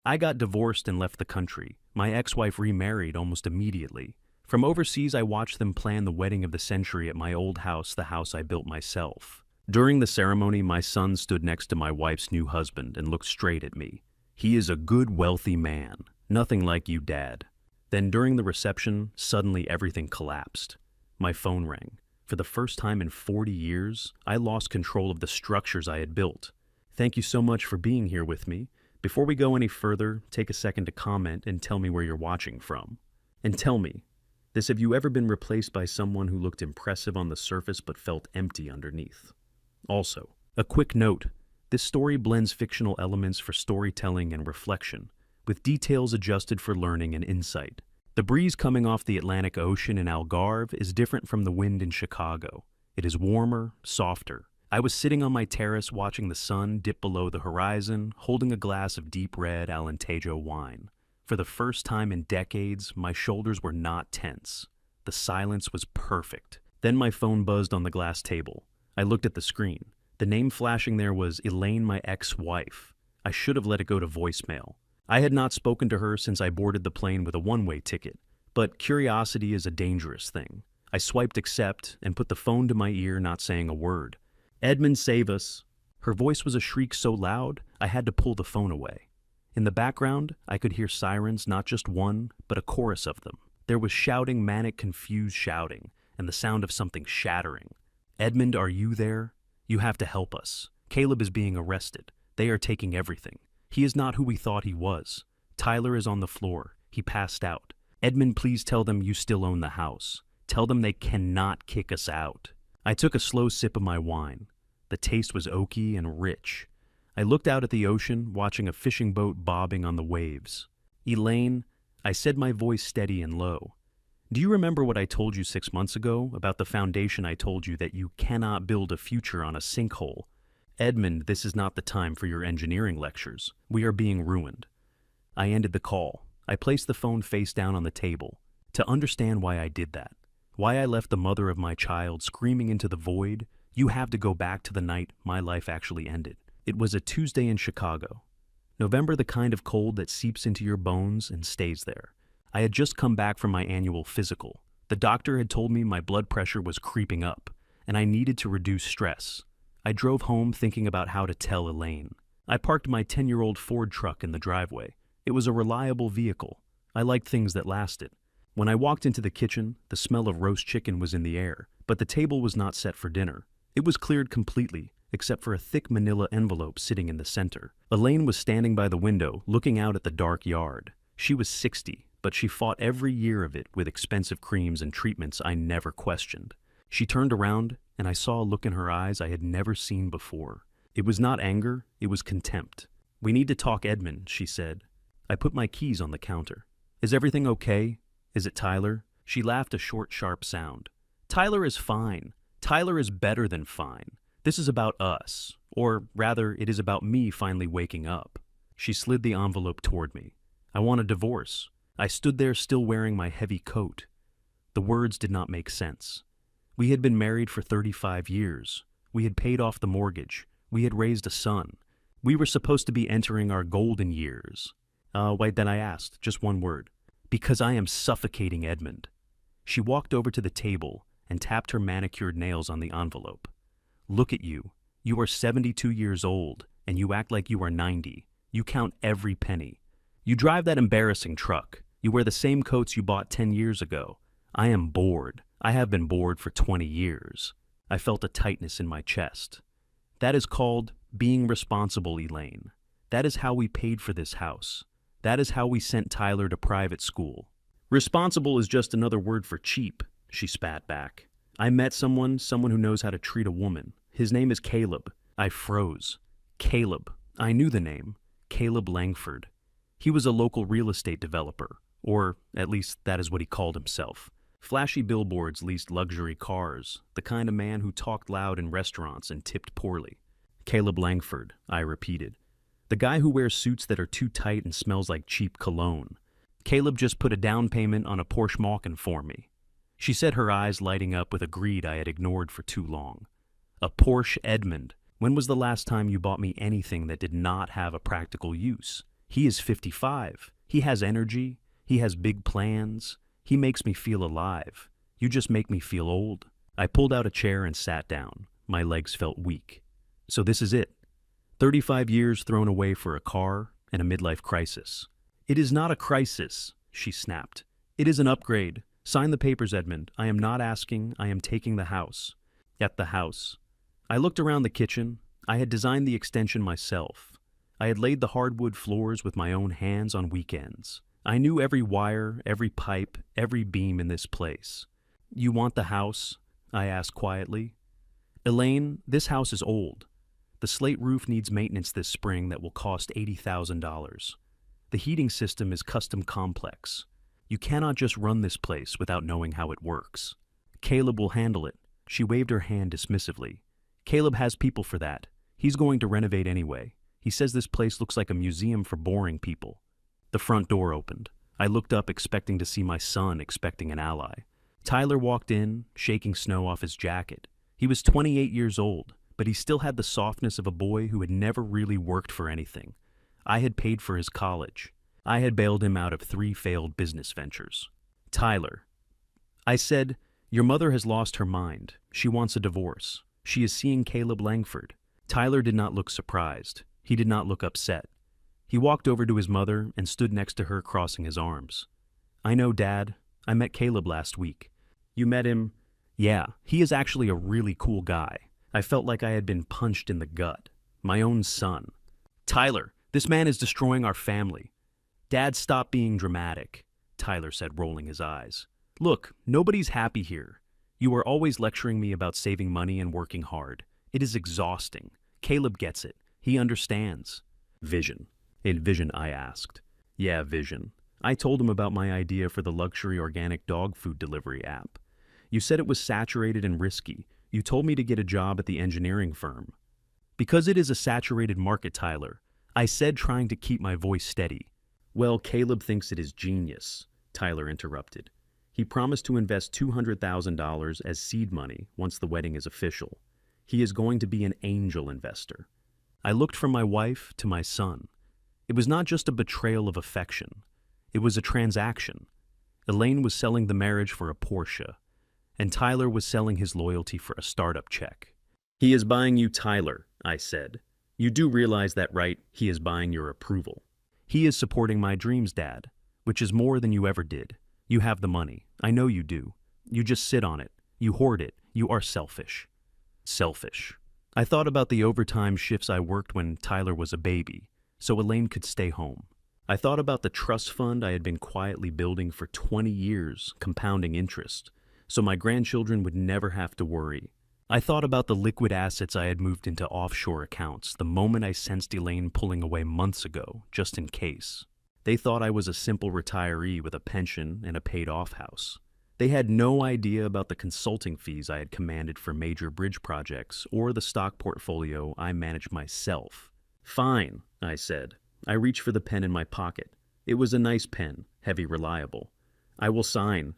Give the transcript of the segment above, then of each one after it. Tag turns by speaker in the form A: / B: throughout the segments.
A: I got divorced and left the country. My ex-wife remarried almost immediately. From overseas, I watched them plan the wedding of the century at my old house, the house I built myself. During the ceremony, my son stood next to my wife's new husband and looked straight at me. He is a good, wealthy man. Nothing like you, Dad. Then during the reception, suddenly everything collapsed. My phone rang. For the first time in 40 years, I lost control of the structures I had built. Thank you so much for being here with me. Before we go any further, take a second to comment and tell me where you're watching from. And tell me, have you ever been replaced by someone who looked impressive on the surface but felt empty underneath? Also, a quick note, this story blends fictional elements for storytelling and reflection, with details adjusted for learning and insight. The breeze coming off the Atlantic Ocean in Algarve is different from the wind in Chicago. It is warmer, softer. I was sitting on my terrace watching the sun dip below the horizon, holding a glass of deep red Alentejo wine. For the first time in decades, my shoulders were not tense. The silence was perfect. Then my phone buzzed on the glass table. I looked at the screen. The name flashing there was Elaine, my ex-wife. I should have let it go to voicemail. I had not spoken to her since I boarded the plane with a one-way ticket, but curiosity is a dangerous thing. I swiped accept and put the phone to my ear, not saying a word. Edmund, save us. Her voice was a shriek so loud, I had to pull the phone away. In the background, I could hear sirens, not just one, but a chorus of them. There was shouting, manic, confused shouting, and the sound of something shattering. Edmund, are you there? You have to help us. Caleb is being arrested. They are taking everything. He is not who we thought he was. Tyler is on the floor. He passed out. Edmund, please tell them you still own the house. Tell them they cannot kick us out. I took a slow sip of my wine. The taste was oaky and rich. I looked out at the ocean, watching a fishing boat bobbing on the waves. Elaine, I said, my voice steady and low. Do you remember what I told you 6 months ago about the foundation? I told you that you cannot build a future on a sinkhole. Edmund, this is not the time for your engineering lectures. We are being ruined. I ended the call. I placed the phone face down on the table. To understand why I did that, why I left the mother of my child screaming into the void, you have to go back to the night my life actually ended. It was a Tuesday in Chicago. November, the kind of cold that seeps into your bones and stays there. I had just come back from my annual physical. The doctor had told me my blood pressure was creeping up, and I needed to reduce stress. I drove home thinking about how to tell Elaine. I parked my 10-year-old Ford truck in the driveway. It was a reliable vehicle. I liked things that lasted. When I walked into the kitchen, the smell of roast chicken was in the air, but the table was not set for dinner. It was cleared completely, except for a thick manila envelope sitting in the center. Elaine was standing by the window, looking out at the dark yard. She was 60, but she fought every year of it with expensive creams and treatments I never questioned. She turned around, and I saw a look in her eyes I had never seen before. It was not anger, it was contempt. We need to talk, Edmund, she said. I put my keys on the counter. Is everything okay? Is it Tyler? She laughed, a short, sharp sound. Tyler is fine. Tyler is better than fine. This is about us, or rather, it is about me finally waking up. She slid the envelope toward me. I want a divorce. I stood there still wearing my heavy coat. The words did not make sense. We had been married for 35 years. We had paid off the mortgage. We had raised a son. We were supposed to be entering our golden years. Wait, then I asked, just one word. Because I am suffocating, Edmund. She walked over to the table and tapped her manicured nails on the envelope. Look at you. You are 72 years old, and you act like you are 90. You count every penny. You drive that embarrassing truck. You wear the same coats you bought 10 years ago. I am bored. I have been bored for 20 years. I felt a tightness in my chest. That is called being responsible, Elaine. That is how we paid for this house. That is how we sent Tyler to private school. Responsible is just another word for cheap, she spat back. I met someone who knows how to treat a woman. His name is Caleb. I froze. Caleb. I knew the name. Caleb Langford. He was a local real estate developer, or at least that is what he called himself. Flashy billboards leased luxury cars, the kind of man who talked loud in restaurants and tipped poorly. Caleb Langford, I repeated. The guy who wears suits that are too tight and smells like cheap cologne. Caleb just put a down payment on a Porsche Macan for me. She said, her eyes lighting up with a greed I had ignored for too long. A Porsche, Edmund. When was the last time you bought me anything that did not have a practical use? He is 55. He has energy. He has big plans. He makes me feel alive. You just make me feel old. I pulled out a chair and sat down. My legs felt weak. So this is it. 35 years thrown away for a car and a midlife crisis. It is not a crisis, she snapped. It is an upgrade. Sign the papers, Edmund. I am not asking. I am taking the house. At the house. I looked around the kitchen. I had designed the extension myself. I had laid the hardwood floors with my own hands on weekends. I knew every wire, every pipe, every beam in this place. You want the house? I asked quietly. Elaine, this house is old. The slate roof needs maintenance this spring that will cost $80,000. The heating system is custom complex. You cannot just run this place without knowing how it works. Caleb will handle it. She waved her hand dismissively. Caleb has people for that. He's going to renovate anyway. He says this place looks like a museum for boring people. The front door opened. I looked up expecting to see my son, expecting an ally. Tyler walked in, shaking snow off his jacket. He was 28 years old, but he still had the softness of a boy who had never really worked for anything. I had paid for his college. I had bailed him out of 3 failed business ventures. Tyler. I said, your mother has lost her mind. She wants a divorce. She is seeing Caleb Langford. Tyler did not look surprised. He did not look upset. He walked over to his mother and stood next to her, crossing his arms. I know, Dad. I met Caleb last week. You met him? Yeah, he is actually a really cool guy. I felt like I had been punched in the gut. My own son. Tyler, this man is destroying our family. Dad, stop being dramatic, Tyler said, rolling his eyes. Look, nobody's happy here. You are always lecturing me about saving money and working hard. It is exhausting. Caleb gets it. He understands. Vision. In Vision, I asked. Yeah, Vision. I told him about my idea for the luxury organic dog food delivery app. You said it was saturated and risky. You told me to get a job at the engineering firm. Because it is a saturated market, Tyler, I said, trying to keep my voice steady. Well, Caleb thinks it is genius, Tyler interrupted. He promised to invest $200,000 as seed money once the wedding is official. He is going to be an angel investor. I looked from my wife to my son. It was not just a betrayal of affection. It was a transaction. Elaine was selling the marriage for a Porsche, and Tyler was selling his loyalty for a startup check. He is buying you, Tyler, I said. You do realize that, right? He is buying your approval. He is supporting my dreams, Dad, which is more than you ever did. You have the money. I know you do. You just sit on it. You hoard it. You are selfish. Selfish. I thought about the overtime shifts I worked when Tyler was a baby, so Elaine could stay home. I thought about the trust fund I had been quietly building for 20 years, compounding interest, so my grandchildren would never have to worry. I thought about the liquid assets I had moved into offshore accounts the moment I sensed Elaine pulling away months ago, just in case. They thought I was a simple retiree with a pension and a paid-off house. They had no idea about the consulting fees I had commanded for major bridge projects or the stock portfolio I managed myself. Fine, I said. I reached for the pen in my pocket. It was a nice pen, heavy, reliable. I will sign.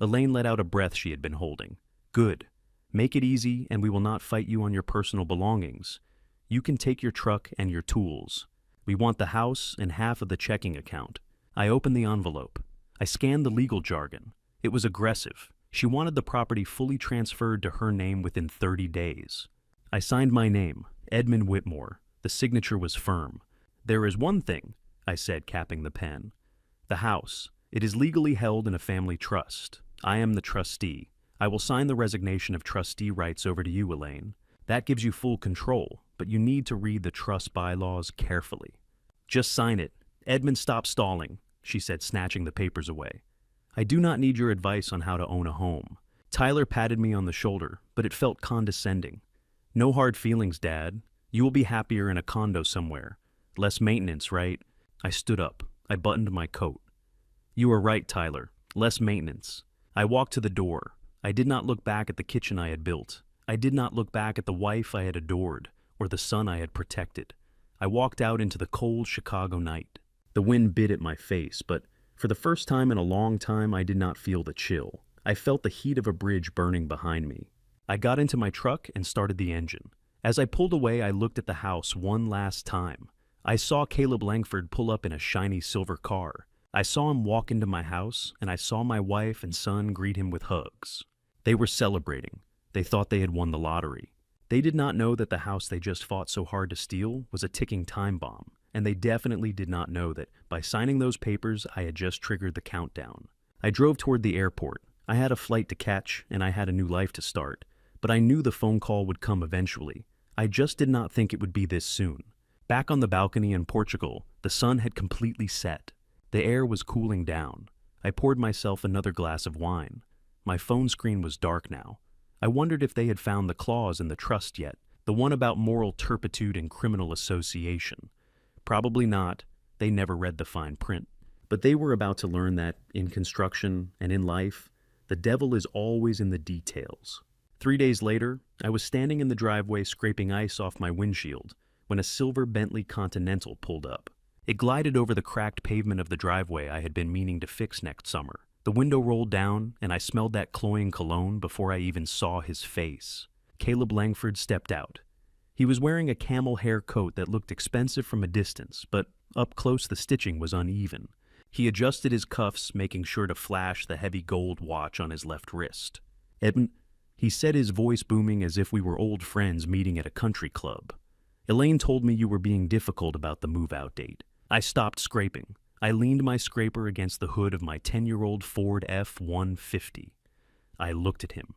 A: Elaine let out a breath she had been holding. Good. Make it easy, and we will not fight you on your personal belongings. You can take your truck and your tools. We want the house and half of the checking account. I opened the envelope. I scanned the legal jargon. It was aggressive. She wanted the property fully transferred to her name within 30 days. I signed my name, Edmund Whitmore. The signature was firm. There is one thing, I said, capping the pen. The house. It is legally held in a family trust. I am the trustee. I will sign the resignation of trustee rights over to you, Elaine. That gives you full control, but you need to read the trust bylaws carefully. Just sign it. Edmund, stop stalling, she said, snatching the papers away. I do not need your advice on how to own a home. Tyler patted me on the shoulder, but it felt condescending. No hard feelings, Dad. You will be happier in a condo somewhere. Less maintenance, right? I stood up. I buttoned my coat. You are right, Tyler. Less maintenance. I walked to the door. I did not look back at the kitchen I had built. I did not look back at the wife I had adored, or the son I had protected. I walked out into the cold Chicago night. The wind bit at my face, but for the first time in a long time, I did not feel the chill. I felt the heat of a bridge burning behind me. I got into my truck and started the engine. As I pulled away, I looked at the house one last time. I saw Caleb Langford pull up in a shiny silver car. I saw him walk into my house, and I saw my wife and son greet him with hugs. They were celebrating. They thought they had won the lottery. They did not know that the house they just fought so hard to steal was a ticking time bomb, and they definitely did not know that by signing those papers, I had just triggered the countdown. I drove toward the airport. I had a flight to catch, and I had a new life to start, but I knew the phone call would come eventually. I just did not think it would be this soon. Back on the balcony in Portugal, the sun had completely set. The air was cooling down. I poured myself another glass of wine. My phone screen was dark now. I wondered if they had found the clause in the trust yet, the one about moral turpitude and criminal association. Probably not. They never read the fine print. But they were about to learn that, in construction and in life, the devil is always in the details. 3 days later, I was standing in the driveway scraping ice off my windshield when a silver Bentley Continental pulled up. It glided over the cracked pavement of the driveway I had been meaning to fix next summer. The window rolled down, and I smelled that cloying cologne before I even saw his face. Caleb Langford stepped out. He was wearing a camel hair coat that looked expensive from a distance, but up close the stitching was uneven. He adjusted his cuffs, making sure to flash the heavy gold watch on his left wrist. "Edmund," he said, his voice booming as if we were old friends meeting at a country club. "Elaine told me you were being difficult about the move-out date." I stopped scraping. I leaned my scraper against the hood of my 10-year-old Ford F-150. I looked at him.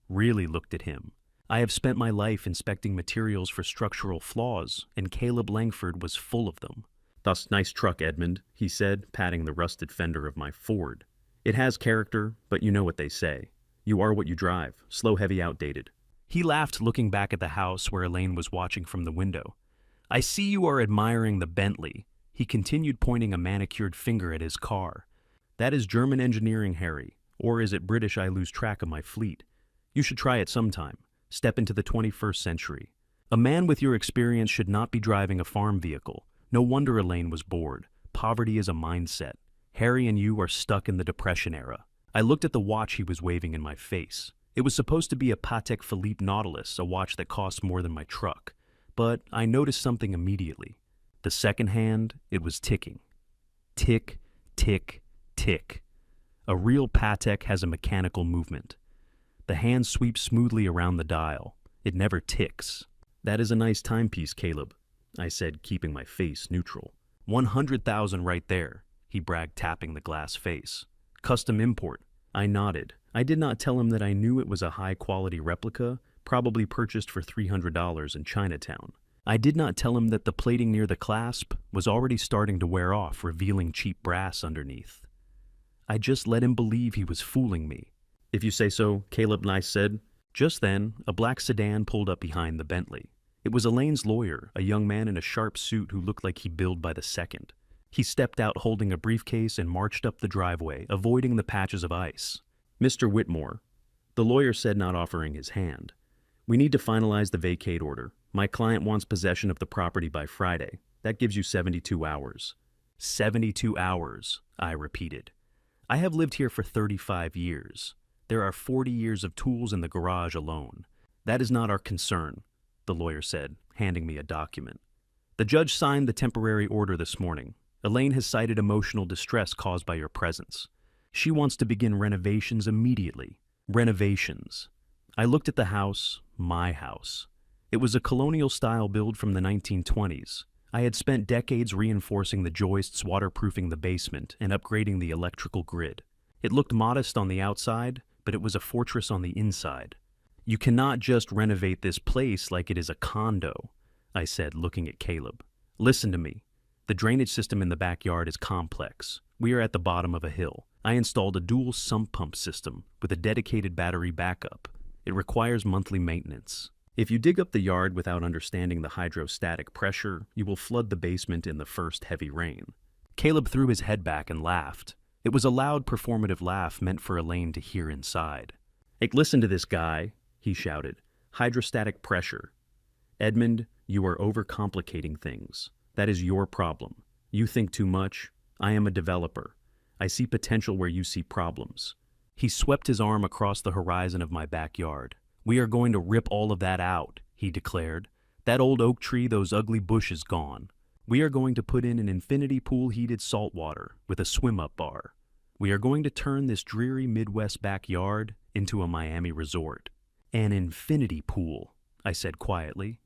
A: Really looked at him. I have spent my life inspecting materials for structural flaws, and Caleb Langford was full of them. "That's nice truck, Edmund," he said, patting the rusted fender of my Ford. "It has character, but you know what they say. You are what you drive. Slow, heavy, outdated." He laughed, looking back at the house where Elaine was watching from the window. "I see you are admiring the Bentley." He continued, pointing a manicured finger at his car. "That is German engineering, Harry. Or is it British? I lose track of my fleet. You should try it sometime. Step into the 21st century. A man with your experience should not be driving a farm vehicle. No wonder Elaine was bored. Poverty is a mindset. Harry and you are stuck in the Depression era." I looked at the watch he was waving in my face. It was supposed to be a Patek Philippe Nautilus, a watch that cost more than my truck. But I noticed something immediately. The second hand, it was ticking. Tick, tick, tick. A real Patek has a mechanical movement. The hand sweeps smoothly around the dial. It never ticks. "That is a nice timepiece, Caleb," I said, keeping my face neutral. 100,000 right there, he bragged, tapping the glass face. "Custom import." I nodded. I did not tell him that I knew it was a high-quality replica, probably purchased for $300 in Chinatown. I did not tell him that the plating near the clasp was already starting to wear off, revealing cheap brass underneath. I just let him believe he was fooling me. "If you say so," Caleb Nice said. Just then, a black sedan pulled up behind the Bentley. It was Elaine's lawyer, a young man in a sharp suit who looked like he billed by the second. He stepped out holding a briefcase and marched up the driveway, avoiding the patches of ice. "Mr. Whitmore," the lawyer said, not offering his hand. "We need to finalize the vacate order. My client wants possession of the property by Friday. That gives you 72 hours. 72 hours, I repeated. I have lived here for 35 years. There are 40 years of tools in the garage alone. That is not our concern," the lawyer said, handing me a document. "The judge signed the temporary order this morning. Elaine has cited emotional distress caused by your presence. She wants to begin renovations immediately." Renovations. I looked at the house, my house. It was a colonial-style build from the 1920s. I had spent decades reinforcing the joists, waterproofing the basement, and upgrading the electrical grid. It looked modest on the outside, but it was a fortress on the inside. "You cannot just renovate this place like it is a condo," I said, looking at Caleb. "Listen to me. The drainage system in the backyard is complex. We are at the bottom of a hill. I installed a dual sump pump system with a dedicated battery backup. It requires monthly maintenance. If you dig up the yard without understanding the hydrostatic pressure, you will flood the basement in the first heavy rain." Caleb threw his head back and laughed. It was a loud, performative laugh meant for Elaine to hear inside. "Hey, listen to this guy," he shouted. "Hydrostatic pressure. Edmund, you are overcomplicating things. That is your problem. You think too much. I am a developer. I see potential where you see problems." He swept his arm across the horizon of my backyard. "We are going to rip all of that out," he declared. "That old oak tree, those ugly bushes gone. We are going to put in an infinity pool heated saltwater with a swim-up bar. We are going to turn this dreary Midwest backyard into a Miami resort. An infinity pool, I said quietly.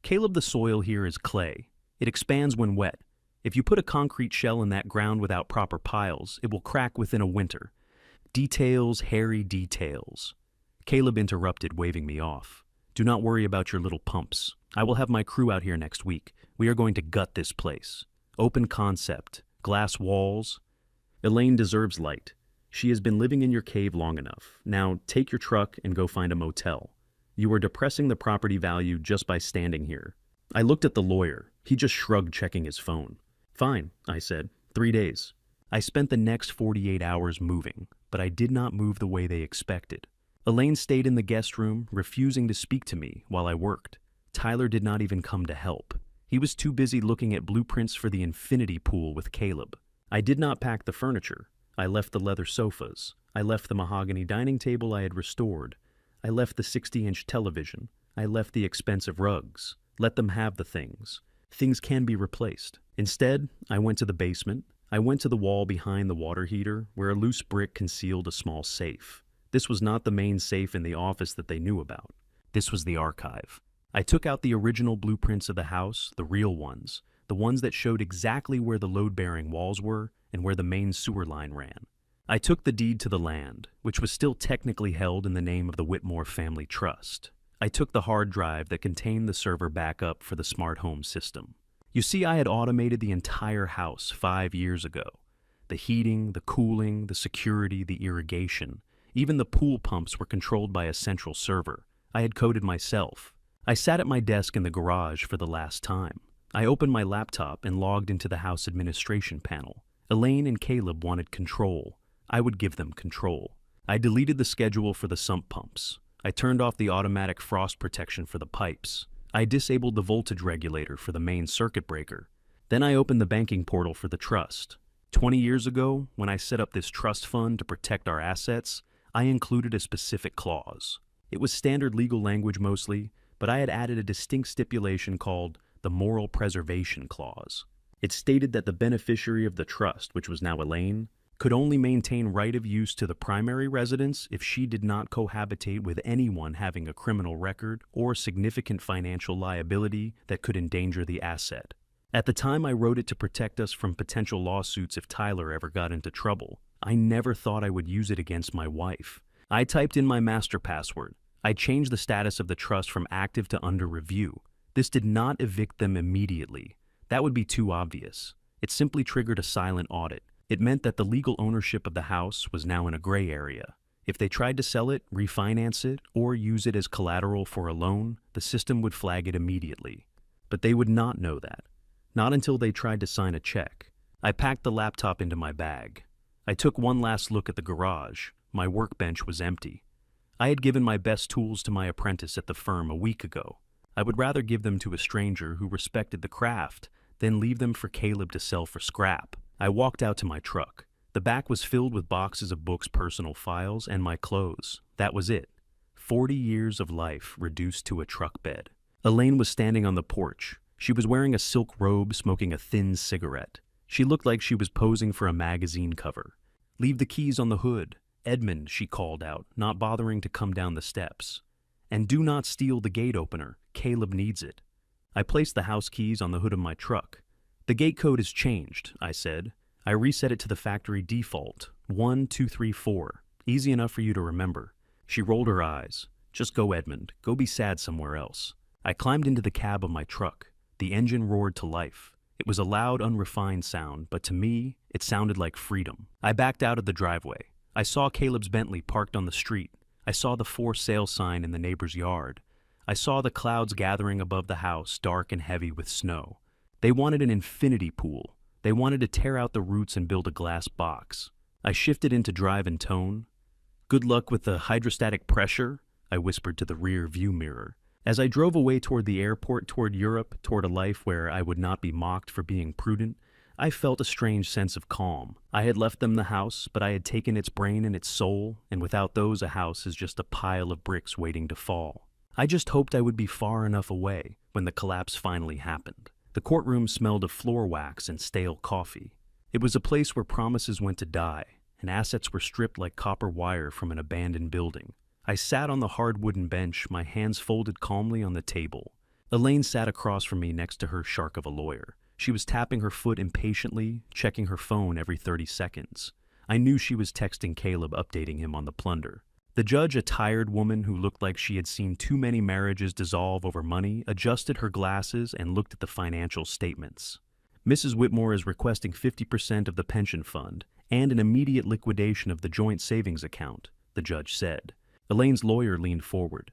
A: Caleb, the soil here is clay. It expands when wet. If you put a concrete shell in that ground without proper piles, it will crack within a winter. Details, hairy details. Caleb interrupted, waving me off. Do not worry about your little pumps. I will have my crew out here next week. We are going to gut this place. Open concept, glass walls. Elaine deserves light. She has been living in your cave long enough. Now take your truck and go find a motel. You are depressing the property value just by standing here. I looked at the lawyer. He just shrugged, checking his phone. Fine, I said. 3 days. I spent the next 48 hours moving, but I did not move the way they expected. Elaine stayed in the guest room, refusing to speak to me while I worked. Tyler did not even come to help. He was too busy looking at blueprints for the infinity pool with Caleb. I did not pack the furniture. I left the leather sofas. I left the mahogany dining table I had restored. I left the 60-inch television. I left the expensive rugs. Let them have the things. Things can be replaced. Instead, I went to the basement. I went to the wall behind the water heater, where a loose brick concealed a small safe. This was not the main safe in the office that they knew about. This was the archive. I took out the original blueprints of the house, the real ones, the ones that showed exactly where the load-bearing walls were and where the main sewer line ran. I took the deed to the land, which was still technically held in the name of the Whitmore Family Trust. I took the hard drive that contained the server backup for the smart home system. You see, I had automated the entire house 5 years ago. The heating, the cooling, the security, the irrigation, even the pool pumps were controlled by a central server. I had coded myself. I sat at my desk in the garage for the last time. I opened my laptop and logged into the house administration panel. Elaine and Caleb wanted control. I would give them control. I deleted the schedule for the sump pumps. I turned off the automatic frost protection for the pipes. I disabled the voltage regulator for the main circuit breaker. Then I opened the banking portal for the trust. 20 years ago, when I set up this trust fund to protect our assets, I included a specific clause. It was standard legal language mostly, but I had added a distinct stipulation called the Moral Preservation Clause. It stated that the beneficiary of the trust, which was now Elaine, could only maintain right of use to the primary residence if she did not cohabitate with anyone having a criminal record or significant financial liability that could endanger the asset. At the time I wrote it to protect us from potential lawsuits if Tyler ever got into trouble. I never thought I would use it against my wife. I typed in my master password. I changed the status of the trust from active to under review. This did not evict them immediately. That would be too obvious. It simply triggered a silent audit. It meant that the legal ownership of the house was now in a gray area. If they tried to sell it, refinance it, or use it as collateral for a loan, the system would flag it immediately. But they would not know that. Not until they tried to sign a check. I packed the laptop into my bag. I took one last look at the garage. My workbench was empty. I had given my best tools to my apprentice at the firm a week ago. I would rather give them to a stranger who respected the craft than leave them for Caleb to sell for scrap. I walked out to my truck. The back was filled with boxes of books, personal files, and my clothes. That was it. 40 years of life reduced to a truck bed. Elaine was standing on the porch. She was wearing a silk robe, smoking a thin cigarette. She looked like she was posing for a magazine cover. "Leave the keys on the hood. Edmund," she called out, not bothering to come down the steps. "And do not steal the gate opener. Caleb needs it." I placed the house keys on the hood of my truck. "The gate code is changed," I said. I reset it to the factory default, 1234. Easy enough for you to remember. She rolled her eyes. "Just go, Edmund. Go be sad somewhere else." I climbed into the cab of my truck. The engine roared to life. It was a loud, unrefined sound, but to me, it sounded like freedom. I backed out of the driveway. I saw Caleb's Bentley parked on the street. I saw the for sale sign in the neighbor's yard. I saw the clouds gathering above the house, dark and heavy with snow. They wanted an infinity pool. They wanted to tear out the roots and build a glass box. I shifted into drive and tone. "Good luck with the hydrostatic pressure," I whispered to the rear view mirror. As I drove away toward the airport, toward Europe, toward a life where I would not be mocked for being prudent, I felt a strange sense of calm. I had left them the house, but I had taken its brain and its soul, and without those a house is just a pile of bricks waiting to fall. I just hoped I would be far enough away when the collapse finally happened. The courtroom smelled of floor wax and stale coffee. It was a place where promises went to die, and assets were stripped like copper wire from an abandoned building. I sat on the hard wooden bench, my hands folded calmly on the table. Elaine sat across from me next to her shark of a lawyer. She was tapping her foot impatiently, checking her phone every 30 seconds. I knew she was texting Caleb, updating him on the plunder. The judge, a tired woman who looked like she had seen too many marriages dissolve over money, adjusted her glasses and looked at the financial statements. Mrs. Whitmore is requesting 50% of the pension fund and an immediate liquidation of the joint savings account, the judge said. Elaine's lawyer leaned forward.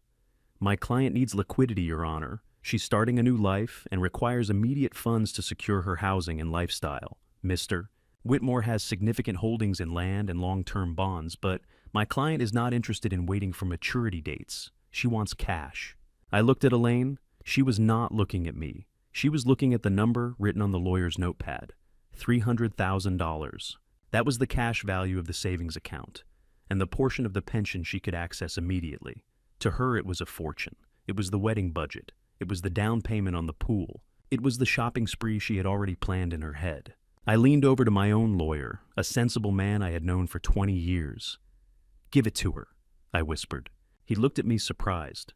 A: My client needs liquidity, Your Honor. She's starting a new life and requires immediate funds to secure her housing and lifestyle. Mr. Whitmore has significant holdings in land and long-term bonds, but my client is not interested in waiting for maturity dates. She wants cash. I looked at Elaine. She was not looking at me. She was looking at the number written on the lawyer's notepad. $300,000. That was the cash value of the savings account, and the portion of the pension she could access immediately. To her, it was a fortune. It was the wedding budget. It was the down payment on the pool. It was the shopping spree she had already planned in her head. I leaned over to my own lawyer, a sensible man I had known for 20 years. Give it to her, I whispered. He looked at me surprised.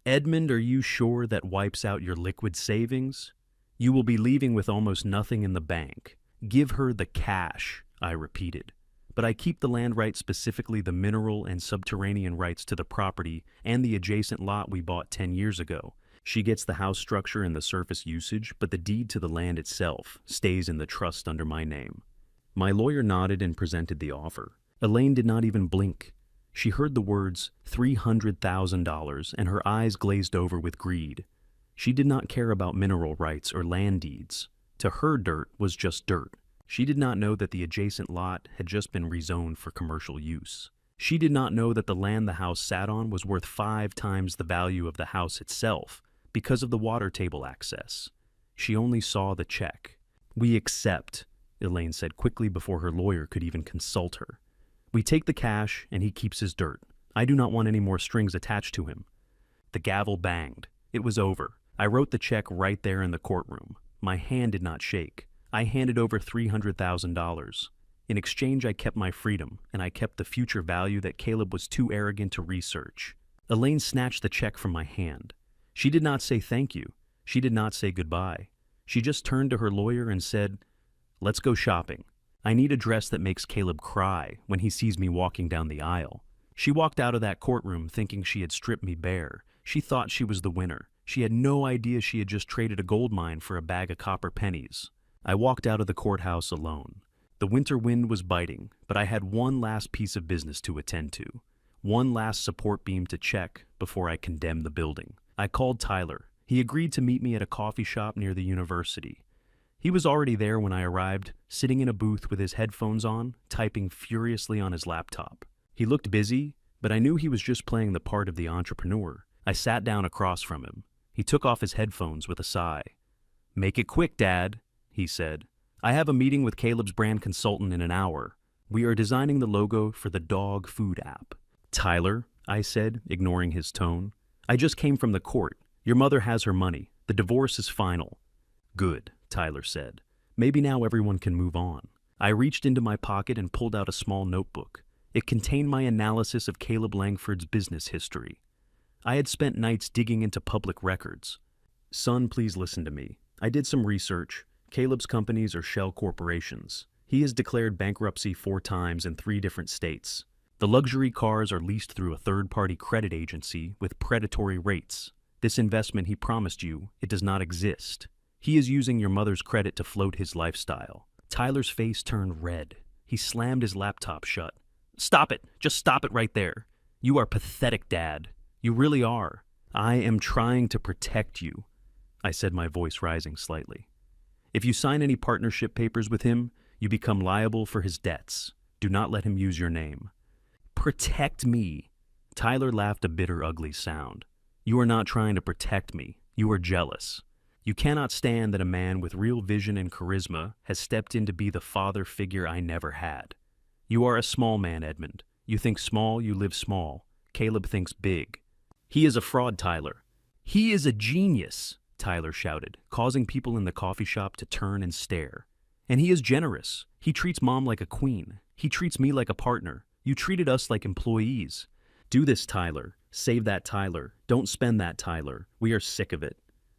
A: Edmund, are you sure that wipes out your liquid savings? You will be leaving with almost nothing in the bank. Give her the cash, I repeated. But I keep the land rights, specifically the mineral and subterranean rights to the property and the adjacent lot we bought 10 years ago. She gets the house structure and the surface usage, but the deed to the land itself stays in the trust under my name. My lawyer nodded and presented the offer. Elaine did not even blink. She heard the words $300,000 and her eyes glazed over with greed. She did not care about mineral rights or land deeds. To her, dirt was just dirt. She did not know that the adjacent lot had just been rezoned for commercial use. She did not know that the land the house sat on was worth 5 times the value of the house itself because of the water table access. She only saw the check. We accept, Elaine said quickly before her lawyer could even consult her. We take the cash and he keeps his dirt. I do not want any more strings attached to him. The gavel banged. It was over. I wrote the check right there in the courtroom. My hand did not shake. I handed over $300,000. In exchange, I kept my freedom, and I kept the future value that Caleb was too arrogant to research. Elaine snatched the check from my hand. She did not say thank you. She did not say goodbye. She just turned to her lawyer and said, "Let's go shopping. I need a dress that makes Caleb cry when he sees me walking down the aisle." She walked out of that courtroom thinking she had stripped me bare. She thought she was the winner. She had no idea she had just traded a gold mine for a bag of copper pennies. I walked out of the courthouse alone. The winter wind was biting, but I had one last piece of business to attend to. One last support beam to check before I condemned the building. I called Tyler. He agreed to meet me at a coffee shop near the university. He was already there when I arrived, sitting in a booth with his headphones on, typing furiously on his laptop. He looked busy, but I knew he was just playing the part of the entrepreneur. I sat down across from him. He took off his headphones with a sigh. "Make it quick, Dad," he said. "I have a meeting with Caleb's brand consultant in an hour. We are designing the logo for the dog food app." "Tyler," I said, ignoring his tone, "I just came from the court. Your mother has her money. The divorce is final." "Good," Tyler said. "Maybe now everyone can move on." I reached into my pocket and pulled out a small notebook. It contained my analysis of Caleb Langford's business history. I had spent nights digging into public records. "Son, please listen to me. I did some research. Caleb's companies are shell corporations. He has declared bankruptcy 4 times in 3 different states. The luxury cars are leased through a third-party credit agency with predatory rates. This investment he promised you, it does not exist. He is using your mother's credit to float his lifestyle." Tyler's face turned red. He slammed his laptop shut. "Stop it! Just stop it right there. You are pathetic, Dad. You really are. I am trying to protect you," I said, my voice rising slightly. "If you sign any partnership papers with him, you become liable for his debts. Do not let him use your name." "Protect me?" Tyler laughed a bitter, ugly sound. "You are not trying to protect me. You are jealous. You cannot stand that a man with real vision and charisma has stepped in to be the father figure I never had. You are a small man, Edmund. You think small, you live small. Caleb thinks big. He is a fraud, Tyler. He is a genius. Tyler shouted, causing people in the coffee shop to turn and stare. And he is generous. He treats Mom like a queen. He treats me like a partner. You treated us like employees. Do this, Tyler. Save that, Tyler. Don't spend that, Tyler. We are sick of it.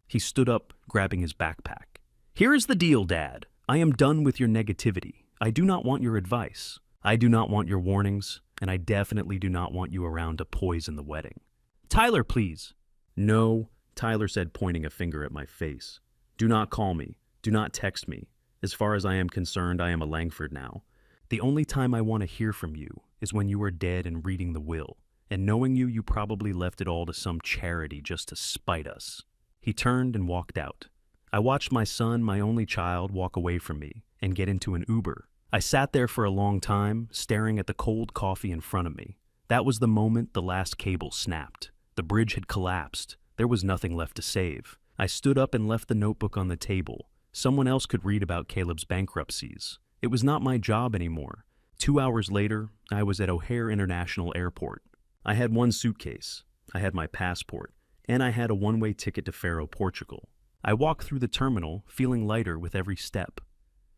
A: He stood up, grabbing his backpack. Here is the deal, Dad. I am done with your negativity. I do not want your advice. I do not want your warnings, and I definitely do not want you around to poison the wedding. Tyler, please. No, Tyler said, pointing a finger at my face. Do not call me. Do not text me. As far as I am concerned, I am a Langford now. The only time I want to hear from you is when you are dead and reading the will, and knowing you, you probably left it all to some charity just to spite us. He turned and walked out. I watched my son, my only child, walk away from me and get into an Uber. I sat there for a long time, staring at the cold coffee in front of me. That was the moment the last cable snapped. The bridge had collapsed. There was nothing left to save. I stood up and left the notebook on the table. Someone else could read about Caleb's bankruptcies. It was not my job anymore. 2 hours later, I was at O'Hare International Airport. I had one suitcase. I had my passport. And I had a one-way ticket to Faro, Portugal. I walked through the terminal, feeling lighter with every step.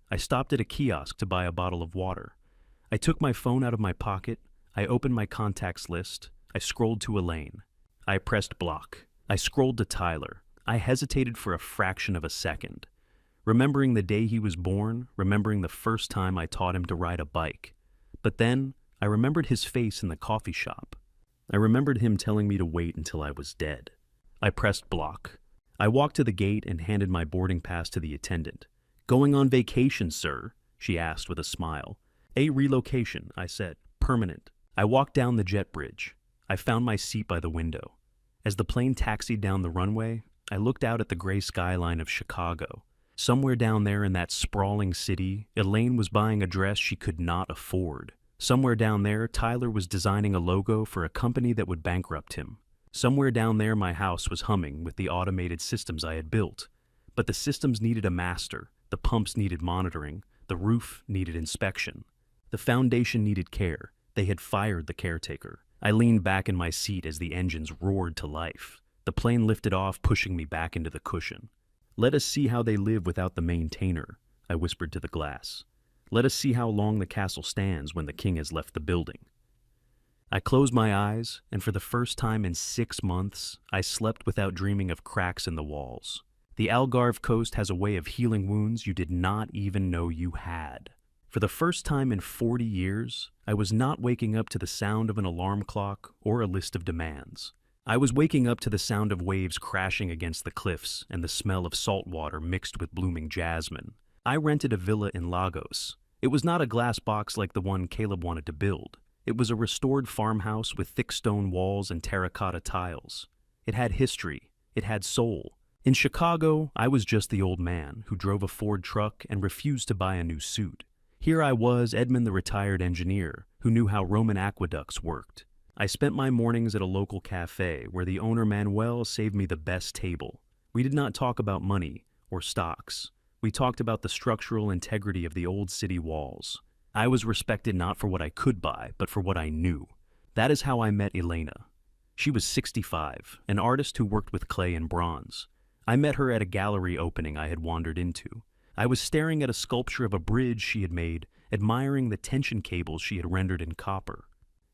A: I stopped at a kiosk to buy a bottle of water. I took my phone out of my pocket. I opened my contacts list. I scrolled to Elaine. I pressed block. I scrolled to Tyler. I hesitated for a fraction of a second. Remembering the day he was born, remembering the first time I taught him to ride a bike. But then, I remembered his face in the coffee shop. I remembered him telling me to wait until I was dead. I pressed block. I walked to the gate and handed my boarding pass to the attendant. Going on vacation, sir, she asked with a smile. A relocation, I said. Permanent. I walked down the jet bridge. I found my seat by the window. As the plane taxied down the runway, I looked out at the gray skyline of Chicago. Somewhere down there in that sprawling city, Elaine was buying a dress she could not afford. Somewhere down there, Tyler was designing a logo for a company that would bankrupt him. Somewhere down there, my house was humming with the automated systems I had built. But the systems needed a master, the pumps needed monitoring, the roof needed inspection. The foundation needed care. They had fired the caretaker. I leaned back in my seat as the engines roared to life. The plane lifted off, pushing me back into the cushion. Let us see how they live without the maintainer, I whispered to the glass. Let us see how long the castle stands when the king has left the building. I closed my eyes, and for the first time in 6 months, I slept without dreaming of cracks in the walls. The Algarve coast has a way of healing wounds you did not even know you had. For the first time in 40 years, I was not waking up to the sound of an alarm clock or a list of demands. I was waking up to the sound of waves crashing against the cliffs and the smell of salt water mixed with blooming jasmine. I rented a villa in Lagos. It was not a glass box like the one Caleb wanted to build. It was a restored farmhouse with thick stone walls and terracotta tiles. It had history. It had soul. In Chicago, I was just the old man who drove a Ford truck and refused to buy a new suit. Here I was, Edmund the retired engineer, who knew how Roman aqueducts worked. I spent my mornings at a local cafe where the owner Manuel saved me the best table. We did not talk about money or stocks. We talked about the structural integrity of the old city walls. I was respected not for what I could buy, but for what I knew. That is how I met Elena. She was 65, an artist who worked with clay and bronze. I met her at a gallery opening I had wandered into. I was staring at a sculpture of a bridge she had made, admiring the tension cables she had rendered in copper.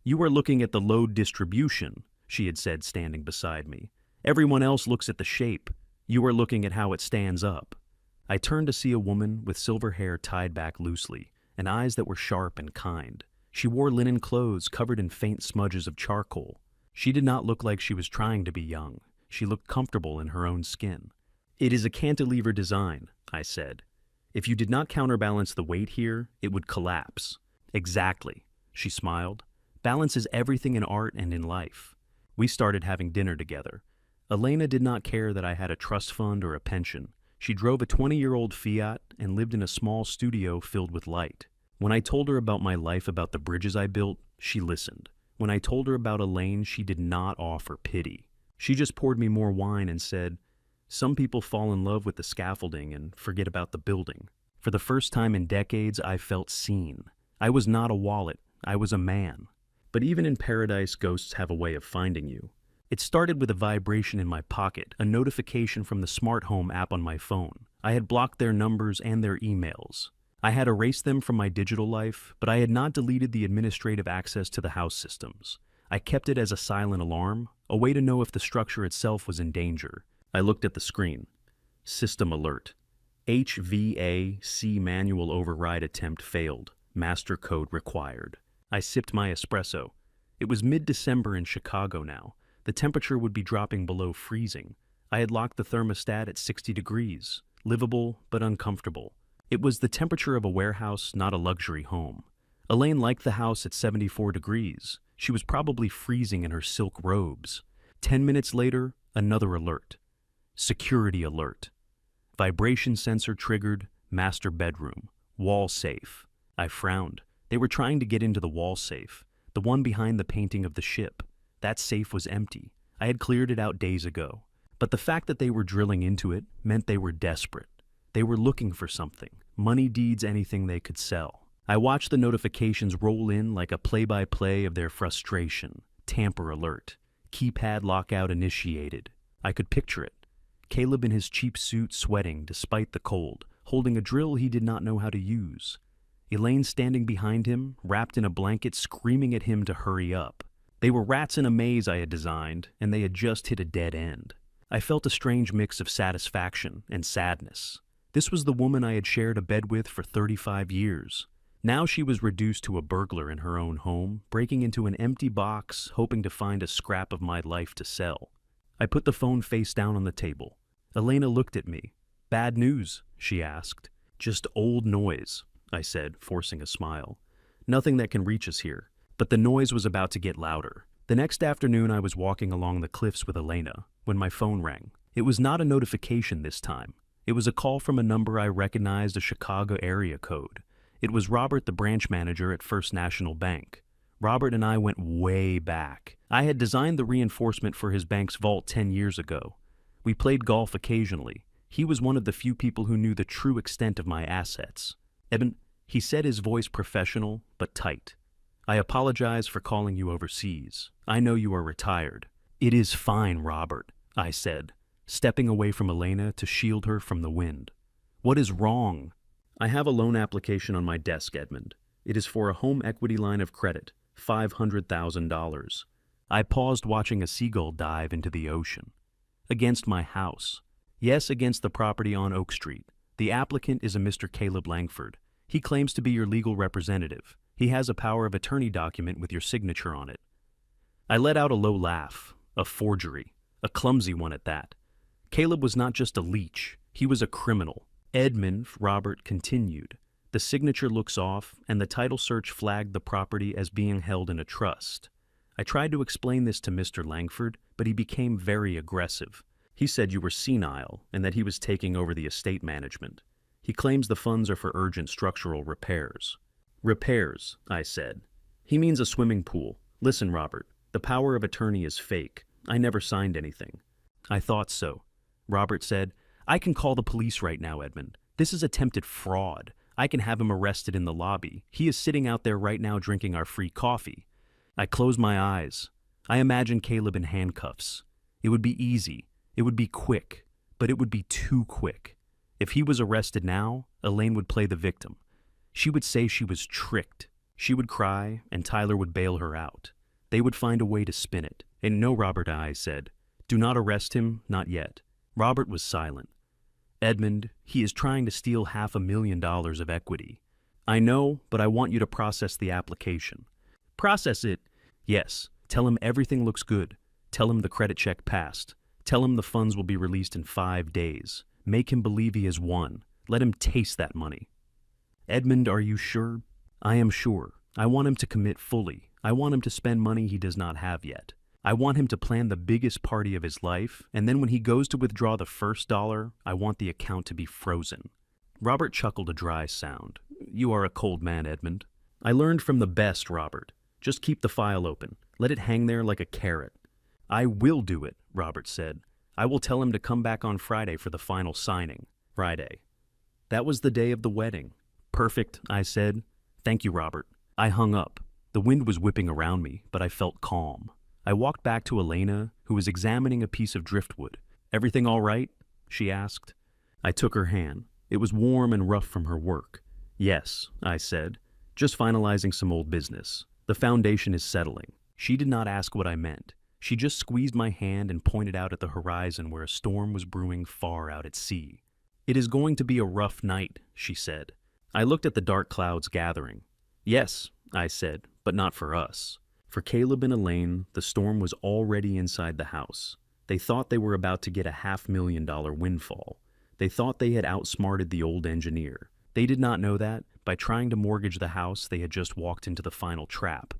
A: You are looking at the load distribution, she had said, standing beside me. Everyone else looks at the shape. You are looking at how it stands up. I turned to see a woman with silver hair tied back loosely, and eyes that were sharp and kind. She wore linen clothes covered in faint smudges of charcoal. She did not look like she was trying to be young. She looked comfortable in her own skin. It is a cantilever design, I said. If you did not counterbalance the weight here, it would collapse. Exactly, she smiled. Balance is everything in art and in life. We started having dinner together. Elena did not care that I had a trust fund or a pension. She drove a 20-year-old Fiat and lived in a small studio filled with light. When I told her about my life, about the bridges I built, she listened. When I told her about Elaine, she did not offer pity. She just poured me more wine and said, "Some people fall in love with the scaffolding and forget about the building." For the first time in decades, I felt seen. I was not a wallet. I was a man. But even in paradise, ghosts have a way of finding you. It started with a vibration in my pocket, a notification from the smart home app on my phone. I had blocked their numbers and their emails. I had erased them from my digital life, but I had not deleted the administrative access to the house systems. I kept it as a silent alarm, a way to know if the structure itself was in danger. I looked at the screen. System alert. HVAC manual override attempt failed. Master code required. I sipped my espresso. It was mid-December in Chicago now. The temperature would be dropping below freezing. I had locked the thermostat at 60 degrees, livable but uncomfortable. It was the temperature of a warehouse, not a luxury home. Elaine liked the house at 74 degrees. She was probably freezing in her silk robes. 10 minutes later, another alert. Security alert. Vibration sensor triggered, master bedroom, wall safe. I frowned. They were trying to get into the wall safe, the one behind the painting of the ship. That safe was empty. I had cleared it out days ago. But the fact that they were drilling into it meant they were desperate. They were looking for something. Money deeds, anything they could sell. I watched the notifications roll in like a play-by-play of their frustration. Tamper alert. Keypad lockout initiated. I could picture it. Caleb in his cheap suit sweating despite the cold, holding a drill he did not know how to use. Elaine standing behind him, wrapped in a blanket, screaming at him to hurry up. They were rats in a maze I had designed, and they had just hit a dead end. I felt a strange mix of satisfaction and sadness. This was the woman I had shared a bed with for 35 years. Now she was reduced to a burglar in her own home, breaking into an empty box, hoping to find a scrap of my life to sell. I put the phone face down on the table. Elena looked at me. "Bad news?" she asked. "Just old noise," I said, forcing a smile. "Nothing that can reach us here." But the noise was about to get louder. The next afternoon I was walking along the cliffs with Elena when my phone rang. It was not a notification this time. It was a call from a number I recognized, a Chicago area code. It was Robert, the branch manager at First National Bank. Robert and I went way back. I had designed the reinforcement for his bank's vault 10 years ago. We played golf occasionally. He was one of the few people who knew the true extent of my assets. "Eben," he said, his voice professional but tight. "I apologize for calling you overseas. I know you are retired." "It is fine, Robert," I said, stepping away from Elena to shield her from the wind. "What is wrong?" "I have a loan application on my desk, Edmund. It is for a home equity line of credit, $500,000. I paused, watching a seagull dive into the ocean. "Against my house." "Yes, against the property on Oak Street. The applicant is a Mr. Caleb Langford. He claims to be your legal representative. He has a power of attorney document with your signature on it." I let out a low laugh. A forgery. A clumsy one at that. Caleb was not just a leech. He was a criminal. "Edmund," Robert continued. "The signature looks off, and the title search flagged the property as being held in a trust. I tried to explain this to Mr. Langford, but he became very aggressive. He said you were senile and that he was taking over the estate management. He claims the funds are for urgent structural repairs." "Repairs," I said. "He means a swimming pool. Listen, Robert, the power of attorney is fake. I never signed anything." "I thought so." Robert said, "I can call the police right now, Edmund. This is attempted fraud. I can have him arrested in the lobby. He is sitting out there right now drinking our free coffee." I closed my eyes. I imagined Caleb in handcuffs. It would be easy. It would be quick. But it would be too quick. If he was arrested now, Elaine would play the victim. She would say she was tricked. She would cry, and Tyler would bail her out. They would find a way to spin it. "And no, Robert," I said. "Do not arrest him, not yet." Robert was silent. "Edmund, he is trying to steal $500,000 of equity." "I know, but I want you to process the application." "Process it?" "Yes. Tell him everything looks good. Tell him the credit check passed. Tell him the funds will be released in 5 days. Make him believe he has won. Let him taste that money." "Edmund, are you sure?" "I am sure. I want him to commit fully. I want him to spend money he does not have yet. I want him to plan the biggest party of his life, and then when he goes to withdraw the first dollar, I want the account to be frozen." Robert chuckled a dry sound. "You are a cold man, Edmund." "I learned from the best, Robert. Just keep the file open. Let it hang there like a carrot." "I will do it," Robert said. "I will tell him to come back on Friday for the final signing." Friday. That was the day of the wedding. "Perfect," I said. "Thank you, Robert." I hung up. The wind was whipping around me, but I felt calm. I walked back to Elena, who was examining a piece of driftwood. "Everything all right?" she asked. I took her hand. It was warm and rough from her work. "Yes," I said. "Just finalizing some old business. The foundation is settling." She did not ask what I meant. She just squeezed my hand and pointed out at the horizon where a storm was brewing far out at sea. "It is going to be a rough night," she said. I looked at the dark clouds gathering. "Yes," I said, "but not for us." For Caleb and Elaine, the storm was already inside the house. They thought they were about to get a $500,000 windfall. They thought they had outsmarted the old engineer. They did not know that, by trying to mortgage the house, they had just walked into the final trap.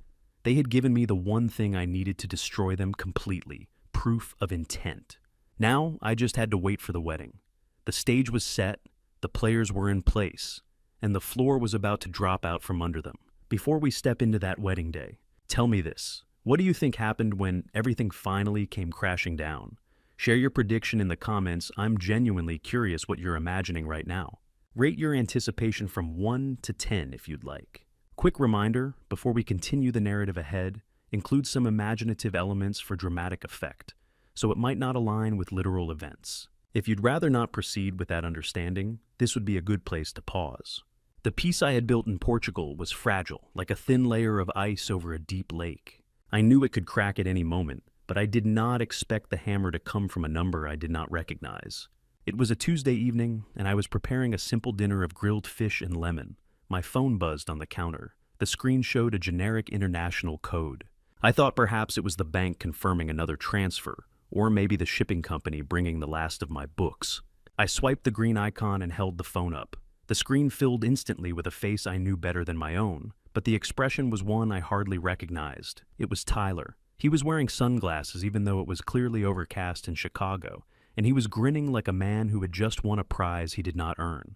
A: They had given me the one thing I needed to destroy them completely, proof of intent. Now, I just had to wait for the wedding. The stage was set, the players were in place, and the floor was about to drop out from under them. Before we step into that wedding day, tell me this. What do you think happened when everything finally came crashing down? Share your prediction in the comments. I'm genuinely curious what you're imagining right now. Rate your anticipation from 1 to 10 if you'd like. Quick reminder, before we continue the narrative ahead, include some imaginative elements for dramatic effect, so it might not align with literal events. If you'd rather not proceed with that understanding, this would be a good place to pause. The piece I had built in Portugal was fragile, like a thin layer of ice over a deep lake. I knew it could crack at any moment, but I did not expect the hammer to come from a number I did not recognize. It was a Tuesday evening, and I was preparing a simple dinner of grilled fish and lemon. My phone buzzed on the counter. The screen showed a generic international code. I thought perhaps it was the bank confirming another transfer, or maybe the shipping company bringing the last of my books. I swiped the green icon and held the phone up. The screen filled instantly with a face I knew better than my own, but the expression was one I hardly recognized. It was Tyler. He was wearing sunglasses even though it was clearly overcast in Chicago, and he was grinning like a man who had just won a prize he did not earn.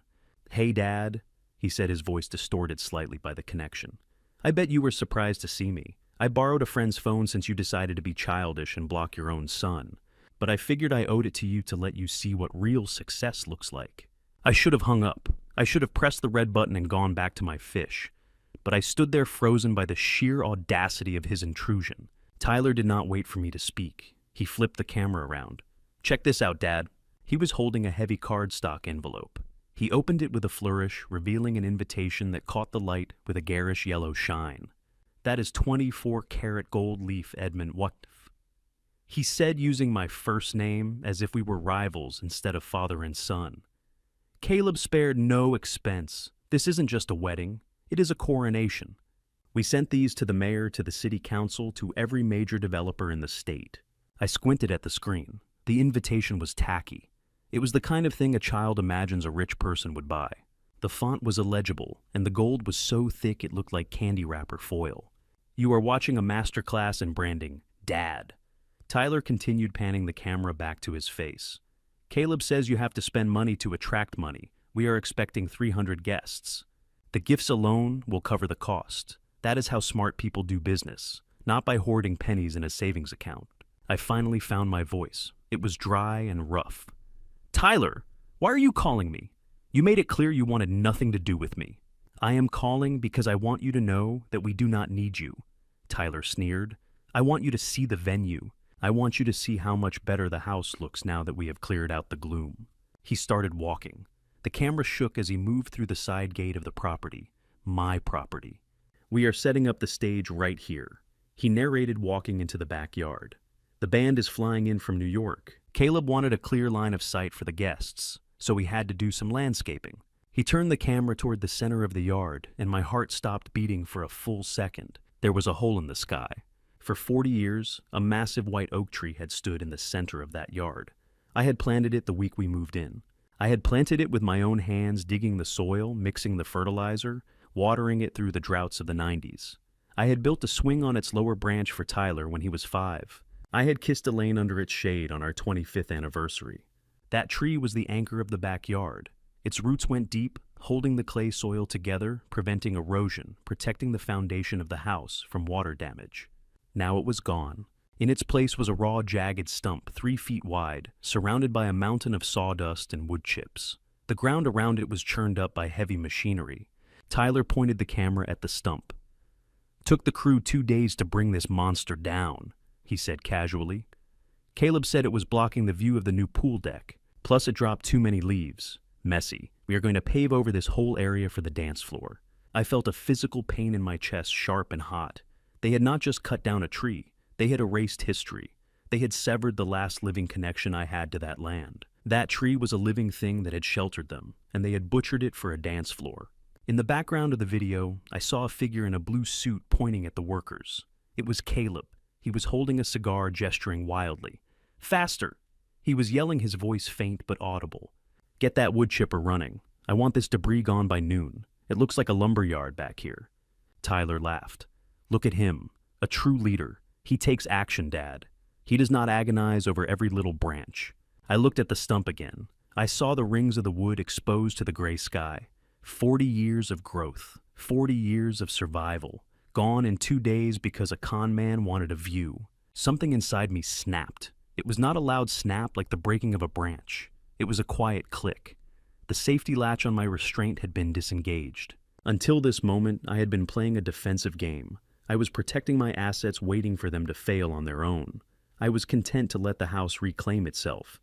A: "Hey, Dad," he said, his voice distorted slightly by the connection. "I bet you were surprised to see me. I borrowed a friend's phone since you decided to be childish and block your own son. But I figured I owed it to you to let you see what real success looks like." I should have hung up. I should have pressed the red button and gone back to my fish. But I stood there frozen by the sheer audacity of his intrusion. Tyler did not wait for me to speak. He flipped the camera around. "Check this out, Dad." He was holding a heavy cardstock envelope. He opened it with a flourish, revealing an invitation that caught the light with a garish yellow shine. "That is 24-karat gold leaf, Edmund. What?" He said, using my first name as if we were rivals instead of father and son. "Caleb spared no expense. This isn't just a wedding. It is a coronation. We sent these to the mayor, to the city council, to every major developer in the state." I squinted at the screen. The invitation was tacky. It was the kind of thing a child imagines a rich person would buy. The font was illegible, and the gold was so thick it looked like candy wrapper foil. "You are watching a masterclass in branding, Dad." Tyler continued panning the camera back to his face. "Caleb says you have to spend money to attract money. We are expecting 300 guests. The gifts alone will cover the cost. That is how smart people do business, not by hoarding pennies in a savings account." I finally found my voice. It was dry and rough. "Tyler, why are you calling me? You made it clear you wanted nothing to do with me." "I am calling because I want you to know that we do not need you," Tyler sneered. "I want you to see the venue. I want you to see how much better the house looks now that we have cleared out the gloom." He started walking. The camera shook as he moved through the side gate of the property. My property. "We are setting up the stage right here," he narrated, walking into the backyard. "The band is flying in from New York. Caleb wanted a clear line of sight for the guests, so we had to do some landscaping." He turned the camera toward the center of the yard, and my heart stopped beating for a full second. There was a hole in the sky. For 40 years, a massive white oak tree had stood in the center of that yard. I had planted it the week we moved in. I had planted it with my own hands, digging the soil, mixing the fertilizer, watering it through the droughts of the 90s. I had built a swing on its lower branch for Tyler when he was 5. I had kissed Elaine under its shade on our 25th anniversary. That tree was the anchor of the backyard. Its roots went deep, holding the clay soil together, preventing erosion, protecting the foundation of the house from water damage. Now it was gone. In its place was a raw, jagged stump 3 feet wide, surrounded by a mountain of sawdust and wood chips. The ground around it was churned up by heavy machinery. Tyler pointed the camera at the stump. "Took the crew 2 days to bring this monster down," he said casually. Caleb said it was blocking the view of the new pool deck. Plus it dropped too many leaves. Messy. We are going to pave over this whole area for the dance floor. I felt a physical pain in my chest, sharp and hot. They had not just cut down a tree. They had erased history. They had severed the last living connection I had to that land. That tree was a living thing that had sheltered them, and they had butchered it for a dance floor. In the background of the video, I saw a figure in a blue suit pointing at the workers. It was Caleb. He was holding a cigar, gesturing wildly. Faster! He was yelling, his voice faint but audible. Get that wood chipper running. I want this debris gone by noon. It looks like a lumberyard back here. Tyler laughed. Look at him. A true leader. He takes action, Dad. He does not agonize over every little branch. I looked at the stump again. I saw the rings of the wood exposed to the gray sky. 40 years of growth. 40 years of survival. Gone in 2 days because a con man wanted a view. Something inside me snapped. It was not a loud snap like the breaking of a branch. It was a quiet click. The safety latch on my restraint had been disengaged. Until this moment, I had been playing a defensive game. I was protecting my assets, waiting for them to fail on their own. I was content to let the house reclaim itself.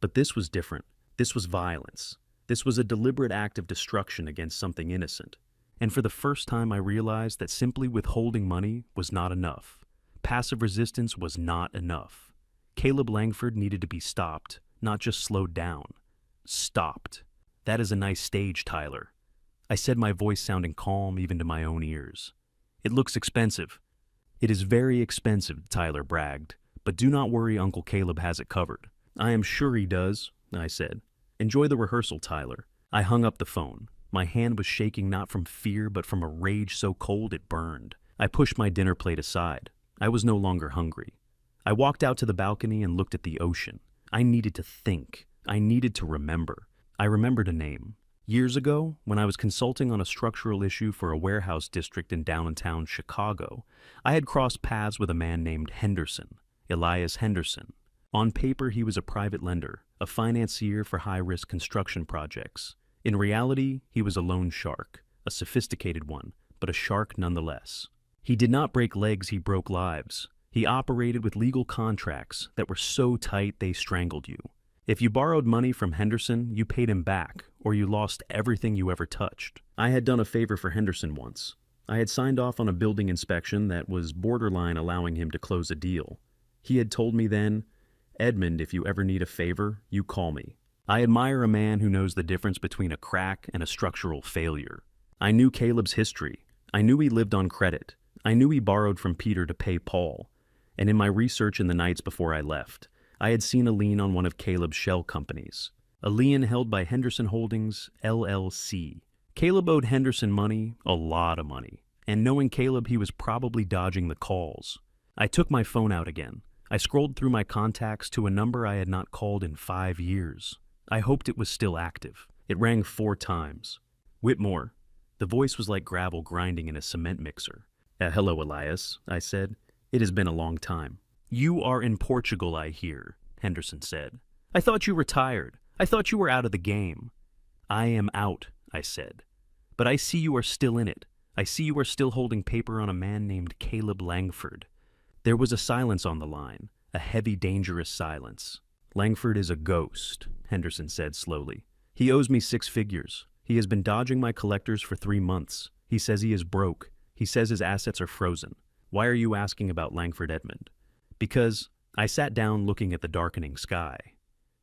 A: But this was different. This was violence. This was a deliberate act of destruction against something innocent. And for the first time, I realized that simply withholding money was not enough. Passive resistance was not enough. Caleb Langford needed to be stopped, not just slowed down. Stopped. That is a nice stage, Tyler. I said, my voice sounding calm even to my own ears. It looks expensive. It is very expensive, Tyler bragged. But do not worry, Uncle Caleb has it covered. I am sure he does, I said. Enjoy the rehearsal, Tyler. I hung up the phone. My hand was shaking not from fear but from a rage so cold it burned. I pushed my dinner plate aside. I was no longer hungry. I walked out to the balcony and looked at the ocean. I needed to think. I needed to remember. I remembered a name. Years ago, when I was consulting on a structural issue for a warehouse district in downtown Chicago, I had crossed paths with a man named Henderson, Elias Henderson. On paper, he was a private lender, a financier for high-risk construction projects. In reality, he was a loan shark, a sophisticated one, but a shark nonetheless. He did not break legs, he broke lives. He operated with legal contracts that were so tight they strangled you. If you borrowed money from Henderson, you paid him back, or you lost everything you ever touched. I had done a favor for Henderson once. I had signed off on a building inspection that was borderline allowing him to close a deal. He had told me then, Edmund, if you ever need a favor, you call me. I admire a man who knows the difference between a crack and a structural failure. I knew Caleb's history. I knew he lived on credit. I knew he borrowed from Peter to pay Paul. And in my research in the nights before I left, I had seen a lien on one of Caleb's shell companies, a lien held by Henderson Holdings, LLC. Caleb owed Henderson money, a lot of money, and knowing Caleb, he was probably dodging the calls. I took my phone out again. I scrolled through my contacts to a number I had not called in 5 years. I hoped it was still active. It rang 4 times. Whitmore. The voice was like gravel grinding in a cement mixer. Hello, Elias, I said. It has been a long time. You are in Portugal, I hear, Henderson said. I thought you retired. I thought you were out of the game. I am out, I said. But I see you are still in it. I see you are still holding paper on a man named Caleb Langford. There was a silence on the line, a heavy, dangerous silence. Langford is a ghost, Henderson said slowly. He owes me 6 figures. He has been dodging my collectors for 3 months. He says he is broke. He says his assets are frozen. Why are you asking about Langford Edmund? Because I sat down looking at the darkening sky.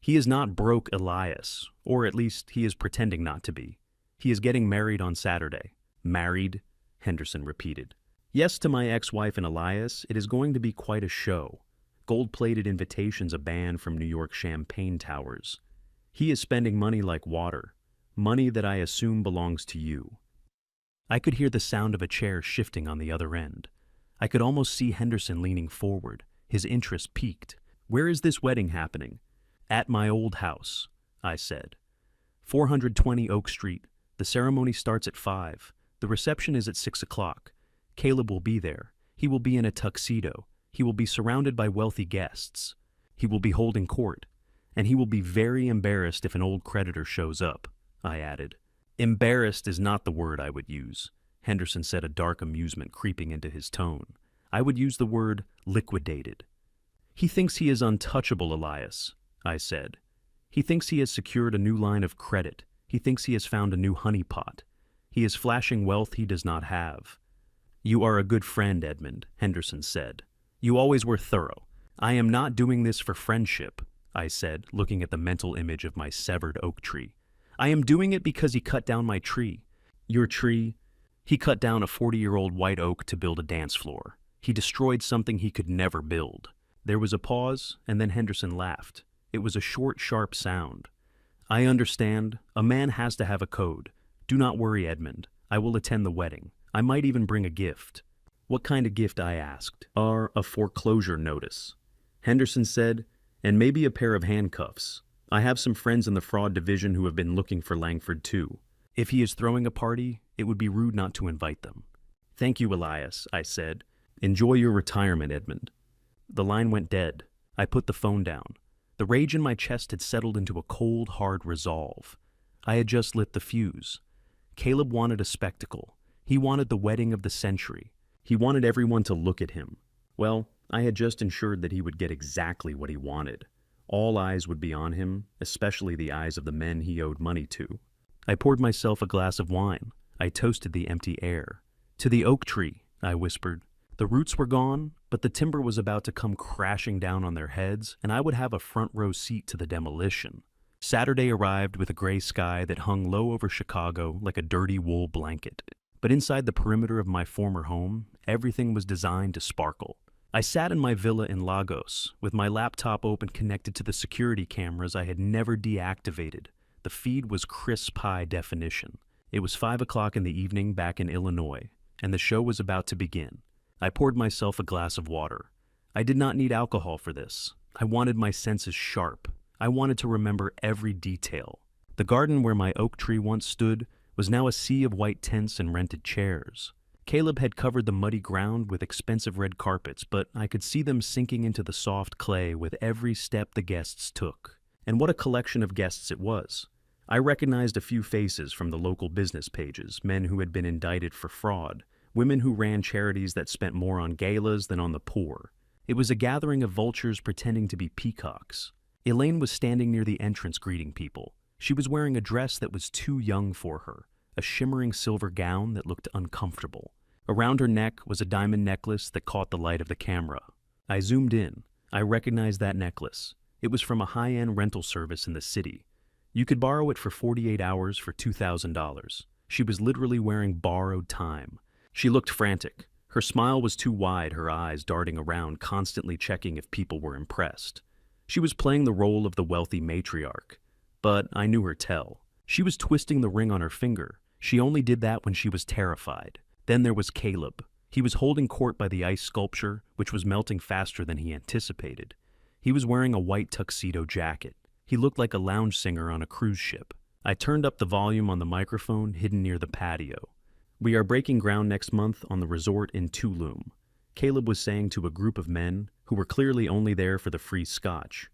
A: He is not broke, Elias, or at least he is pretending not to be. He is getting married on Saturday. Married, Henderson repeated. Yes, to my ex-wife and Elias, it is going to be quite a show. Gold-plated invitations a band from New York champagne towers. He is spending money like water, money that I assume belongs to you. I could hear the sound of a chair shifting on the other end. I could almost see Henderson leaning forward, his interest piqued. Where is this wedding happening? At my old house, I said. 420 Oak Street. The ceremony starts at 5. The reception is at 6 o'clock. Caleb will be there. He will be in a tuxedo. He will be surrounded by wealthy guests. He will be holding court. And he will be very embarrassed if an old creditor shows up, I added. Embarrassed is not the word I would use, Henderson said, a dark amusement creeping into his tone. I would use the word liquidated. He thinks he is untouchable, Elias, I said. He thinks he has secured a new line of credit. He thinks he has found a new honeypot. He is flashing wealth he does not have. You are a good friend, Edmund, Henderson said. You always were thorough. I am not doing this for friendship, I said, looking at the mental image of my severed oak tree. I am doing it because he cut down my tree. Your tree? He cut down a 40-year-old white oak to build a dance floor. He destroyed something he could never build. There was a pause, and then Henderson laughed. It was a short, sharp sound. I understand. A man has to have a code. Do not worry, Edmund. I will attend the wedding. I might even bring a gift. What kind of gift, I asked. A foreclosure notice. Henderson said, and maybe a pair of handcuffs. I have some friends in the fraud division who have been looking for Langford too. If he is throwing a party, it would be rude not to invite them. Thank you, Elias, I said. Enjoy your retirement, Edmund. The line went dead. I put the phone down. The rage in my chest had settled into a cold, hard resolve. I had just lit the fuse. Caleb wanted a spectacle. He wanted the wedding of the century. He wanted everyone to look at him. Well, I had just ensured that he would get exactly what he wanted. All eyes would be on him, especially the eyes of the men he owed money to. I poured myself a glass of wine. I toasted the empty air. To the oak tree, I whispered. The roots were gone, but the timber was about to come crashing down on their heads, and I would have a front row seat to the demolition. Saturday arrived with a gray sky that hung low over Chicago like a dirty wool blanket. But inside the perimeter of my former home, everything was designed to sparkle. I sat in my villa in Lagos, with my laptop open connected to the security cameras I had never deactivated. The feed was crisp high definition. It was 5 o'clock in the evening back in Illinois, and the show was about to begin. I poured myself a glass of water. I did not need alcohol for this. I wanted my senses sharp. I wanted to remember every detail. The garden where my oak tree once stood was now a sea of white tents and rented chairs. Caleb had covered the muddy ground with expensive red carpets, but I could see them sinking into the soft clay with every step the guests took. And what a collection of guests it was. I recognized a few faces from the local business pages, men who had been indicted for fraud, women who ran charities that spent more on galas than on the poor. It was a gathering of vultures pretending to be peacocks. Elaine was standing near the entrance greeting people. She was wearing a dress that was too young for her, a shimmering silver gown that looked uncomfortable. Around her neck was a diamond necklace that caught the light of the camera. I zoomed in. I recognized that necklace. It was from a high-end rental service in the city. You could borrow it for 48 hours for $2,000. She was literally wearing borrowed time. She looked frantic. Her smile was too wide, her eyes darting around, constantly checking if people were impressed. She was playing the role of the wealthy matriarch. But I knew her tell. She was twisting the ring on her finger. She only did that when she was terrified. Then there was Caleb. He was holding court by the ice sculpture, which was melting faster than he anticipated. He was wearing a white tuxedo jacket. He looked like a lounge singer on a cruise ship. I turned up the volume on the microphone hidden near the patio. We are breaking ground next month on the resort in Tulum, Caleb was saying to a group of men who were clearly only there for the free scotch.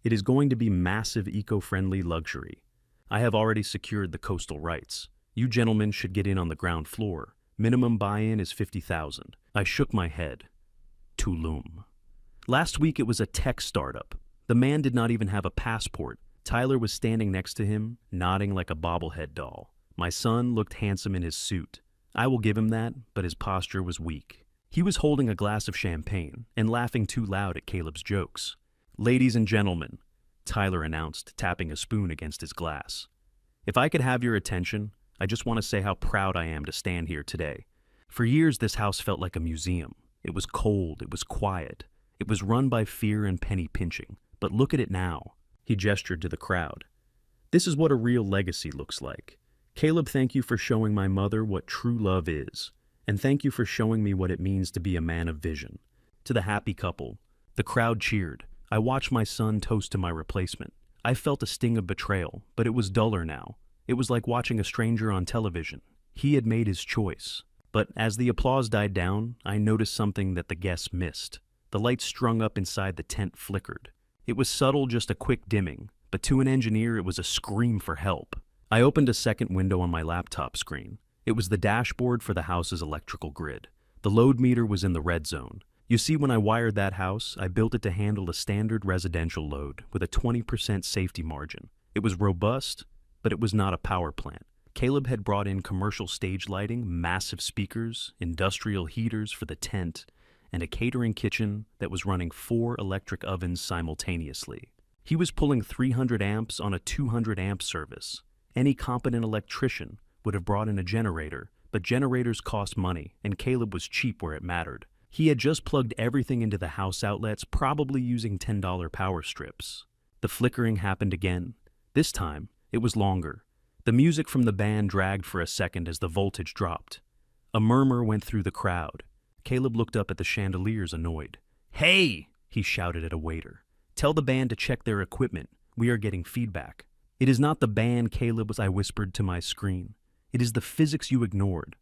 A: It is going to be massive eco-friendly luxury. I have already secured the coastal rights. You gentlemen should get in on the ground floor. Minimum buy-in is $50,000. I shook my head. Tulum. Last week it was a tech startup. The man did not even have a passport. Tyler was standing next to him, nodding like a bobblehead doll. My son looked handsome in his suit. I will give him that, but his posture was weak. He was holding a glass of champagne and laughing too loud at Caleb's jokes. Ladies and gentlemen, Tyler announced, tapping a spoon against his glass. If I could have your attention, I just want to say how proud I am to stand here today. For years, this house felt like a museum. It was cold, it was quiet. It was run by fear and penny pinching. But look at it now. He gestured to the crowd. This is what a real legacy looks like. Caleb, thank you for showing my mother what true love is. And thank you for showing me what it means to be a man of vision. To the happy couple, the crowd cheered. I watched my son toast to my replacement. I felt a sting of betrayal, but it was duller now. It was like watching a stranger on television. He had made his choice. But as the applause died down, I noticed something that the guests missed. The lights strung up inside the tent flickered. It was subtle, just a quick dimming, but to an engineer it was a scream for help. I opened a second window on my laptop screen. It was the dashboard for the house's electrical grid. The load meter was in the red zone. You see, when I wired that house, I built it to handle a standard residential load with a 20% safety margin. It was robust, but it was not a power plant. Caleb had brought in commercial stage lighting, massive speakers, industrial heaters for the tent, and a catering kitchen that was running 4 electric ovens simultaneously. He was pulling 300 amps on a 200 amp service. Any competent electrician would have brought in a generator, but generators cost money, and Caleb was cheap where it mattered. He had just plugged everything into the house outlets, probably using $10 power strips. The flickering happened again. This time, it was longer. The music from the band dragged for a second as the voltage dropped. A murmur went through the crowd. Caleb looked up at the chandeliers, annoyed. "Hey!" he shouted at a waiter. "Tell the band to check their equipment. We are getting feedback." "It is not the band, Caleb," I whispered to my screen. "It is the physics you ignored."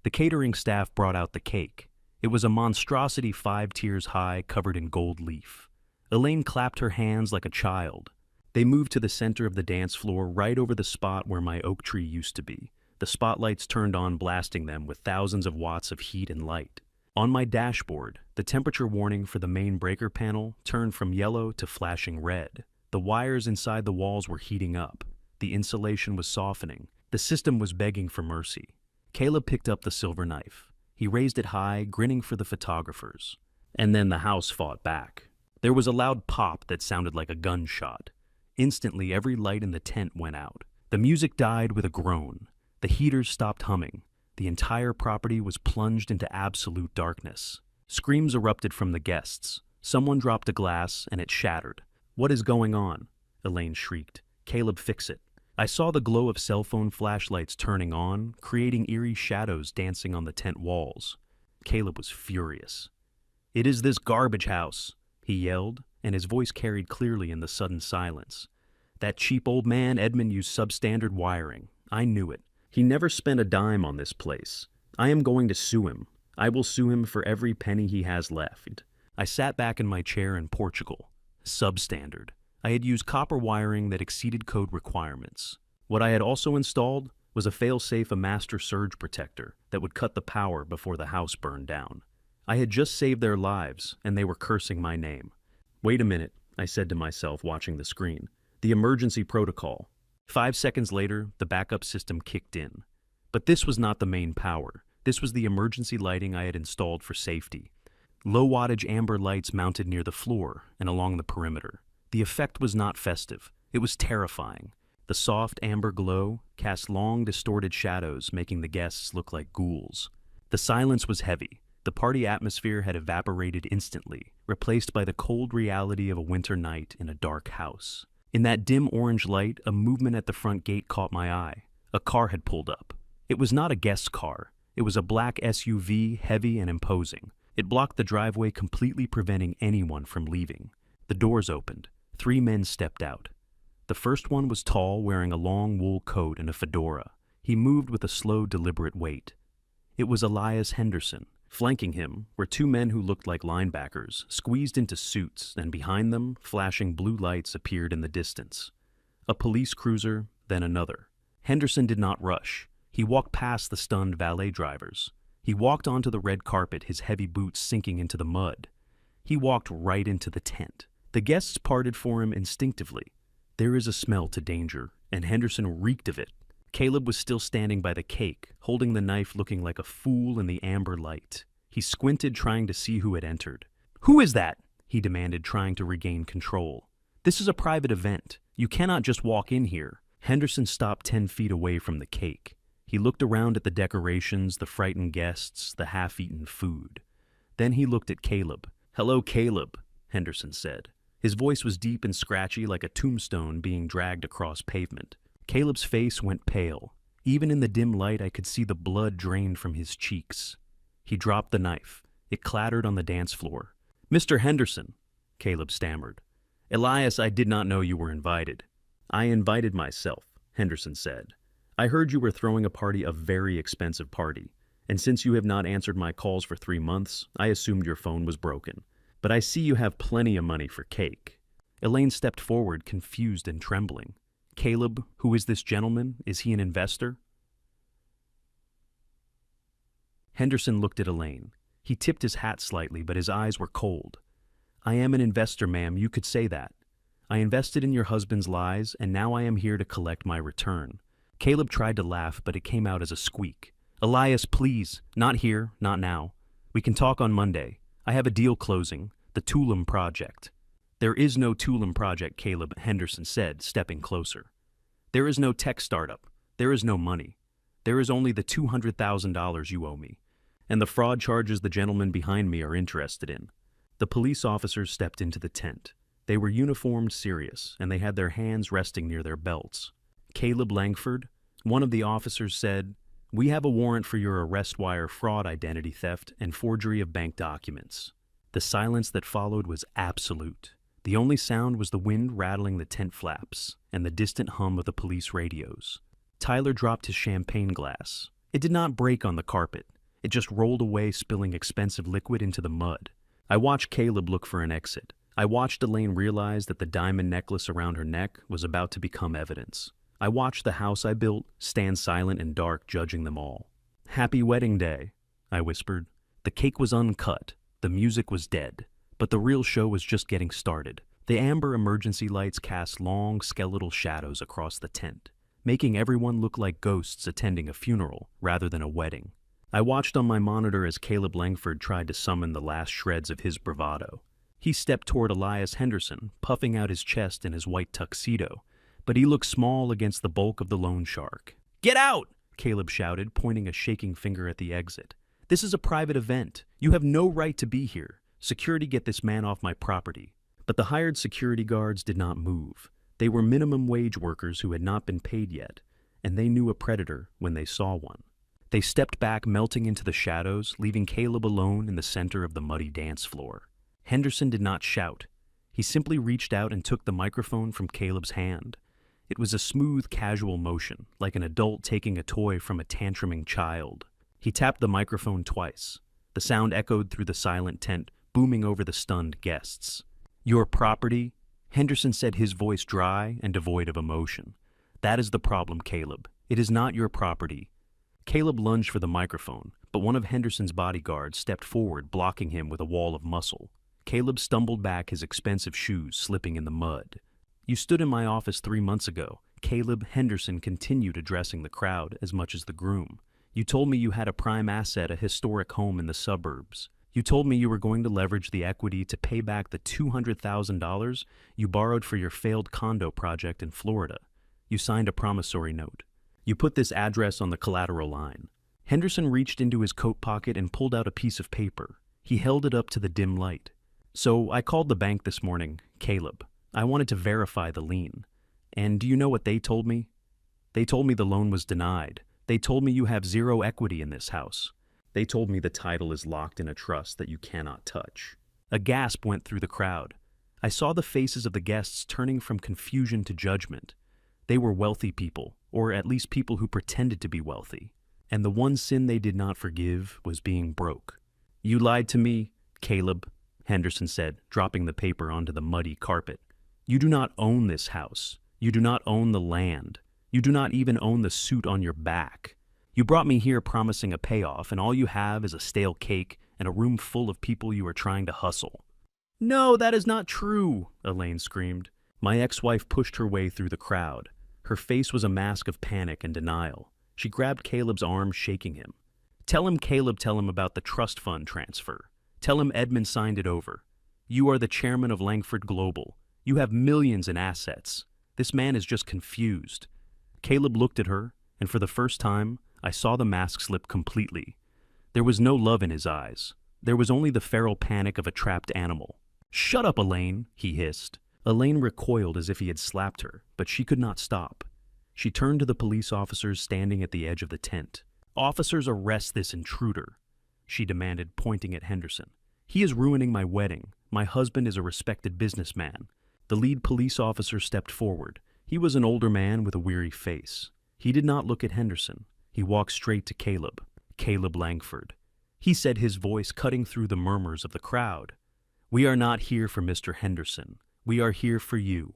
A: The catering staff brought out the cake. It was a monstrosity 5 tiers high, covered in gold leaf. Elaine clapped her hands like a child. They moved to the center of the dance floor, right over the spot where my oak tree used to be. The spotlights turned on, blasting them with thousands of watts of heat and light. On my dashboard, the temperature warning for the main breaker panel turned from yellow to flashing red. The wires inside the walls were heating up. The insulation was softening. The system was begging for mercy. Caleb picked up the silver knife. He raised it high, grinning for the photographers. And then the house fought back. There was a loud pop that sounded like a gunshot. Instantly, every light in the tent went out. The music died with a groan. The heaters stopped humming. The entire property was plunged into absolute darkness. Screams erupted from the guests. Someone dropped a glass, and it shattered. "What is going on?" Elaine shrieked. "Caleb, fix it." I saw the glow of cell phone flashlights turning on, creating eerie shadows dancing on the tent walls. Caleb was furious. "It is this garbage house," he yelled, and his voice carried clearly in the sudden silence. "That cheap old man Edmund used substandard wiring. I knew it. He never spent a dime on this place. I am going to sue him. I will sue him for every penny he has left." I sat back in my chair in Portugal. Substandard. I had used copper wiring that exceeded code requirements. What I had also installed was a fail-safe, a master surge protector that would cut the power before the house burned down. I had just saved their lives, and they were cursing my name. "Wait a minute," I said to myself, watching the screen. "The emergency protocol." 5 seconds later, the backup system kicked in. But this was not the main power. This was the emergency lighting I had installed for safety. Low-wattage amber lights mounted near the floor and along the perimeter. The effect was not festive. It was terrifying. The soft amber glow cast long, distorted shadows, making the guests look like ghouls. The silence was heavy. The party atmosphere had evaporated instantly, replaced by the cold reality of a winter night in a dark house. In that dim orange light, a movement at the front gate caught my eye. A car had pulled up. It was not a guest's car. It was a black SUV, heavy and imposing. It blocked the driveway, completely preventing anyone from leaving. The doors opened. 3 men stepped out. The first one was tall, wearing a long wool coat and a fedora. He moved with a slow, deliberate weight. It was Elias Henderson. Flanking him were 2 men who looked like linebackers, squeezed into suits, and behind them, flashing blue lights appeared in the distance. A police cruiser, then another. Henderson did not rush. He walked past the stunned valet drivers. He walked onto the red carpet, his heavy boots sinking into the mud. He walked right into the tent. The guests parted for him instinctively. There is a smell to danger, and Henderson reeked of it. Caleb was still standing by the cake, holding the knife, looking like a fool in the amber light. He squinted, trying to see who had entered. "Who is that?" he demanded, trying to regain control. "This is a private event. You cannot just walk in here." Henderson stopped 10 feet away from the cake. He looked around at the decorations, the frightened guests, the half-eaten food. Then he looked at Caleb. "Hello, Caleb," Henderson said. His voice was deep and scratchy, like a tombstone being dragged across pavement. Caleb's face went pale. Even in the dim light, I could see the blood drained from his cheeks. He dropped the knife. It clattered on the dance floor. "Mr. Henderson," Caleb stammered. "Elias, I did not know you were invited." "I invited myself," Henderson said. "I heard you were throwing a party, a very expensive party, and since you have not answered my calls for 3 months, I assumed your phone was broken. But I see you have plenty of money for cake." Elaine stepped forward, confused and trembling. "Caleb, who is this gentleman? Is he an investor?" Henderson looked at Elaine. He tipped his hat slightly, but his eyes were cold. "I am an investor, ma'am, you could say that. I invested in your husband's lies, and now I am here to collect my return." Caleb tried to laugh, but it came out as a squeak. "Elias, please, not here, not now. We can talk on Monday. I have a deal closing, the Tulum project." "There is no Tulum project," Caleb, Henderson said, stepping closer. "There is no tech startup. There is no money. There is only the $200,000 you owe me, and the fraud charges the gentleman behind me are interested in." The police officers stepped into the tent. They were uniformed serious, and they had their hands resting near their belts. "Caleb Langford," one of the officers said, "we have a warrant for your arrest wire fraud, identity theft, and forgery of bank documents." The silence that followed was absolute. The only sound was the wind rattling the tent flaps and the distant hum of the police radios. Tyler dropped his champagne glass. It did not break on the carpet. It just rolled away, spilling expensive liquid into the mud. I watched Caleb look for an exit. I watched Elaine realize that the diamond necklace around her neck was about to become evidence. I watched the house I built stand silent and dark, judging them all. "Happy wedding day," I whispered. The cake was uncut. The music was dead. But the real show was just getting started. The amber emergency lights cast long, skeletal shadows across the tent, making everyone look like ghosts attending a funeral rather than a wedding. I watched on my monitor as Caleb Langford tried to summon the last shreds of his bravado. He stepped toward Elias Henderson, puffing out his chest in his white tuxedo, but he looked small against the bulk of the loan shark. "Get out!" Caleb shouted, pointing a shaking finger at the exit. "This is a private event. You have no right to be here. Security, get this man off my property." But the hired security guards did not move. They were minimum wage workers who had not been paid yet, and they knew a predator when they saw one. They stepped back, melting into the shadows, leaving Caleb alone in the center of the muddy dance floor. Henderson did not shout. He simply reached out and took the microphone from Caleb's hand. It was a smooth, casual motion, like an adult taking a toy from a tantruming child. He tapped the microphone twice. The sound echoed through the silent tent, booming over the stunned guests. "Your property?" Henderson said, his voice dry and devoid of emotion. "That is the problem, Caleb. It is not your property." Caleb lunged for the microphone, but one of Henderson's bodyguards stepped forward, blocking him with a wall of muscle. Caleb stumbled back, his expensive shoes slipping in the mud. "You stood in my office 3 months ago." Caleb Henderson continued addressing the crowd as much as the groom. "You told me you had a prime asset, a historic home in the suburbs. You told me you were going to leverage the equity to pay back the $200,000 you borrowed for your failed condo project in Florida. You signed a promissory note. You put this address on the collateral line." Henderson reached into his coat pocket and pulled out a piece of paper. He held it up to the dim light. "So I called the bank this morning, Caleb. I wanted to verify the lien. And do you know what they told me? They told me the loan was denied. They told me you have zero equity in this house. They told me the title is locked in a trust that you cannot touch." A gasp went through the crowd. I saw the faces of the guests turning from confusion to judgment. They were wealthy people, or at least people who pretended to be wealthy. And the one sin they did not forgive was being broke. "You lied to me, Caleb," Henderson said, dropping the paper onto the muddy carpet. "You do not own this house. You do not own the land. You do not even own the suit on your back. You brought me here promising a payoff, and all you have is a stale cake and a room full of people you are trying to hustle." "No, that is not true," Elaine screamed. My ex-wife pushed her way through the crowd. Her face was a mask of panic and denial. She grabbed Caleb's arm, shaking him. "Tell him, Caleb, tell him about the trust fund transfer. Tell him Edmund signed it over. You are the chairman of Langford Global. You have millions in assets. This man is just confused." Caleb looked at her, and for the first time, I saw the mask slip completely. There was no love in his eyes. There was only the feral panic of a trapped animal. "Shut up, Elaine," he hissed. Elaine recoiled as if he had slapped her, but she could not stop. She turned to the police officers standing at the edge of the tent. "Officers, arrest this intruder," she demanded, pointing at Henderson. "He is ruining my wedding. My husband is a respected businessman." The lead police officer stepped forward. He was an older man with a weary face. He did not look at Henderson. He walked straight to Caleb. "Caleb Langford," he said, his voice cutting through the murmurs of the crowd. "We are not here for Mr. Henderson. We are here for you."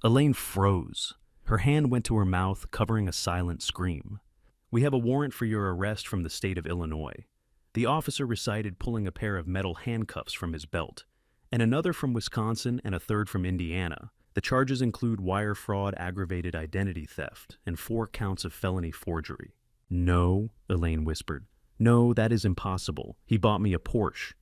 A: Elaine froze. Her hand went to her mouth, covering a silent scream. "We have a warrant for your arrest from the state of Illinois." The officer recited, pulling a pair of metal handcuffs from his belt. And another from Wisconsin and a third from Indiana. The charges include wire fraud, aggravated identity theft, and 4 counts of felony forgery. No, Elaine whispered. No, that is impossible. He bought me a Porsche.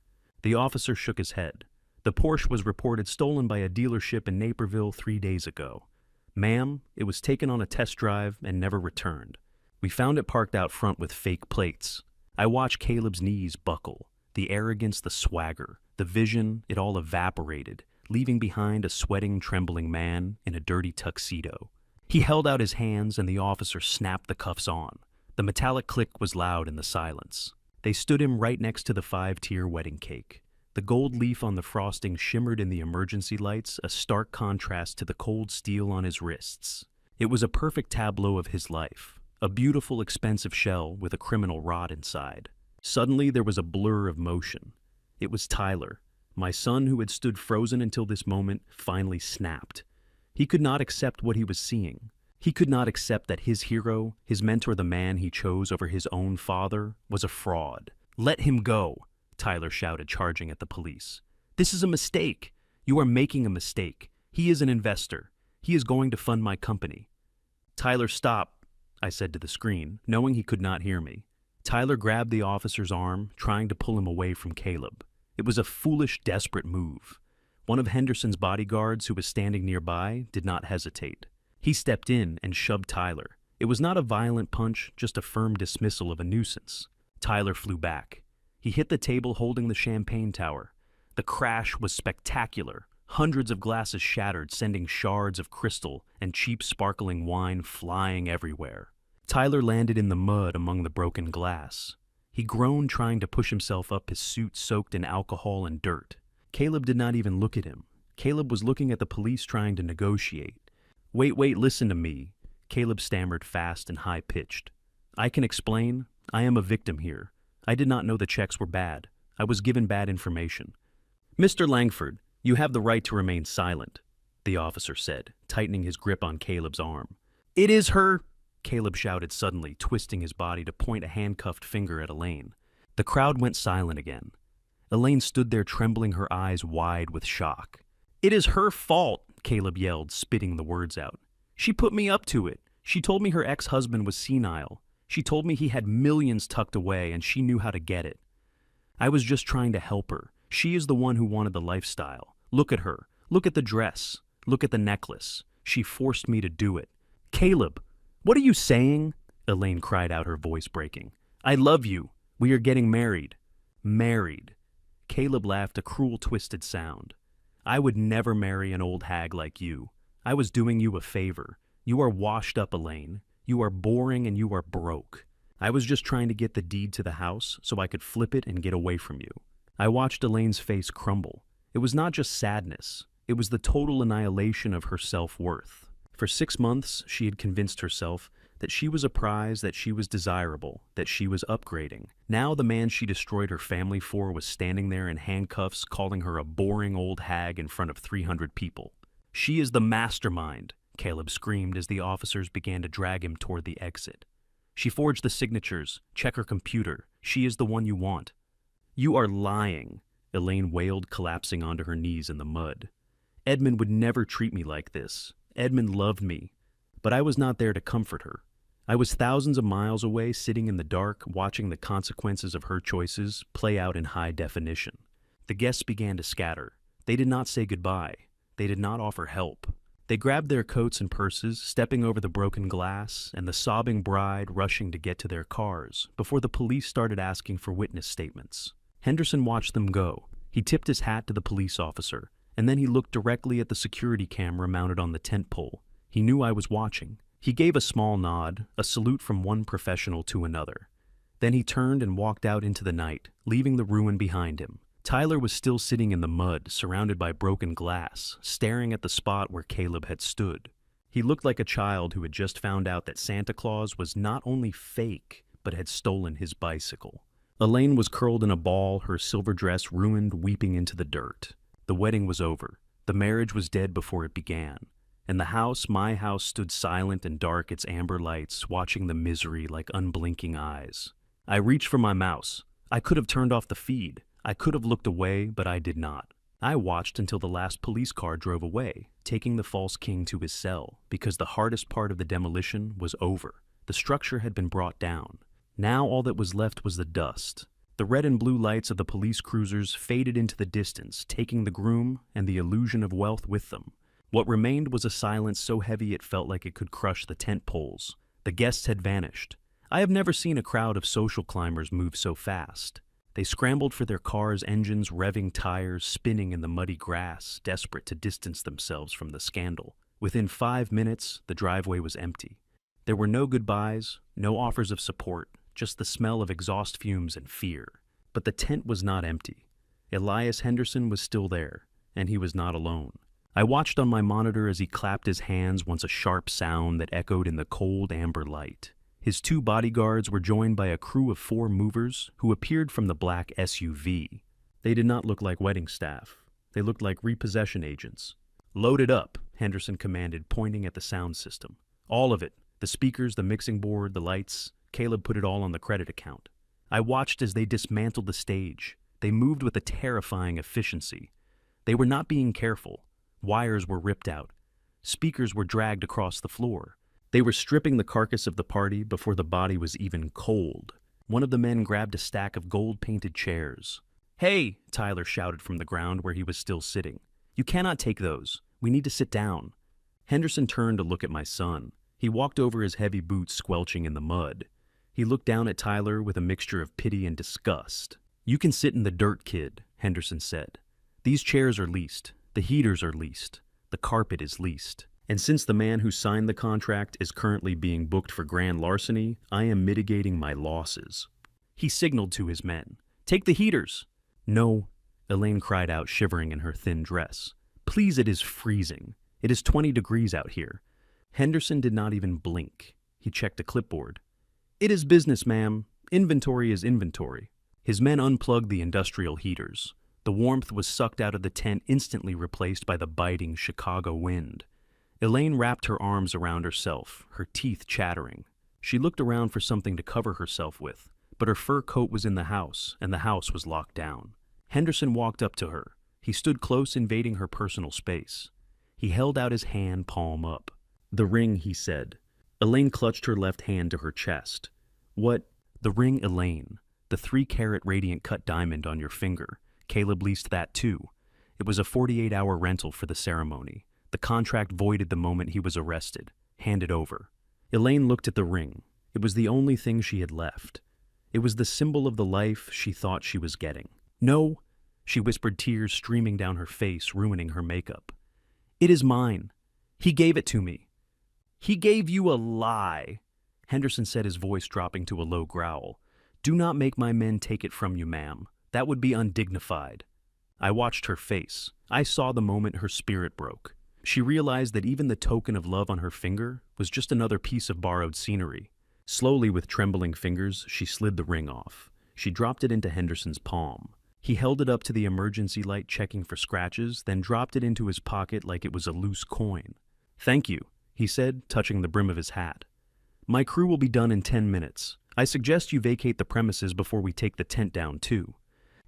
A: The officer shook his head. The Porsche was reported stolen by a dealership in Naperville 3 days ago. Ma'am, it was taken on a test drive and never returned. We found it parked out front with fake plates. I watched Caleb's knees buckle. The arrogance, the swagger, the vision, it all evaporated, leaving behind a sweating, trembling man in a dirty tuxedo. He held out his hands and the officer snapped the cuffs on. The metallic click was loud in the silence. They stood him right next to the 5-tier wedding cake. The gold leaf on the frosting shimmered in the emergency lights, a stark contrast to the cold steel on his wrists. It was a perfect tableau of his life, a beautiful, expensive shell with a criminal rod inside. Suddenly there was a blur of motion. It was Tyler. My son, who had stood frozen until this moment, finally snapped. He could not accept what he was seeing. He could not accept that his hero, his mentor, the man he chose over his own father, was a fraud. "Let him go," Tyler shouted, charging at the police. "This is a mistake. You are making a mistake. He is an investor. He is going to fund my company." "Tyler, stop," I said to the screen, knowing he could not hear me. Tyler grabbed the officer's arm, trying to pull him away from Caleb. It was a foolish, desperate move. One of Henderson's bodyguards, who was standing nearby, did not hesitate. He stepped in and shoved Tyler. It was not a violent punch, just a firm dismissal of a nuisance. Tyler flew back. He hit the table holding the champagne tower. The crash was spectacular. Hundreds of glasses shattered, sending shards of crystal and cheap sparkling wine flying everywhere. Tyler landed in the mud among the broken glass. He groaned, trying to push himself up, his suit soaked in alcohol and dirt. Caleb did not even look at him. Caleb was looking at the police, trying to negotiate. Wait, listen to me," Caleb stammered, fast and high-pitched. "I can explain. I am a victim here. I did not know the checks were bad. I was given bad information." "Mr. Langford, you have the right to remain silent," the officer said, tightening his grip on Caleb's arm. "It is her," Caleb shouted suddenly, twisting his body to point a handcuffed finger at Elaine. The crowd went silent again. Elaine stood there, trembling, her eyes wide with shock. "It is her fault," Caleb yelled, spitting the words out. "She put me up to it. She told me her ex-husband was senile. She told me he had millions tucked away and she knew how to get it. I was just trying to help her. She is the one who wanted the lifestyle. Look at her. Look at the dress. Look at the necklace. She forced me to do it." "Caleb, what are you saying?" Elaine cried out, her voice breaking. "I love you. We are getting married." "Married." Caleb laughed, a cruel, twisted sound. "I would never marry an old hag like you. I was doing you a favor. You are washed up, Elaine. You are boring and you are broke. I was just trying to get the deed to the house so I could flip it and get away from you." I watched Elaine's face crumble. It was not just sadness. It was the total annihilation of her self-worth. For 6 months, she had convinced herself that she was a prize, that she was desirable, that she was upgrading. Now the man she destroyed her family for was standing there in handcuffs, calling her a boring old hag in front of 300 people. "She is the mastermind," Caleb screamed as the officers began to drag him toward the exit. "She forged the signatures. Check her computer. She is the one you want." "You are lying," Elaine wailed, collapsing onto her knees in the mud. "Edmund would never treat me like this. Edmund loved me." But I was not there to comfort her. I was thousands of miles away, sitting in the dark, watching the consequences of her choices play out in high definition. The guests began to scatter. They did not say goodbye. They did not offer help. They grabbed their coats and purses, stepping over the broken glass, and the sobbing bride rushing to get to their cars, before the police started asking for witness statements. Henderson watched them go. He tipped his hat to the police officer, and then he looked directly at the security camera mounted on the tent pole. He knew I was watching. He gave a small nod, a salute from one professional to another. Then he turned and walked out into the night, leaving the ruin behind him. Tyler was still sitting in the mud, surrounded by broken glass, staring at the spot where Caleb had stood. He looked like a child who had just found out that Santa Claus was not only fake, but had stolen his bicycle. Elaine was curled in a ball, her silver dress ruined, weeping into the dirt. The wedding was over. The marriage was dead before it began. And the house, my house, stood silent and dark, its amber lights watching the misery like unblinking eyes. I reached for my mouse. I could have turned off the feed. I could have looked away, but I did not. I watched until the last police car drove away, taking the false king to his cell, because the hardest part of the demolition was over. The structure had been brought down. Now all that was left was the dust. The red and blue lights of the police cruisers faded into the distance, taking the groom and the illusion of wealth with them. What remained was a silence so heavy it felt like it could crush the tent poles. The guests had vanished. I have never seen a crowd of social climbers move so fast. They scrambled for their cars' engines, revving tires, spinning in the muddy grass, desperate to distance themselves from the scandal. Within 5 minutes, the driveway was empty. There were no goodbyes, no offers of support, just the smell of exhaust fumes and fear. But the tent was not empty. Elias Henderson was still there, and he was not alone. I watched on my monitor as he clapped his hands once a sharp sound that echoed in the cold amber light. His 2 bodyguards were joined by a crew of 4 movers who appeared from the black SUV. They did not look like wedding staff. They looked like repossession agents. "Load it up," Henderson commanded, pointing at the sound system. "All of it. The speakers, the mixing board, the lights." Caleb put it all on the credit account. I watched as they dismantled the stage. They moved with a terrifying efficiency. They were not being careful. Wires were ripped out. Speakers were dragged across the floor. They were stripping the carcass of the party before the body was even cold. One of the men grabbed a stack of gold-painted chairs. "Hey!" Tyler shouted from the ground where he was still sitting. "You cannot take those. We need to sit down." Henderson turned to look at my son. He walked over his heavy boots squelching in the mud. He looked down at Tyler with a mixture of pity and disgust. "You can sit in the dirt, kid," Henderson said. "These chairs are leased. The heaters are leased. The carpet is leased. And since the man who signed the contract is currently being booked for grand larceny, I am mitigating my losses." He signaled to his men. "Take the heaters." "No," Elaine cried out, shivering in her thin dress. "Please, it is freezing. It is 20 degrees out here." Henderson did not even blink. He checked a clipboard. "It is business, ma'am. Inventory is inventory." His men unplugged the industrial heaters. The warmth was sucked out of the tent, instantly replaced by the biting Chicago wind. Elaine wrapped her arms around herself, her teeth chattering. She looked around for something to cover herself with, but her fur coat was in the house, and the house was locked down. Henderson walked up to her. He stood close, invading her personal space. He held out his hand, palm up. "The ring," he said. Elaine clutched her left hand to her chest. "What?" "The ring, Elaine. The 3-carat radiant cut diamond on your finger. Caleb leased that too. It was a 48-hour rental for the ceremony. The contract voided the moment he was arrested. Hand it over." Elaine looked at the ring. It was the only thing she had left. It was the symbol of the life she thought she was getting. "No," she whispered, tears streaming down her face, ruining her makeup. "It is mine. He gave it to me." "He gave you a lie," Henderson said, his voice dropping to a low growl. "Do not make my men take it from you, ma'am. That would be undignified." I watched her face. I saw the moment her spirit broke. She realized that even the token of love on her finger was just another piece of borrowed scenery. Slowly, with trembling fingers, she slid the ring off. She dropped it into Henderson's palm. He held it up to the emergency light, checking for scratches, then dropped it into his pocket like it was a loose coin. "Thank you," he said, touching the brim of his hat. "My crew will be done in 10 minutes. I suggest you vacate the premises before we take the tent down, too."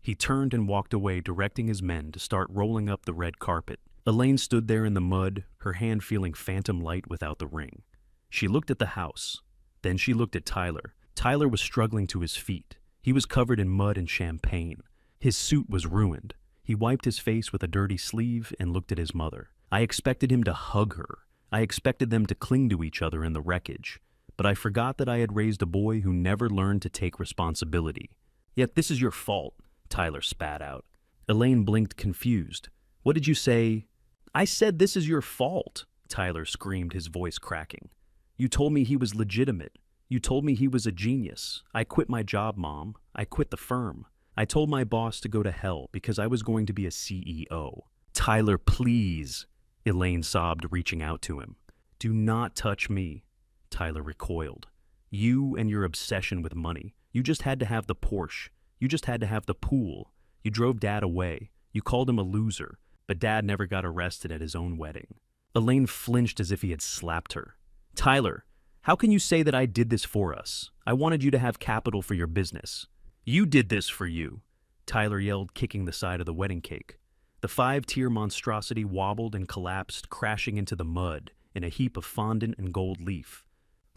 A: He turned and walked away, directing his men to start rolling up the red carpet. Elaine stood there in the mud, her hand feeling phantom light without the ring. She looked at the house. Then she looked at Tyler. Tyler was struggling to his feet. He was covered in mud and champagne. His suit was ruined. He wiped his face with a dirty sleeve and looked at his mother. I expected him to hug her. I expected them to cling to each other in the wreckage. But I forgot that I had raised a boy who never learned to take responsibility. "Yet this is your fault," Tyler spat out. Elaine blinked, confused. "What did you say?" "I said this is your fault," Tyler screamed, his voice cracking. "You told me he was legitimate. You told me he was a genius. I quit my job, Mom. I quit the firm. I told my boss to go to hell because I was going to be a CEO. "Tyler, please," Elaine sobbed, reaching out to him. "Do not touch me." Tyler recoiled. "You and your obsession with money. You just had to have the Porsche. You just had to have the pool. You drove Dad away. You called him a loser. But Dad never got arrested at his own wedding." Elaine flinched as if he had slapped her. "Tyler, how can you say that I did this for us? I wanted you to have capital for your business. You did this for you, Tyler yelled, kicking the side of the wedding cake. The 5-tier monstrosity wobbled and collapsed, crashing into the mud in a heap of fondant and gold leaf.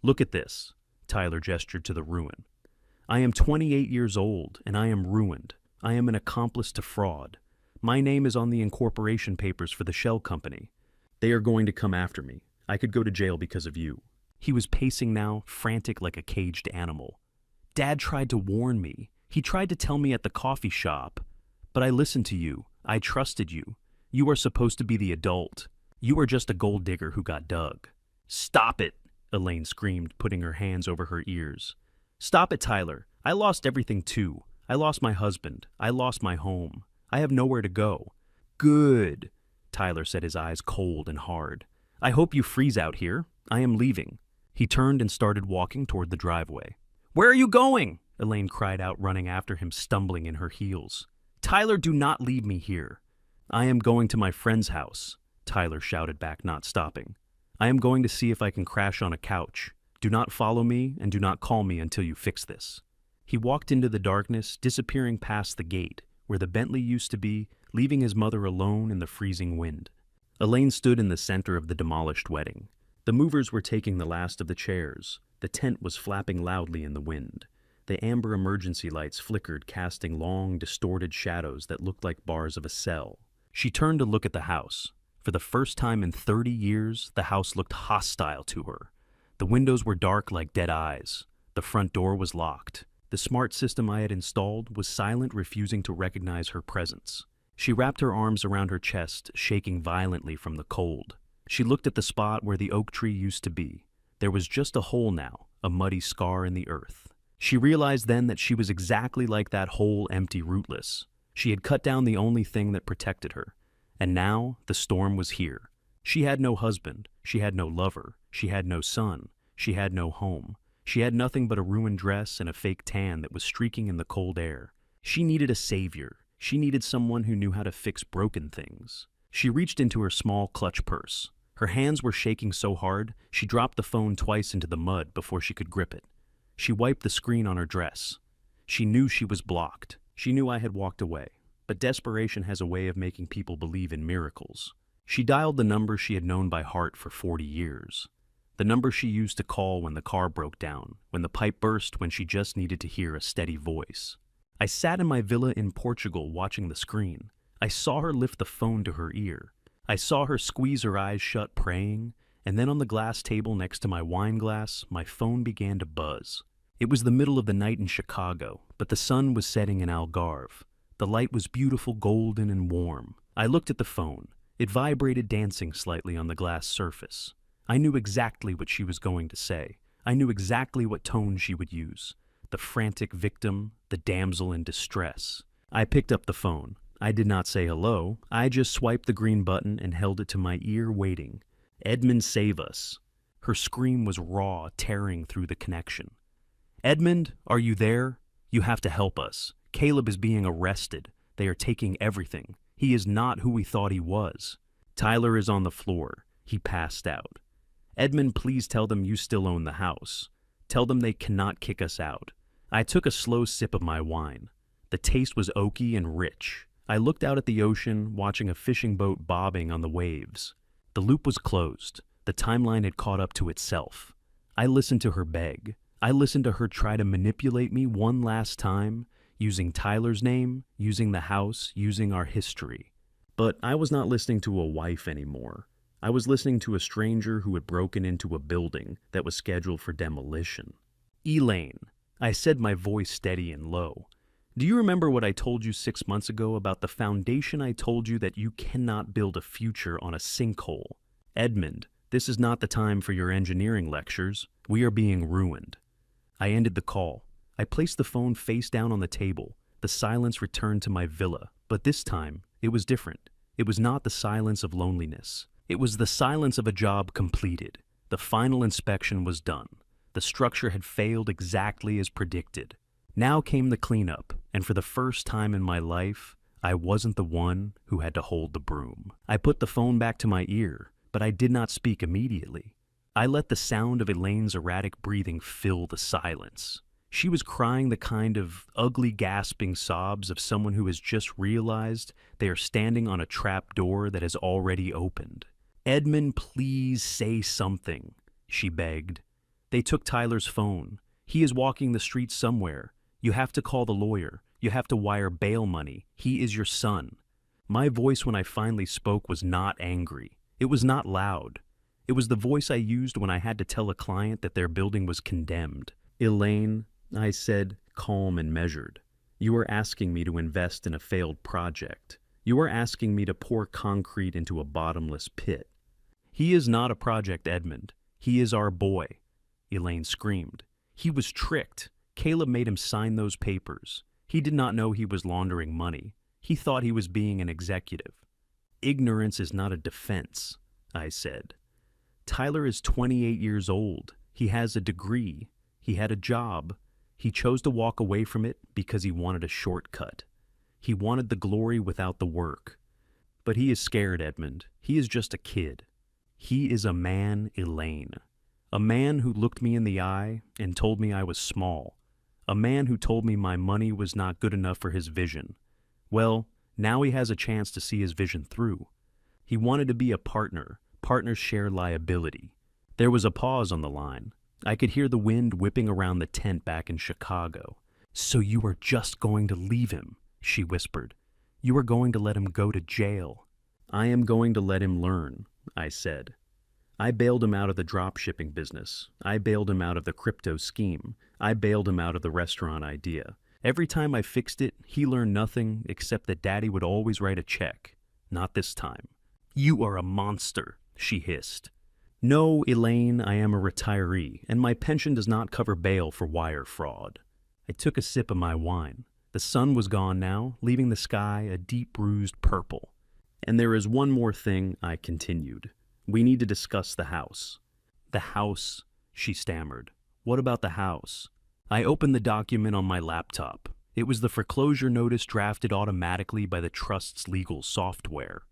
A: Look at this, Tyler gestured to the ruin. I am 28 years old, and I am ruined. I am an accomplice to fraud. My name is on the incorporation papers for the shell company. They are going to come after me. I could go to jail because of you. He was pacing now, frantic like a caged animal. Dad tried to warn me. He tried to tell me at the coffee shop. But I listened to you. I trusted you. You are supposed to be the adult. You are just a gold digger who got dug. Stop it, Elaine screamed, putting her hands over her ears. Stop it, Tyler. I lost everything too. I lost my husband. I lost my home. I have nowhere to go. Good, Tyler said, his eyes cold and hard. I hope you freeze out here. I am leaving. He turned and started walking toward the driveway. Where are you going? Elaine cried out, running after him, stumbling in her heels. Tyler, do not leave me here. I am going to my friend's house, Tyler shouted back, not stopping. I am going to see if I can crash on a couch. Do not follow me and do not call me until you fix this. He walked into the darkness, disappearing past the gate, where the Bentley used to be, leaving his mother alone in the freezing wind. Elaine stood in the center of the demolished wedding. The movers were taking the last of the chairs. The tent was flapping loudly in the wind. The amber emergency lights flickered, casting long, distorted shadows that looked like bars of a cell. She turned to look at the house. For the first time in 30 years, the house looked hostile to her. The windows were dark like dead eyes. The front door was locked. The smart system I had installed was silent, refusing to recognize her presence. She wrapped her arms around her chest, shaking violently from the cold. She looked at the spot where the oak tree used to be. There was just a hole now, a muddy scar in the earth. She realized then that she was exactly like that hole, empty, rootless. She had cut down the only thing that protected her. And now the storm was here. She had no husband. She had no lover. She had no son. She had no home. She had nothing but a ruined dress and a fake tan that was streaking in the cold air. She needed a savior. She needed someone who knew how to fix broken things. She reached into her small clutch purse. Her hands were shaking so hard, she dropped the phone twice into the mud before she could grip it. She wiped the screen on her dress. She knew she was blocked. She knew I had walked away. But desperation has a way of making people believe in miracles. She dialed the number she had known by heart for 40 years. The number she used to call when the car broke down, when the pipe burst, when she just needed to hear a steady voice. I sat in my villa in Portugal watching the screen. I saw her lift the phone to her ear. I saw her squeeze her eyes shut, praying, and then on the glass table next to my wine glass, my phone began to buzz. It was the middle of the night in Chicago, but the sun was setting in Algarve. The light was beautiful, golden, and warm. I looked at the phone. It vibrated, dancing slightly on the glass surface. I knew exactly what she was going to say. I knew exactly what tone she would use. The frantic victim, the damsel in distress. I picked up the phone. I did not say hello. I just swiped the green button and held it to my ear, waiting. Edmund, save us. Her scream was raw, tearing through the connection. Edmund, are you there? You have to help us. Caleb is being arrested. They are taking everything. He is not who we thought he was. Tyler is on the floor. He passed out. Edmund, please tell them you still own the house. Tell them they cannot kick us out. I took a slow sip of my wine. The taste was oaky and rich. I looked out at the ocean, watching a fishing boat bobbing on the waves. The loop was closed. The timeline had caught up to itself. I listened to her beg. I listened to her try to manipulate me one last time, using Tyler's name, using the house, using our history. But I was not listening to a wife anymore. I was listening to a stranger who had broken into a building that was scheduled for demolition. Elaine, I said, my voice steady and low. Do you remember what I told you 6 months ago about the foundation? I told you that you cannot build a future on a sinkhole. Edmund, this is not the time for your engineering lectures. We are being ruined. I ended the call. I placed the phone face down on the table. The silence returned to my villa, but this time it was different. It was not the silence of loneliness. It was the silence of a job completed. The final inspection was done. The structure had failed exactly as predicted. Now came the cleanup, and for the first time in my life, I wasn't the one who had to hold the broom. I put the phone back to my ear, but I did not speak immediately. I let the sound of Elaine's erratic breathing fill the silence. She was crying the kind of ugly, gasping sobs of someone who has just realized they are standing on a trap door that has already opened. "Edmund, please say something," she begged. They took Tyler's phone. "He is walking the streets somewhere. You have to call the lawyer. You have to wire bail money. He is your son." My voice when I finally spoke was not angry. It was not loud. It was the voice I used when I had to tell a client that their building was condemned. "Elaine," I said, calm and measured, "you are asking me to invest in a failed project. You are asking me to pour concrete into a bottomless pit." "He is not a project, Edmund. He is our boy," Elaine screamed. "He was tricked. Caleb made him sign those papers. He did not know he was laundering money. He thought he was being an executive." "Ignorance is not a defense," I said. "Tyler is 28 years old. He has a degree. He had a job. He chose to walk away from it because he wanted a shortcut. He wanted the glory without the work. But he is scared, Edmund. He is just a kid. He is a man, Elaine. A man who looked me in the eye and told me I was small. A man who told me my money was not good enough for his vision. Well, now he has a chance to see his vision through. He wanted to be a partner. Partners share liability." There was a pause on the line. I could hear the wind whipping around the tent back in Chicago. "So you are just going to leave him," she whispered. "You are going to let him go to jail." "I am going to let him learn," I said. "I bailed him out of the drop shipping business. I bailed him out of the crypto scheme. I bailed him out of the restaurant idea. Every time I fixed it, he learned nothing except that Daddy would always write a check. Not this time." "You are a monster," she hissed. "No, Elaine, I am a retiree, and my pension does not cover bail for wire fraud." I took a sip of my wine. The sun was gone now, leaving the sky a deep bruised purple. "And there is one more thing," I continued. "We need to discuss the house." "The house," she stammered. "What about the house?" I opened the document on my laptop. It was the foreclosure notice drafted automatically by the trust's legal software.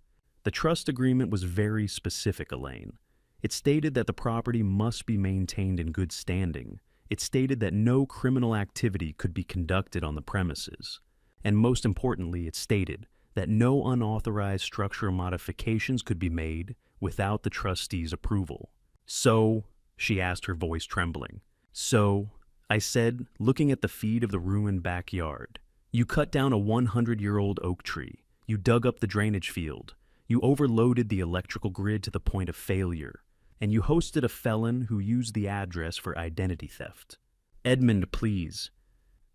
A: The trust agreement was very specific, Elaine. It stated that the property must be maintained in good standing. It stated that no criminal activity could be conducted on the premises. And most importantly, it stated that no unauthorized structural modifications could be made without the trustee's approval. "So," she asked, her voice trembling. "So," I said, looking at the feed of the ruined backyard, "you cut down a 100-year-old oak tree. You dug up the drainage field. You overloaded the electrical grid to the point of failure. And you hosted a felon who used the address for identity theft. Edmund, please.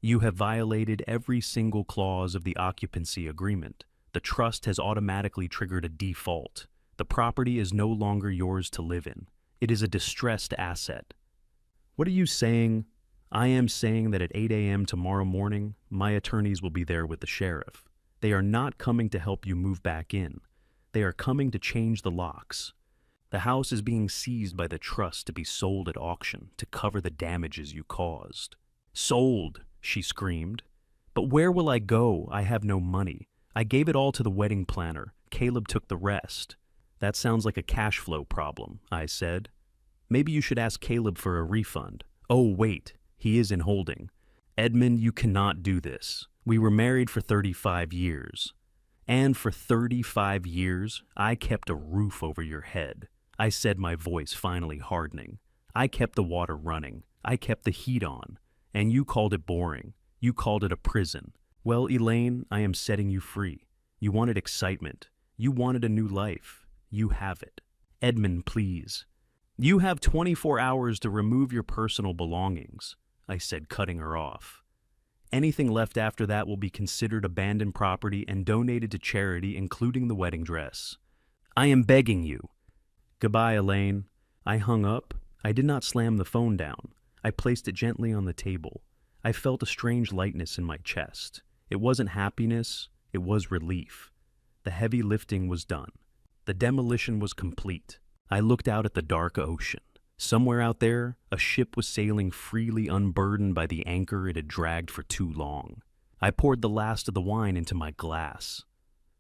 A: You have violated every single clause of the occupancy agreement. The trust has automatically triggered a default. The property is no longer yours to live in. It is a distressed asset." "What are you saying?" "I am saying that at 8 a.m. tomorrow morning, my attorneys will be there with the sheriff. They are not coming to help you move back in. They are coming to change the locks. The house is being seized by the trust to be sold at auction to cover the damages you caused." "Sold," she screamed. "But where will I go? I have no money. I gave it all to the wedding planner. Caleb took the rest." "That sounds like a cash flow problem," I said. "Maybe you should ask Caleb for a refund." "Oh, wait, he is in holding." "Edmund, you cannot do this. We were married for 35 years. And for 35 years, I kept a roof over your head," I said, my voice finally hardening. "I kept the water running. I kept the heat on. And you called it boring. You called it a prison. Well, Elaine, I am setting you free. You wanted excitement. You wanted a new life. You have it. Edmund, please. You have 24 hours to remove your personal belongings," I said, cutting her off. "Anything left after that will be considered abandoned property and donated to charity, including the wedding dress. I am begging you." "Goodbye, Elaine." I hung up. I did not slam the phone down. I placed it gently on the table. I felt a strange lightness in my chest. It wasn't happiness, it was relief. The heavy lifting was done. The demolition was complete. I looked out at the dark ocean. Somewhere out there, a ship was sailing freely, unburdened by the anchor it had dragged for too long. I poured the last of the wine into my glass.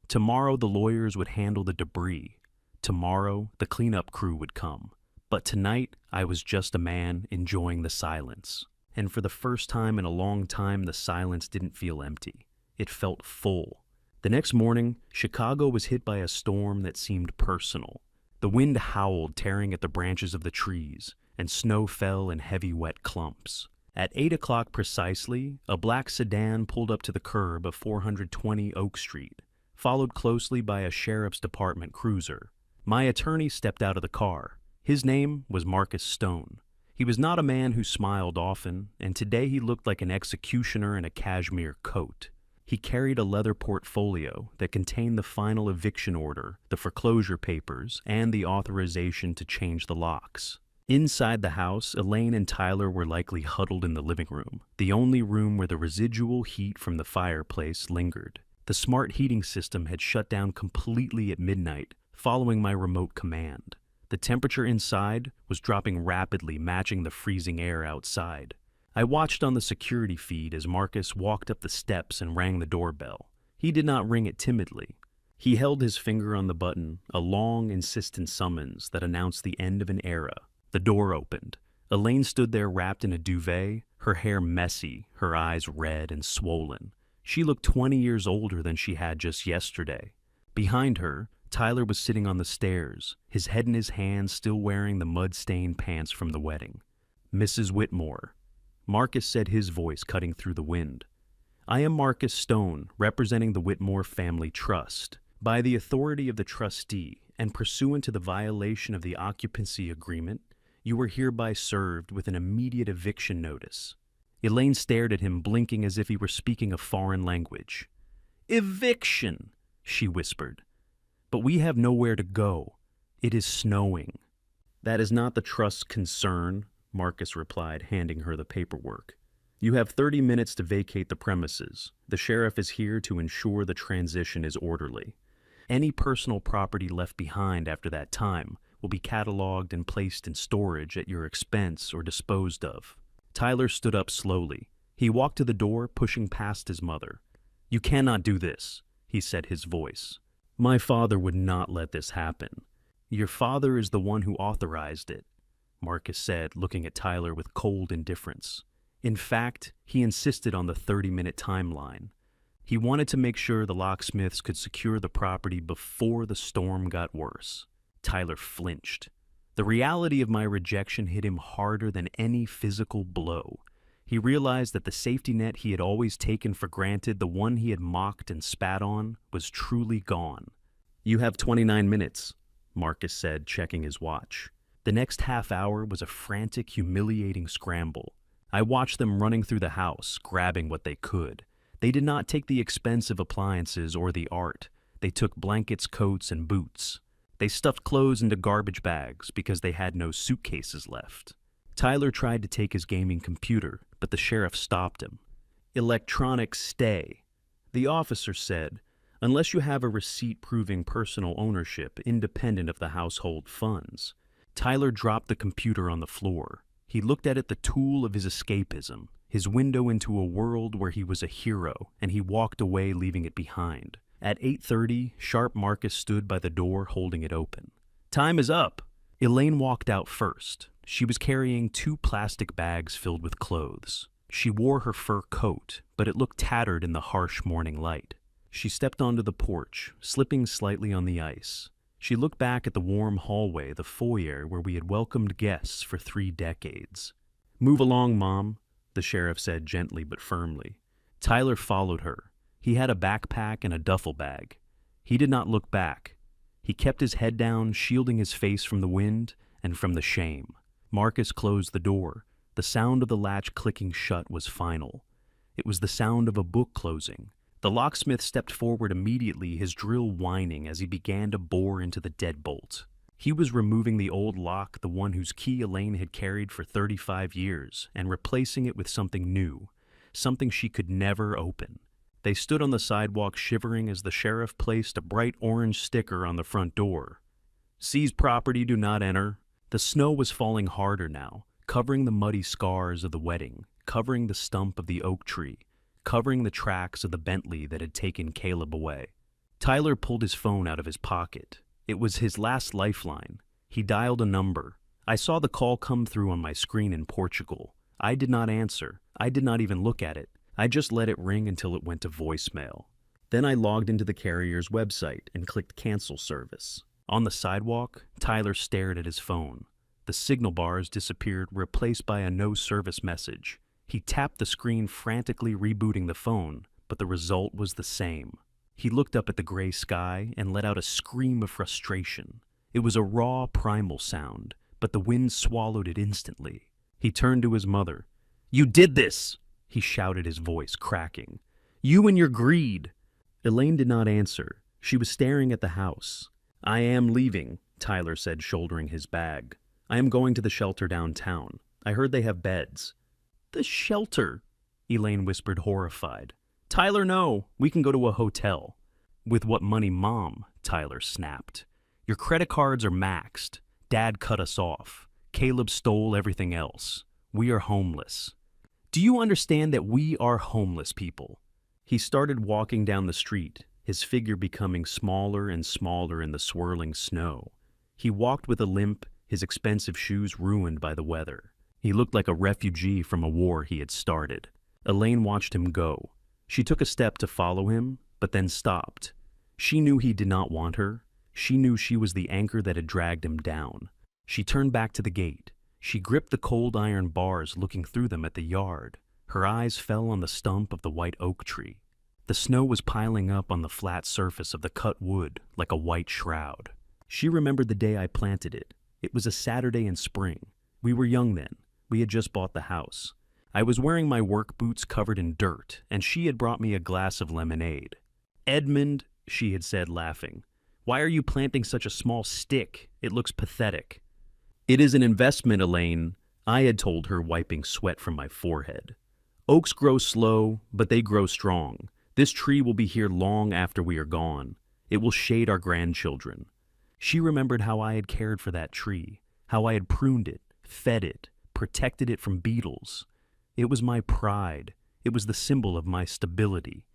A: Tomorrow the lawyers would handle the debris. Tomorrow the cleanup crew would come. But tonight I was just a man enjoying the silence. and for the first time in a long time, the silence didn't feel empty. It felt full. The next morning, Chicago was hit by a storm that seemed personal. The wind howled, tearing at the branches of the trees, and snow fell in heavy, wet clumps. At 8 o'clock precisely, a black sedan pulled up to the curb of 420 Oak Street, followed closely by a sheriff's department cruiser. My attorney stepped out of the car. His name was Marcus Stone. He was not a man who smiled often, and today he looked like an executioner in a cashmere coat. He carried a leather portfolio that contained the final eviction order, the foreclosure papers, and the authorization to change the locks. Inside the house, Elaine and Tyler were likely huddled in the living room, the only room where the residual heat from the fireplace lingered. The smart heating system had shut down completely at midnight, following my remote command. The temperature inside was dropping rapidly, matching the freezing air outside. I watched on the security feed as Marcus walked up the steps and rang the doorbell. He did not ring it timidly. He held his finger on the button, a long, insistent summons that announced the end of an era. The door opened. Elaine stood there wrapped in a duvet, her hair messy, her eyes red and swollen. She looked 20 years older than she had just yesterday. Behind her, Tyler was sitting on the stairs, his head in his hands, still wearing the mud-stained pants from the wedding. "Mrs. Whitmore," Marcus said, his voice cutting through the wind. "I am Marcus Stone, representing the Whitmore Family Trust. By the authority of the trustee, and pursuant to the violation of the occupancy agreement, you are hereby served with an immediate eviction notice." Elaine stared at him, blinking as if he were speaking a foreign language. "Eviction," she whispered. "But we have nowhere to go. It is snowing." "That is not the trust's concern," Marcus replied, handing her the paperwork. "You have 30 minutes to vacate the premises. The sheriff is here to ensure the transition is orderly. Any personal property left behind after that time will be cataloged and placed in storage at your expense or disposed of." Tyler stood up slowly. He walked to the door, pushing past his mother. "You cannot do this," he said, his voice. "My father would not let this happen." "Your father is the one who authorized it," Marcus said, looking at Tyler with cold indifference. In fact, he insisted on the 30-minute timeline. He wanted to make sure the locksmiths could secure the property before the storm got worse. Tyler flinched. The reality of my rejection hit him harder than any physical blow. He realized that the safety net he had always taken for granted, the one he had mocked and spat on, was truly gone. "You have 29 minutes, Marcus said, checking his watch. The next half hour was a frantic, humiliating scramble. I watched them running through the house, grabbing what they could. They did not take the expensive appliances or the art. They took blankets, coats, and boots. They stuffed clothes into garbage bags because they had no suitcases left. Tyler tried to take his gaming computer, but the sheriff stopped him. "Electronics stay," the officer said, "unless you have a receipt proving personal ownership independent of the household funds." Tyler dropped the computer on the floor. He looked at it, the tool of his escapism, his window into a world where he was a hero, and he walked away, leaving it behind. At 8:30, sharp Marcus stood by the door, holding it open. "Time is up." Elaine walked out first. She was carrying 2 plastic bags filled with clothes. She wore her fur coat, but it looked tattered in the harsh morning light. She stepped onto the porch, slipping slightly on the ice. She looked back at the warm hallway, the foyer where we had welcomed guests for 3 decades. "Move along, Mom," the sheriff said gently but firmly. Tyler followed her. He had a backpack and a duffel bag. He did not look back. He kept his head down, shielding his face from the wind and from the shame. Marcus closed the door. The sound of the latch clicking shut was final. It was the sound of a book closing. The locksmith stepped forward immediately, his drill whining as he began to bore into the deadbolt. He was removing the old lock, the one whose key Elaine had carried for 35 years, and replacing it with something new, something she could never open. They stood on the sidewalk shivering as the sheriff placed a bright orange sticker on the front door. "Seized property, do not enter." The snow was falling harder now, covering the muddy scars of the wedding, covering the stump of the oak tree, covering the tracks of the Bentley that had taken Caleb away. Tyler pulled his phone out of his pocket. It was his last lifeline. He dialed a number. I saw the call come through on my screen in Portugal. I did not answer. I did not even look at it. I just let it ring until it went to voicemail. Then I logged into the carrier's website and clicked cancel service. On the sidewalk, Tyler stared at his phone. The signal bars disappeared, replaced by a no service message. He tapped the screen, frantically rebooting the phone, but the result was the same. He looked up at the gray sky and let out a scream of frustration. It was a raw, primal sound, but the wind swallowed it instantly. He turned to his mother. "You did this!" he shouted, his voice cracking. "You and your greed!" Elaine did not answer. She was staring at the house. "I am leaving," Tyler said, shouldering his bag. "I am going to the shelter downtown. I heard they have beds." "The shelter?" Elaine whispered, horrified. "Tyler, no. We can go to a hotel." "With what money, Mom?" Tyler snapped. "Your credit cards are maxed. Dad cut us off. Caleb stole everything else. We are homeless." "Do you understand that we are homeless people?" He started walking down the street, his figure becoming smaller and smaller in the swirling snow. He walked with a limp, his expensive shoes ruined by the weather. He looked like a refugee from a war he had started. Elaine watched him go. She took a step to follow him, but then stopped. She knew he did not want her. She knew she was the anchor that had dragged him down. She turned back to the gate. She gripped the cold iron bars, looking through them at the yard. Her eyes fell on the stump of the white oak tree. The snow was piling up on the flat surface of the cut wood like a white shroud. She remembered the day I planted it. It was a Saturday in spring. We were young then. We had just bought the house. I was wearing my work boots covered in dirt, and she had brought me a glass of lemonade. "Edmund," she had said, laughing, "why are you planting such a small stick? It looks pathetic." "It is an investment, Elaine," I had told her, wiping sweat from my forehead. "Oaks grow slow, but they grow strong. This tree will be here long after we are gone. It will shade our grandchildren." She remembered how I had cared for that tree, how I had pruned it, fed it, protected it from beetles. It was my pride. It was the symbol of my stability.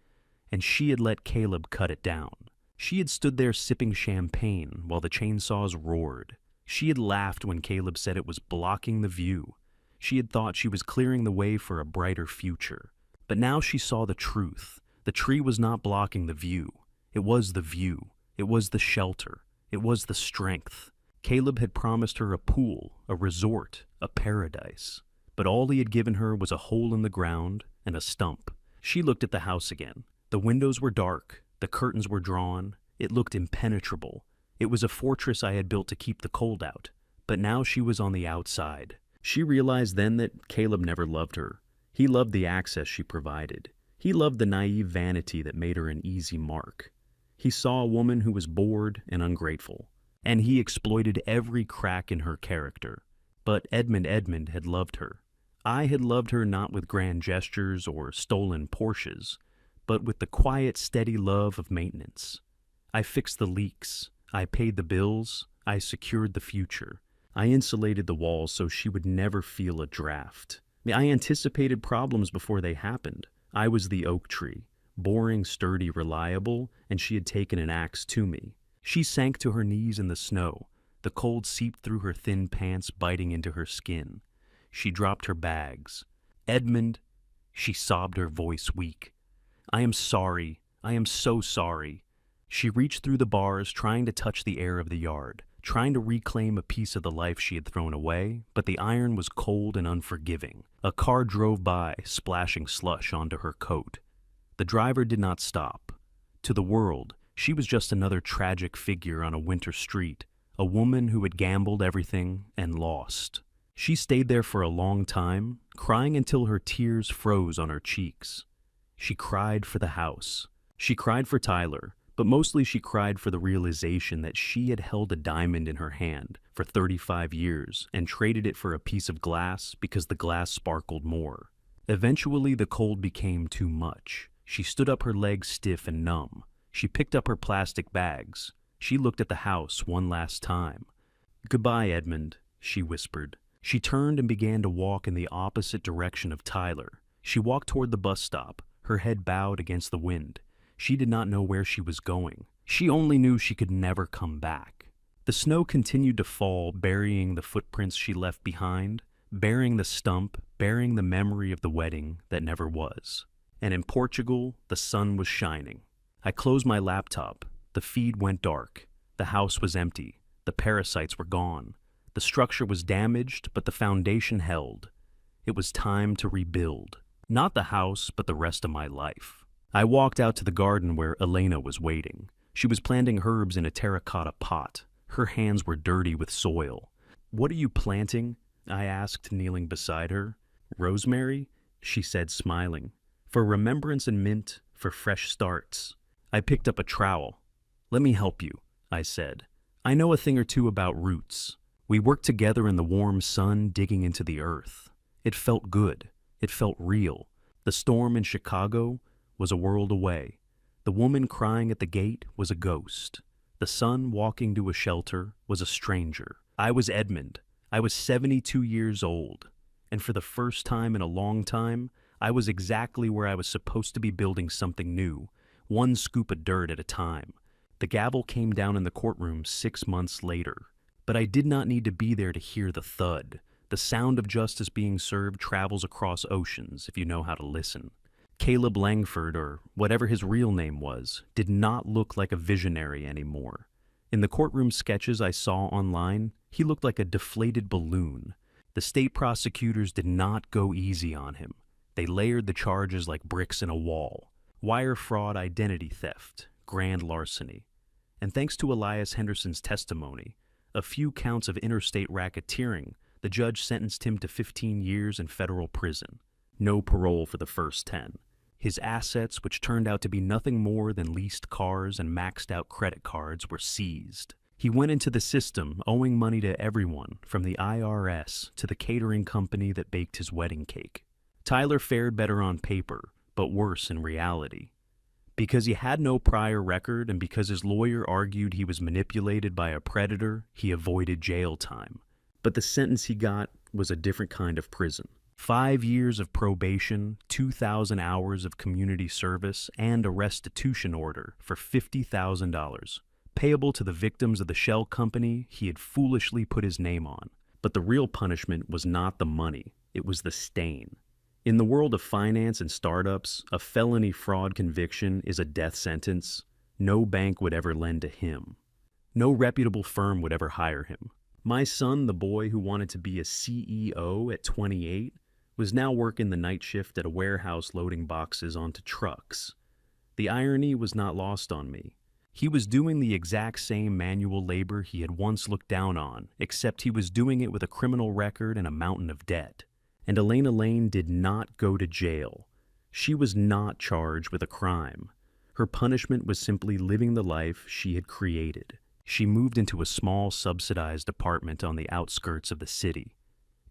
A: And she had let Caleb cut it down. She had stood there sipping champagne while the chainsaws roared. She had laughed when Caleb said it was blocking the view. She had thought she was clearing the way for a brighter future. But now she saw the truth. The tree was not blocking the view. It was the view. It was the shelter. It was the strength. Caleb had promised her a pool, a resort, a paradise. But all he had given her was a hole in the ground and a stump. She looked at the house again. The windows were dark. The curtains were drawn. It looked impenetrable. It was a fortress I had built to keep the cold out. But now she was on the outside. She realized then that Caleb never loved her. He loved the access she provided. He loved the naive vanity that made her an easy mark. He saw a woman who was bored and ungrateful, and he exploited every crack in her character. But Edmund had loved her. I had loved her not with grand gestures or stolen Porsches, but with the quiet, steady love of maintenance. I fixed the leaks. I paid the bills. I secured the future. I insulated the walls so she would never feel a draft. I anticipated problems before they happened. I was the oak tree, boring, sturdy, reliable, and she had taken an axe to me. She sank to her knees in the snow. The cold seeped through her thin pants, biting into her skin. She dropped her bags. "Edmund," she sobbed, her voice weak. "I am sorry. I am so sorry." She reached through the bars, trying to touch the air of the yard, trying to reclaim a piece of the life she had thrown away, but the iron was cold and unforgiving. A car drove by, splashing slush onto her coat. The driver did not stop. To the world, she was just another tragic figure on a winter street, a woman who had gambled everything and lost. She stayed there for a long time, crying until her tears froze on her cheeks. She cried for the house. She cried for Tyler, but mostly she cried for the realization that she had held a diamond in her hand for 35 years and traded it for a piece of glass because the glass sparkled more. Eventually, the cold became too much. She stood up, her legs stiff and numb. She picked up her plastic bags. She looked at the house one last time. "Goodbye, Edmund," she whispered. She turned and began to walk in the opposite direction of Tyler. She walked toward the bus stop, her head bowed against the wind. She did not know where she was going. She only knew she could never come back. The snow continued to fall, burying the footprints she left behind, bearing the stump, bearing the memory of the wedding that never was. And in Portugal, the sun was shining. I closed my laptop. The feed went dark. The house was empty. The parasites were gone. The structure was damaged, but the foundation held. It was time to rebuild. Not the house, but the rest of my life. I walked out to the garden where Elena was waiting. She was planting herbs in a terracotta pot. Her hands were dirty with soil. "What are you planting?" I asked, kneeling beside her. "Rosemary," she said, smiling. "For remembrance and mint, for fresh starts." I picked up a trowel. "Let me help you," I said. "I know a thing or two about roots." We worked together in the warm sun, digging into the earth. It felt good. It felt real. The storm in Chicago was a world away. The woman crying at the gate was a ghost. The son walking to a shelter was a stranger. I was Edmund. I was 72 years old. And for the first time in a long time, I was exactly where I was supposed to be, building something new, one scoop of dirt at a time. The gavel came down in the courtroom 6 months later. But I did not need to be there to hear the thud. The sound of justice being served travels across oceans if you know how to listen. Caleb Langford, or whatever his real name was, did not look like a visionary anymore. In the courtroom sketches I saw online, he looked like a deflated balloon. The state prosecutors did not go easy on him. They layered the charges like bricks in a wall. Wire fraud, identity theft, grand larceny. And thanks to Elias Henderson's testimony, a few counts of interstate racketeering, the judge sentenced him to 15 years in federal prison. No parole for the first 10. His assets, which turned out to be nothing more than leased cars and maxed out credit cards, were seized. He went into the system owing money to everyone, from the IRS to the catering company that baked his wedding cake. Tyler fared better on paper, but worse in reality. Because he had no prior record and because his lawyer argued he was manipulated by a predator, he avoided jail time. But the sentence he got was a different kind of prison. 5 years of probation, 2,000 hours of community service, and a restitution order for $50,000, payable to the victims of the shell company he had foolishly put his name on. But the real punishment was not the money, it was the stain. In the world of finance and startups, a felony fraud conviction is a death sentence. No bank would ever lend to him. No reputable firm would ever hire him. My son, the boy who wanted to be a CEO at 28, was now working the night shift at a warehouse loading boxes onto trucks. The irony was not lost on me. He was doing the exact same manual labor he had once looked down on, except he was doing it with a criminal record and a mountain of debt. And Elena Lane did not go to jail. She was not charged with a crime. Her punishment was simply living the life she had created. She moved into a small subsidized apartment on the outskirts of the city.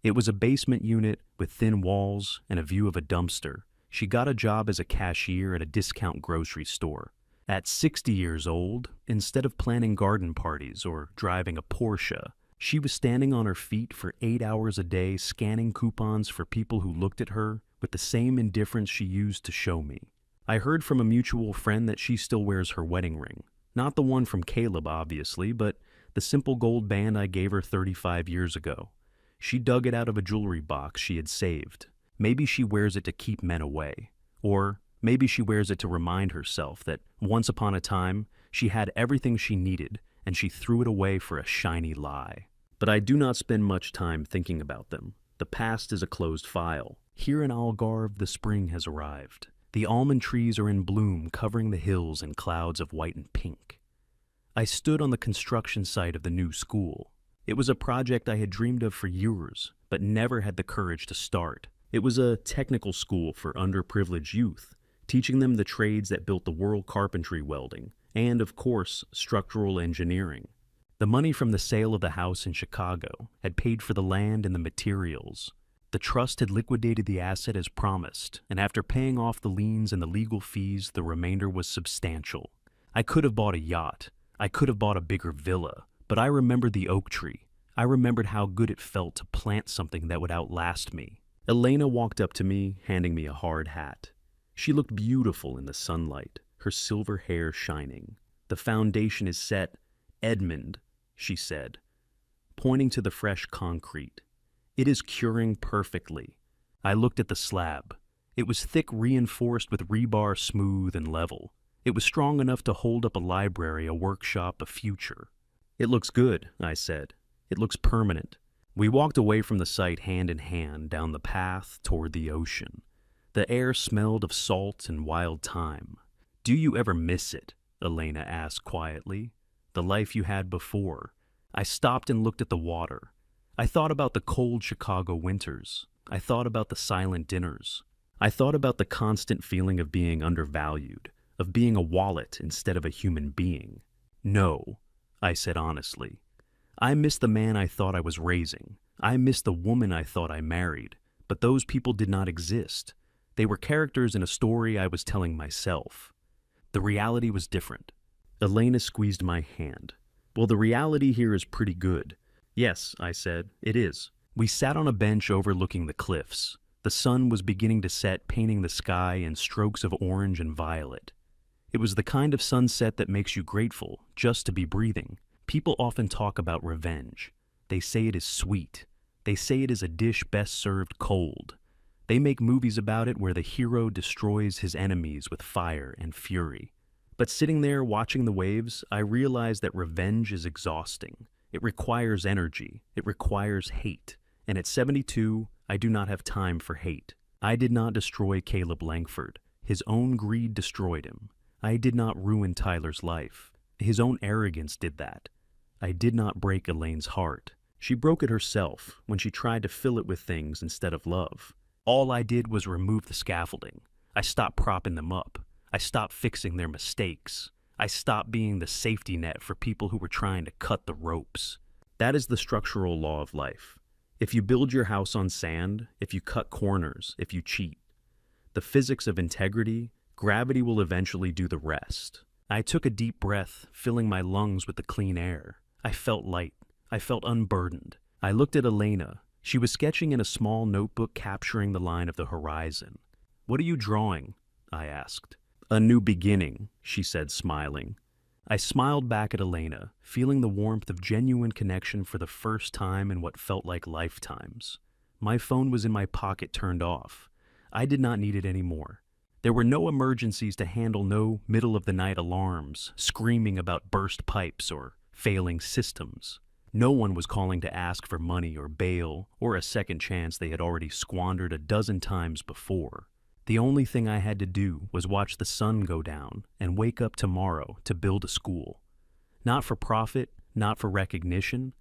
A: It was a basement unit with thin walls and a view of a dumpster. She got a job as a cashier at a discount grocery store. At 60 years old, instead of planning garden parties or driving a Porsche, she was standing on her feet for 8 hours a day, scanning coupons for people who looked at her with the same indifference she used to show me. I heard from a mutual friend that she still wears her wedding ring. Not the one from Caleb, obviously, but the simple gold band I gave her 35 years ago. She dug it out of a jewelry box she had saved. Maybe she wears it to keep men away. Or maybe she wears it to remind herself that once upon a time, she had everything she needed, and she threw it away for a shiny lie. But I do not spend much time thinking about them. The past is a closed file. Here in Algarve, the spring has arrived. The almond trees are in bloom, covering the hills in clouds of white and pink. I stood on the construction site of the new school. It was a project I had dreamed of for years, but never had the courage to start. It was a technical school for underprivileged youth, teaching them the trades that built the world: carpentry, welding, and, of course, structural engineering. The money from the sale of the house in Chicago had paid for the land and the materials. The trust had liquidated the asset as promised, and after paying off the liens and the legal fees, the remainder was substantial. I could have bought a yacht. I could have bought a bigger villa, but I remembered the oak tree. I remembered how good it felt to plant something that would outlast me. Elena walked up to me, handing me a hard hat. She looked beautiful in the sunlight, her silver hair shining. "The foundation is set, Edmund," she said, pointing to the fresh concrete. It is curing perfectly. I looked at the slab. It was thick, reinforced with rebar, smooth and level. It was strong enough to hold up a library, a workshop, a future. It looks good, I said. It looks permanent. We walked away from the site hand in hand down the path toward the ocean. The air smelled of salt and wild thyme. Do you ever miss it? Elena asked quietly. The life you had before. I stopped and looked at the water. I thought about the cold Chicago winters. I thought about the silent dinners. I thought about the constant feeling of being undervalued, of being a wallet instead of a human being. No, I said honestly. I miss the man I thought I was raising. I miss the woman I thought I married. But those people did not exist. They were characters in a story I was telling myself. The reality was different. Elena squeezed my hand. Well, the reality here is pretty good. Yes, I said, it is. We sat on a bench overlooking the cliffs. The sun was beginning to set, painting the sky in strokes of orange and violet. It was the kind of sunset that makes you grateful just to be breathing. People often talk about revenge. They say it is sweet. They say it is a dish best served cold. They make movies about it where the hero destroys his enemies with fire and fury. But sitting there watching the waves, I realized that revenge is exhausting. It requires energy. It requires hate. And at 72, I do not have time for hate. I did not destroy Caleb Langford. His own greed destroyed him. I did not ruin Tyler's life. His own arrogance did that. I did not break Elaine's heart. She broke it herself when she tried to fill it with things instead of love. All I did was remove the scaffolding. I stopped propping them up. I stopped fixing their mistakes. I stopped being the safety net for people who were trying to cut the ropes. That is the structural law of life. If you build your house on sand, if you cut corners, if you cheat, the physics of integrity, gravity will eventually do the rest. I took a deep breath, filling my lungs with the clean air. I felt light. I felt unburdened. I looked at Elena. She was sketching in a small notebook capturing the line of the horizon. What are you drawing? I asked. A new beginning, she said, smiling. I smiled back at Elena, feeling the warmth of genuine connection for the first time in what felt like lifetimes. My phone was in my pocket, turned off. I did not need it anymore. There were no emergencies to handle, no middle-of-the-night alarms, screaming about burst pipes or failing systems. No one was calling to ask for money or bail or a second chance they had already squandered a dozen times before. The only thing I had to do was watch the sun go down and wake up tomorrow to build a school. Not for profit, not for recognition,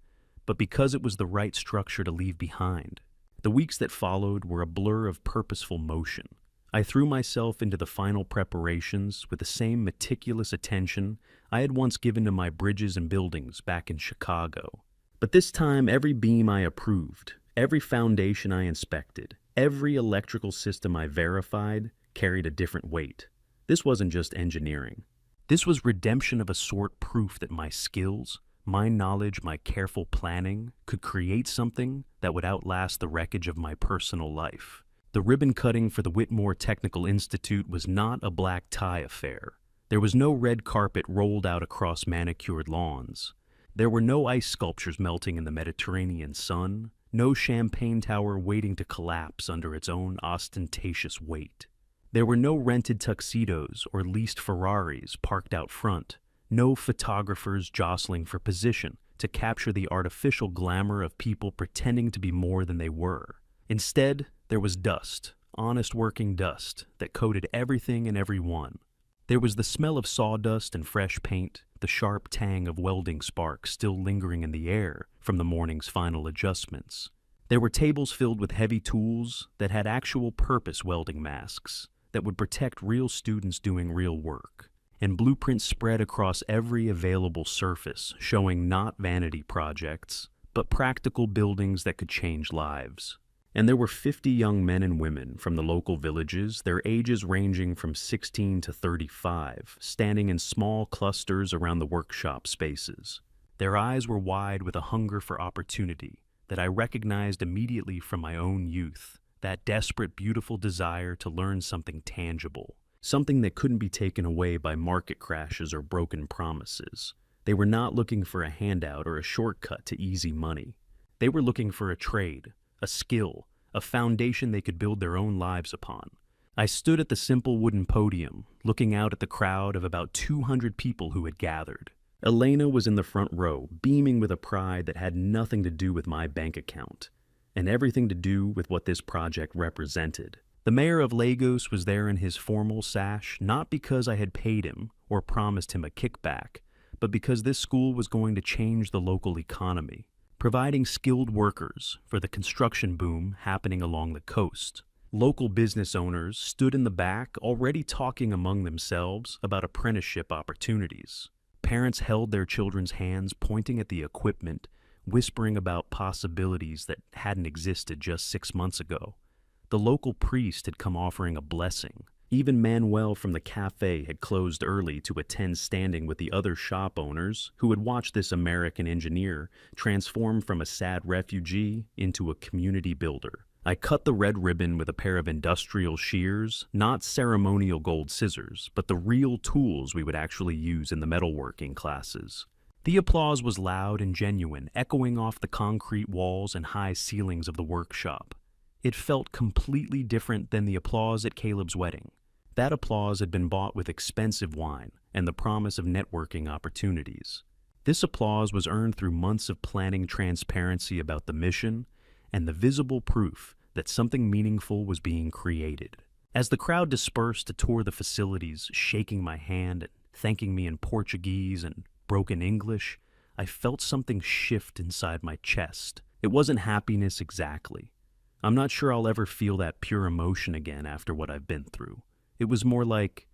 A: but because it was the right structure to leave behind. The weeks that followed were a blur of purposeful motion. I threw myself into the final preparations with the same meticulous attention I had once given to my bridges and buildings back in Chicago. But this time, every beam I approved, every foundation I inspected, every electrical system I verified carried a different weight. This wasn't just engineering. This was redemption of a sort, proof that my skills, my knowledge, my careful planning could create something that would outlast the wreckage of my personal life. The ribbon cutting for the Whitmore Technical Institute was not a black tie affair. There was no red carpet rolled out across manicured lawns. There were no ice sculptures melting in the Mediterranean sun, no champagne tower waiting to collapse under its own ostentatious weight. There were no rented tuxedos or leased Ferraris parked out front, no photographers jostling for position to capture the artificial glamour of people pretending to be more than they were. Instead, there was dust, honest working dust, that coated everything and everyone. There was the smell of sawdust and fresh paint, the sharp tang of welding sparks still lingering in the air from the morning's final adjustments. There were tables filled with heavy tools that had actual purpose, welding masks that would protect real students doing real work, and blueprints spread across every available surface, showing not vanity projects, but practical buildings that could change lives. And there were 50 young men and women from the local villages, their ages ranging from 16 to 35, standing in small clusters around the workshop spaces. Their eyes were wide with a hunger for opportunity that I recognized immediately from my own youth, that desperate, beautiful desire to learn something tangible, something that couldn't be taken away by market crashes or broken promises. They were not looking for a handout or a shortcut to easy money. They were looking for a trade, a skill, a foundation they could build their own lives upon. I stood at the simple wooden podium, looking out at the crowd of about 200 people who had gathered. Elena was in the front row, beaming with a pride that had nothing to do with my bank account, and everything to do with what this project represented. The mayor of Lagos was there in his formal sash, not because I had paid him or promised him a kickback, but because this school was going to change the local economy, providing skilled workers for the construction boom happening along the coast. Local business owners stood in the back, already talking among themselves about apprenticeship opportunities. Parents held their children's hands, pointing at the equipment, whispering about possibilities that hadn't existed just 6 months ago. The local priest had come offering a blessing. Even Manuel from the cafe had closed early to attend, standing with the other shop owners who had watched this American engineer transform from a sad refugee into a community builder. I cut the red ribbon with a pair of industrial shears, not ceremonial gold scissors, but the real tools we would actually use in the metalworking classes. The applause was loud and genuine, echoing off the concrete walls and high ceilings of the workshop. It felt completely different than the applause at Caleb's wedding. That applause had been bought with expensive wine and the promise of networking opportunities. This applause was earned through months of planning, transparency about the mission, and the visible proof that something meaningful was being created. As the crowd dispersed to tour the facilities, shaking my hand and thanking me in Portuguese and broken English, I felt something shift inside my chest. It wasn't happiness exactly. I'm not sure I'll ever feel that pure emotion again after what I've been through. It was more like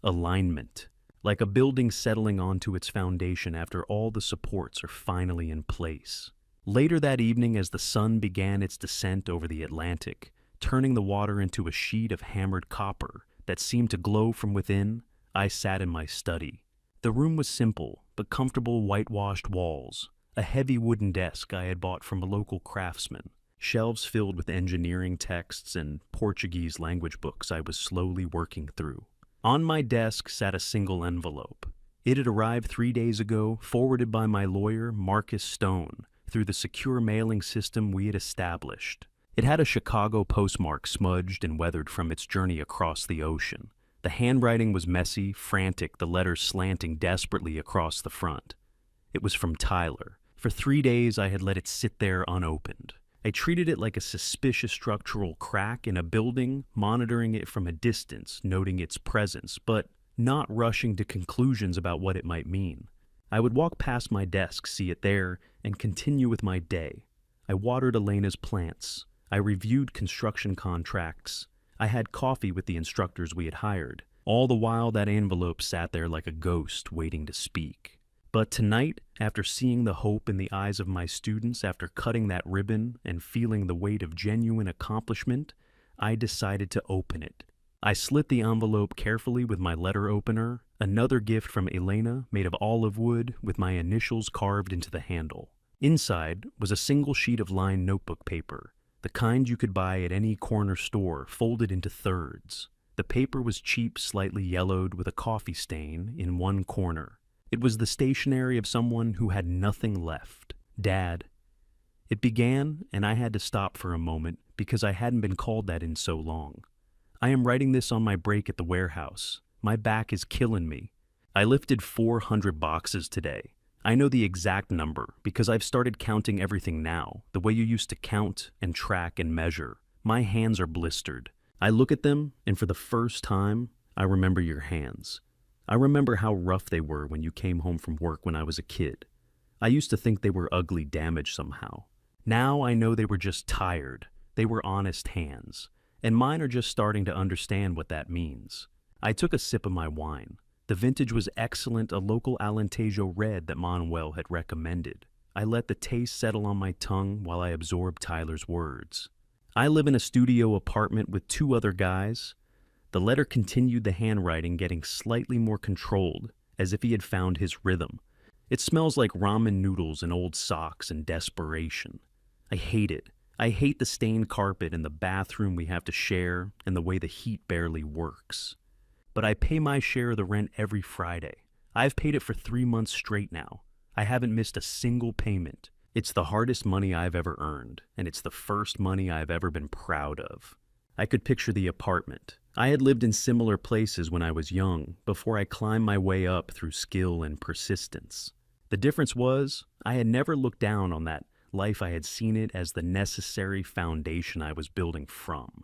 A: alignment, like a building settling onto its foundation after all the supports are finally in place. Later that evening, as the sun began its descent over the Atlantic, turning the water into a sheet of hammered copper that seemed to glow from within, I sat in my study. The room was simple, but comfortable whitewashed walls, a heavy wooden desk I had bought from a local craftsman, shelves filled with engineering texts and Portuguese language books I was slowly working through. On my desk sat a single envelope. It had arrived 3 days ago, forwarded by my lawyer, Marcus Stone, through the secure mailing system we had established. It had a Chicago postmark smudged and weathered from its journey across the ocean. The handwriting was messy, frantic, the letters slanting desperately across the front. It was from Tyler. For 3 days I had let it sit there unopened. I treated it like a suspicious structural crack in a building, monitoring it from a distance, noting its presence, but not rushing to conclusions about what it might mean. I would walk past my desk, see it there, and continue with my day. I watered Elena's plants. I reviewed construction contracts. I had coffee with the instructors we had hired. All the while, that envelope sat there like a ghost waiting to speak. But tonight, after seeing the hope in the eyes of my students, after cutting that ribbon and feeling the weight of genuine accomplishment, I decided to open it. I slit the envelope carefully with my letter opener, another gift from Elena made of olive wood with my initials carved into the handle. Inside was a single sheet of lined notebook paper, the kind you could buy at any corner store, folded into thirds. The paper was cheap, slightly yellowed, with a coffee stain in one corner. It was the stationery of someone who had nothing left. Dad. It began, and I had to stop for a moment because I hadn't been called that in so long. I am writing this on my break at the warehouse. My back is killing me. I lifted 400 boxes today. I know the exact number because I've started counting everything now, the way you used to count and track and measure. My hands are blistered. I look at them, and for the first time, I remember your hands. I remember how rough they were when you came home from work when I was a kid. I used to think they were ugly, damaged somehow. Now I know they were just tired. They were honest hands. And mine are just starting to understand what that means. I took a sip of my wine. The vintage was excellent, a local Alentejo red that Manuel had recommended. I let the taste settle on my tongue while I absorbed Tyler's words. I live in a studio apartment with 2 other guys. The letter continued, the handwriting getting slightly more controlled, as if he had found his rhythm. It smells like ramen noodles and old socks and desperation. I hate it. I hate the stained carpet in the bathroom we have to share and the way the heat barely works. But I pay my share of the rent every Friday. I've paid it for 3 months straight now. I haven't missed a single payment. It's the hardest money I've ever earned, and it's the first money I've ever been proud of. I could picture the apartment. I had lived in similar places when I was young, before I climbed my way up through skill and persistence. The difference was, I had never looked down on that life. I had seen it as the necessary foundation I was building from.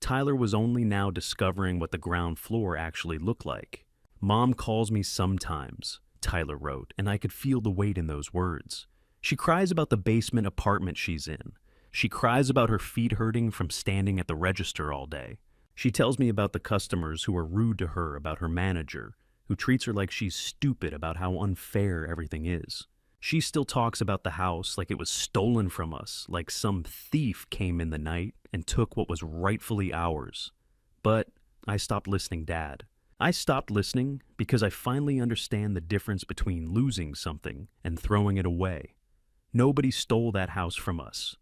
A: Tyler was only now discovering what the ground floor actually looked like. "Mom calls me sometimes," Tyler wrote, and I could feel the weight in those words. She cries about the basement apartment she's in. She cries about her feet hurting from standing at the register all day. She tells me about the customers who are rude to her about her manager, who treats her like she's stupid about how unfair everything is. She still talks about the house like it was stolen from us, like some thief came in the night and took what was rightfully ours. But I stopped listening, Dad. I stopped listening because I finally understand the difference between losing something and throwing it away. Nobody stole that house from us.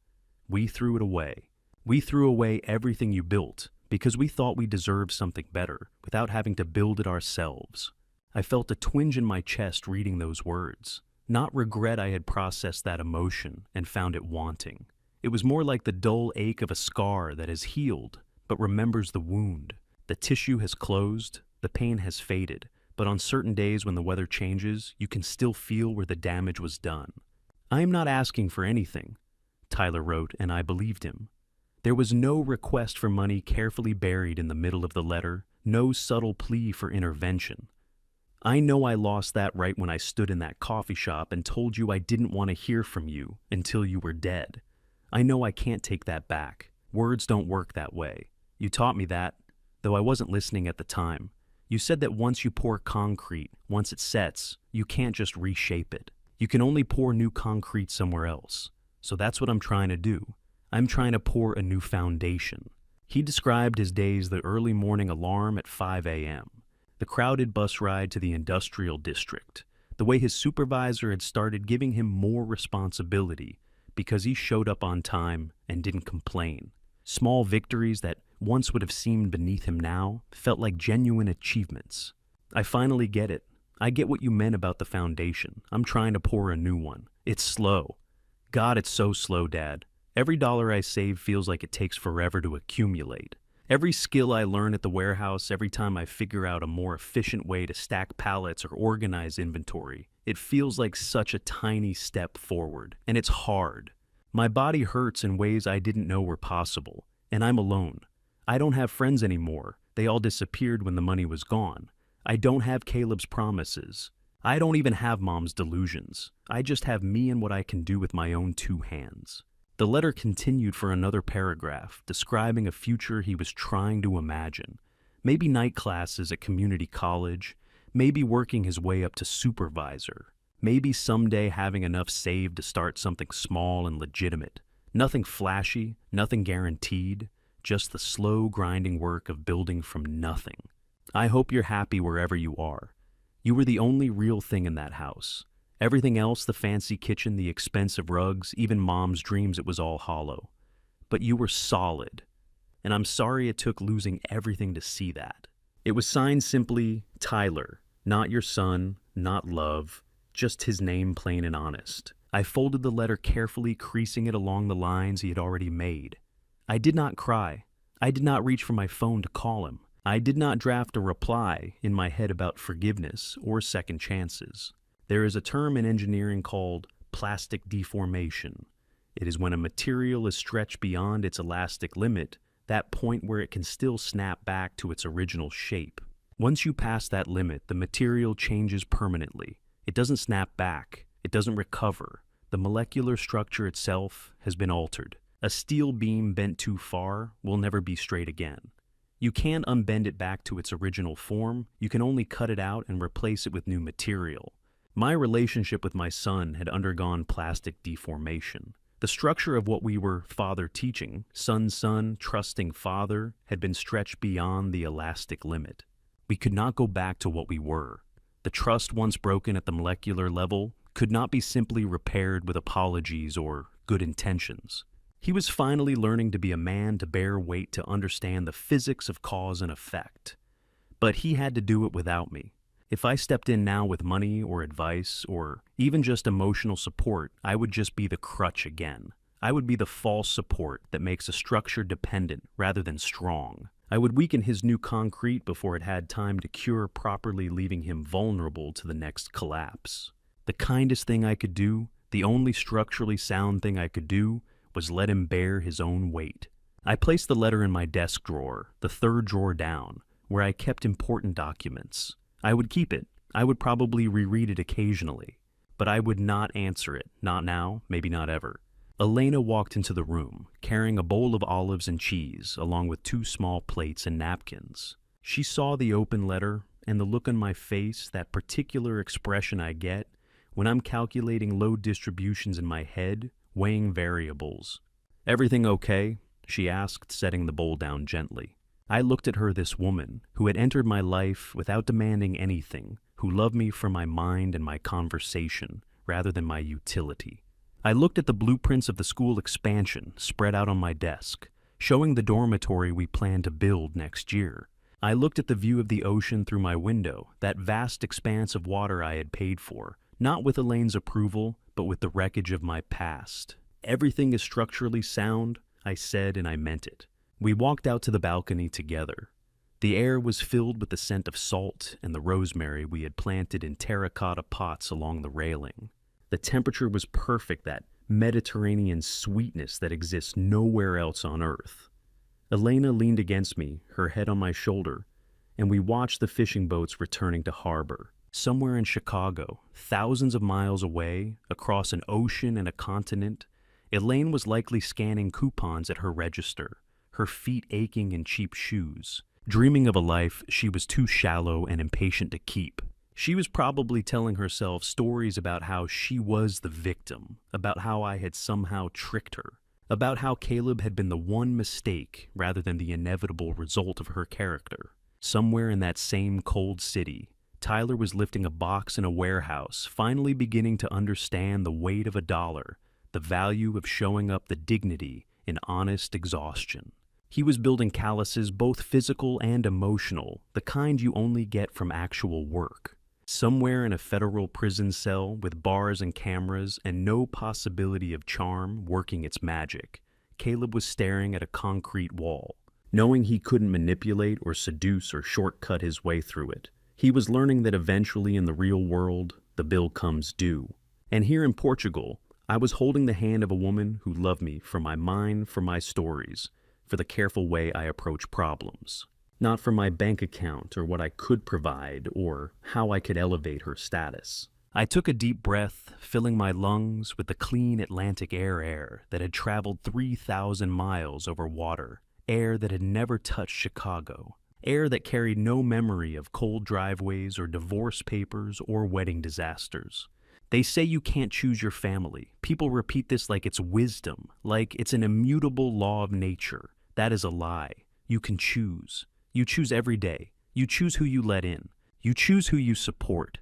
A: We threw it away. We threw away everything you built because we thought we deserved something better without having to build it ourselves. I felt a twinge in my chest reading those words. Not regret I had processed that emotion and found it wanting. It was more like the dull ache of a scar that has healed but remembers the wound. The tissue has closed, the pain has faded, but on certain days when the weather changes, you can still feel where the damage was done. "I am not asking for anything," Tyler wrote, and I believed him. There was no request for money carefully buried in the middle of the letter, no subtle plea for intervention. "I know I lost that right when I stood in that coffee shop and told you I didn't want to hear from you until you were dead. I know I can't take that back. Words don't work that way. You taught me that, though I wasn't listening at the time. You said that once you pour concrete, once it sets, you can't just reshape it. You can only pour new concrete somewhere else. So that's what I'm trying to do. I'm trying to pour a new foundation." He described his days: the early morning alarm at 5 a.m., the crowded bus ride to the industrial district, the way his supervisor had started giving him more responsibility because he showed up on time and didn't complain. Small victories that once would have seemed beneath him now felt like genuine achievements. "I finally get it. I get what you meant about the foundation. I'm trying to pour a new one. It's slow. God, it's so slow, Dad. Every dollar I save feels like it takes forever to accumulate. Every skill I learn at the warehouse, every time I figure out a more efficient way to stack pallets or organize inventory, it feels like such a tiny step forward, and it's hard. My body hurts in ways I didn't know were possible, and I'm alone. I don't have friends anymore. They all disappeared when the money was gone. I don't have Caleb's promises. I don't even have Mom's delusions. I just have me and what I can do with my own two hands." The letter continued for another paragraph, describing a future he was trying to imagine. Maybe night classes at community college, maybe working his way up to supervisor, maybe someday having enough saved to start something small and legitimate. Nothing flashy, nothing guaranteed, just the slow grinding work of building from nothing. "I hope you're happy wherever you are. You were the only real thing in that house. Everything else, the fancy kitchen, the expensive rugs, even Mom's dreams, it was all hollow. But you were solid, and I'm sorry it took losing everything to see that." It was signed simply, Tyler, not your son, not love, just his name, plain and honest. I folded the letter carefully, creasing it along the lines he had already made. I did not cry. I did not reach for my phone to call him. I did not draft a reply in my head about forgiveness or second chances. There is a term in engineering called plastic deformation. It is when a material is stretched beyond its elastic limit, that point where it can still snap back to its original shape. Once you pass that limit, the material changes permanently. It doesn't snap back. It doesn't recover. The molecular structure itself has been altered. A steel beam bent too far will never be straight again. You can't unbend it back to its original form. You can only cut it out and replace it with new material. My relationship with my son had undergone plastic deformation. The structure of what we were father teaching, son, trusting father, had been stretched beyond the elastic limit. We could not go back to what we were. The trust once broken at the molecular level could not be simply repaired with apologies or good intentions. He was finally learning to be a man, to bear weight, to understand the physics of cause and effect. But he had to do it without me. If I stepped in now with money or advice or even just emotional support, I would just be the crutch again. I would be the false support that makes a structure dependent rather than strong. I would weaken his new concrete before it had time to cure properly, leaving him vulnerable to the next collapse. The kindest thing I could do, the only structurally sound thing I could do, was let him bear his own weight. I placed the letter in my desk drawer, the third drawer down, where I kept important documents. I would keep it. I would probably reread it occasionally. But I would not answer it, not now, maybe not ever. Elena walked into the room, carrying a bowl of olives and cheese, along with 2 small plates and napkins. She saw the open letter, and the look on my face, that particular expression I get when I'm calculating load distributions in my head, weighing variables. "Everything okay?" she asked, setting the bowl down gently. I looked at her, this woman, who had entered my life without demanding anything, who loved me for my mind and my conversation, rather than my utility. I looked at the blueprints of the school expansion spread out on my desk, showing the dormitory we plan to build next year. I looked at the view of the ocean through my window, that vast expanse of water I had paid for, not with Elaine's approval, but with the wreckage of my past. "Everything is structurally sound," I said, and I meant it. We walked out to the balcony together. The air was filled with the scent of salt and the rosemary we had planted in terracotta pots along the railing. The temperature was perfect, that Mediterranean sweetness that exists nowhere else on Earth. Elena leaned against me, her head on my shoulder, and we watched the fishing boats returning to harbor. Somewhere in Chicago, thousands of miles away, across an ocean and a continent, Elaine was likely scanning coupons at her register, her feet aching in cheap shoes, dreaming of a life she was too shallow and impatient to keep. She was probably telling herself stories about how she was the victim, about how I had somehow tricked her, about how Caleb had been the one mistake rather than the inevitable result of her character. Somewhere in that same cold city, Tyler was lifting a box in a warehouse, finally beginning to understand the weight of $1, the value of showing up, the dignity in honest exhaustion. He was building calluses, both physical and emotional, the kind you only get from actual work. Somewhere in a federal prison cell with bars and cameras and no possibility of charm working its magic, Caleb was staring at a concrete wall. Knowing he couldn't manipulate or seduce or shortcut his way through it, he was learning that eventually in the real world, the bill comes due. And here in Portugal, I was holding the hand of a woman who loved me for my mind, for my stories, for the careful way I approach problems. Not for my bank account or what I could provide or how I could elevate her status. I took a deep breath, filling my lungs with the clean Atlantic air that had traveled 3,000 miles over water, air that had never touched Chicago, air that carried no memory of cold driveways or divorce papers or wedding disasters. They say you can't choose your family. People repeat this like it's wisdom, like it's an immutable law of nature. That is a lie. You can choose. You choose every day. You choose who you let in. You choose who you support.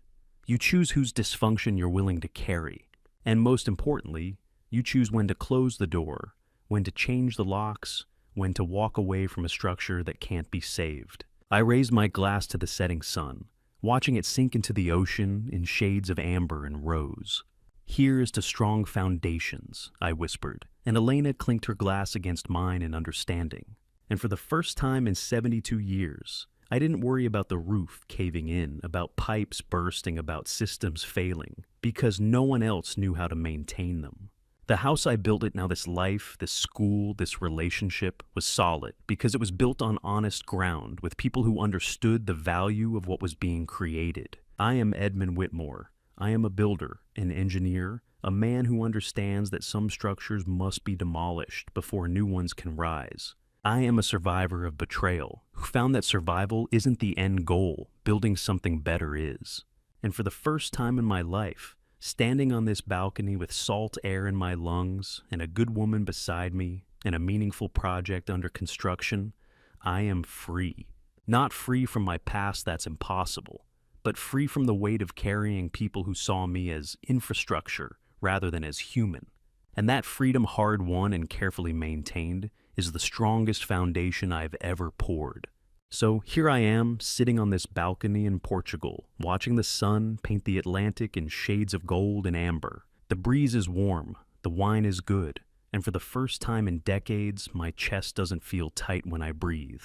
A: You choose whose dysfunction you're willing to carry. And most importantly, you choose when to close the door, when to change the locks, when to walk away from a structure that can't be saved. I raised my glass to the setting sun, watching it sink into the ocean in shades of amber and rose. "Here's to strong foundations," I whispered, and Elena clinked her glass against mine in understanding. And for the first time in 72 years, I didn't worry about the roof caving in, about pipes bursting, about systems failing, because no one else knew how to maintain them. The house I built it now, this life, this school, this relationship, was solid because it was built on honest ground with people who understood the value of what was being created. I am Edmund Whitmore. I am a builder, an engineer, a man who understands that some structures must be demolished before new ones can rise. I am a survivor of betrayal who found that survival isn't the end goal, building something better is. And for the first time in my life, standing on this balcony with salt air in my lungs and a good woman beside me and a meaningful project under construction, I am free. Not free from my past, that's impossible, but free from the weight of carrying people who saw me as infrastructure rather than as human. And that freedom, hard won and carefully maintained, is the strongest foundation I've ever poured. So here I am, sitting on this balcony in Portugal, watching the sun paint the Atlantic in shades of gold and amber. The breeze is warm, the wine is good, and for the first time in decades, my chest doesn't feel tight when I breathe.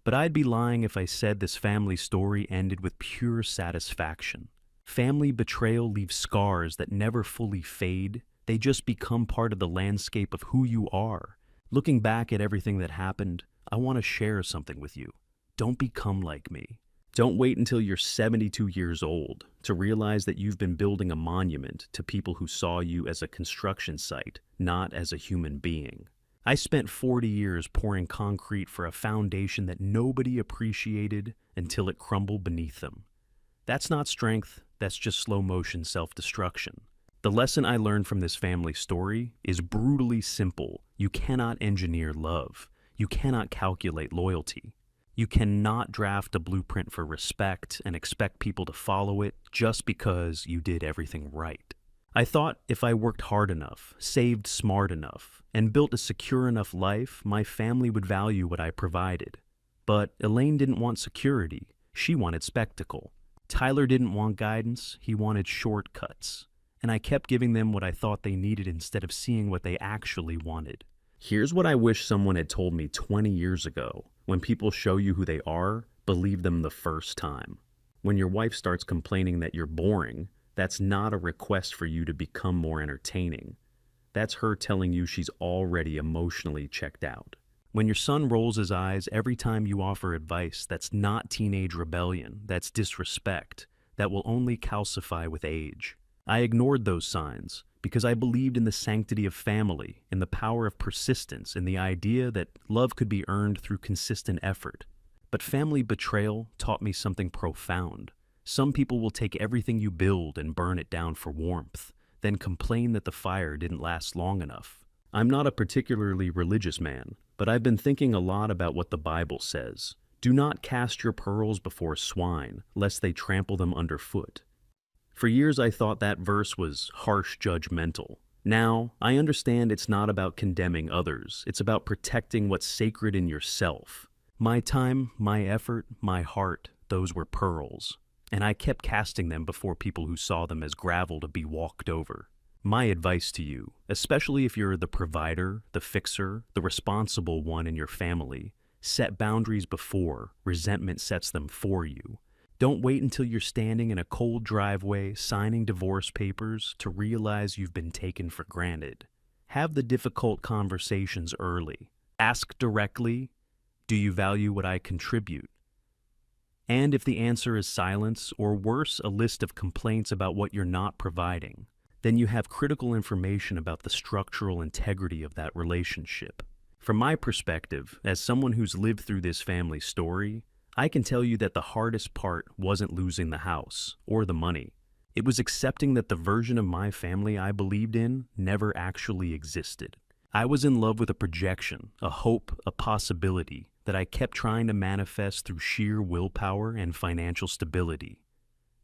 A: But I'd be lying if I said this family story ended with pure satisfaction. Family betrayal leaves scars that never fully fade. They just become part of the landscape of who you are. Looking back at everything that happened, I want to share something with you. Don't become like me. Don't wait until you're 72 years old to realize that you've been building a monument to people who saw you as a construction site, not as a human being. I spent 40 years pouring concrete for a foundation that nobody appreciated until it crumbled beneath them. That's not strength, that's just slow motion self-destruction. The lesson I learned from this family story is brutally simple. You cannot engineer love. You cannot calculate loyalty. You cannot draft a blueprint for respect and expect people to follow it just because you did everything right. I thought if I worked hard enough, saved smart enough, and built a secure enough life, my family would value what I provided. But Elaine didn't want security. She wanted spectacle. Tyler didn't want guidance. He wanted shortcuts. And I kept giving them what I thought they needed instead of seeing what they actually wanted. Here's what I wish someone had told me 20 years ago. When people show you who they are, believe them the first time. When your wife starts complaining that you're boring, that's not a request for you to become more entertaining. That's her telling you she's already emotionally checked out. When your son rolls his eyes every time you offer advice, that's not teenage rebellion, that's disrespect, that will only calcify with age. I ignored those signs because I believed in the sanctity of family, in the power of persistence, in the idea that love could be earned through consistent effort. But family betrayal taught me something profound. Some people will take everything you build and burn it down for warmth, then complain that the fire didn't last long enough. I'm not a particularly religious man, but I've been thinking a lot about what the Bible says. Do not cast your pearls before swine, lest they trample them underfoot. For years I thought that verse was harsh judgmental. Now, I understand it's not about condemning others, it's about protecting what's sacred in yourself. My time, my effort, my heart, those were pearls. And I kept casting them before people who saw them as gravel to be walked over. My advice to you, especially if you're the provider, the fixer, the responsible one in your family, set boundaries before resentment sets them for you. Don't wait until you're standing in a cold driveway signing divorce papers to realize you've been taken for granted. Have the difficult conversations early. Ask directly, do you value what I contribute? And if the answer is silence, or worse, a list of complaints about what you're not providing, then you have critical information about the structural integrity of that relationship. From my perspective, as someone who's lived through this family story, I can tell you that the hardest part wasn't losing the house or the money. It was accepting that the version of my family I believed in never actually existed. I was in love with a projection, a hope, a possibility that I kept trying to manifest through sheer willpower and financial stability.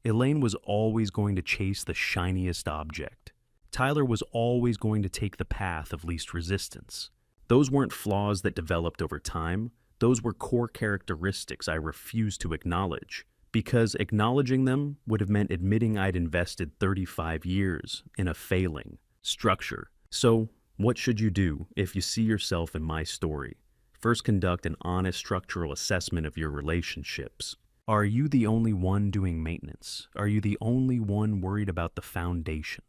A: Elaine was always going to chase the shiniest object. Tyler was always going to take the path of least resistance. Those weren't flaws that developed over time. Those were core characteristics I refused to acknowledge, because acknowledging them would have meant admitting I'd invested 35 years in a failing structure. So, what should you do if you see yourself in my story? First, conduct an honest structural assessment of your relationships. Are you the only one doing maintenance? Are you the only one worried about the foundation?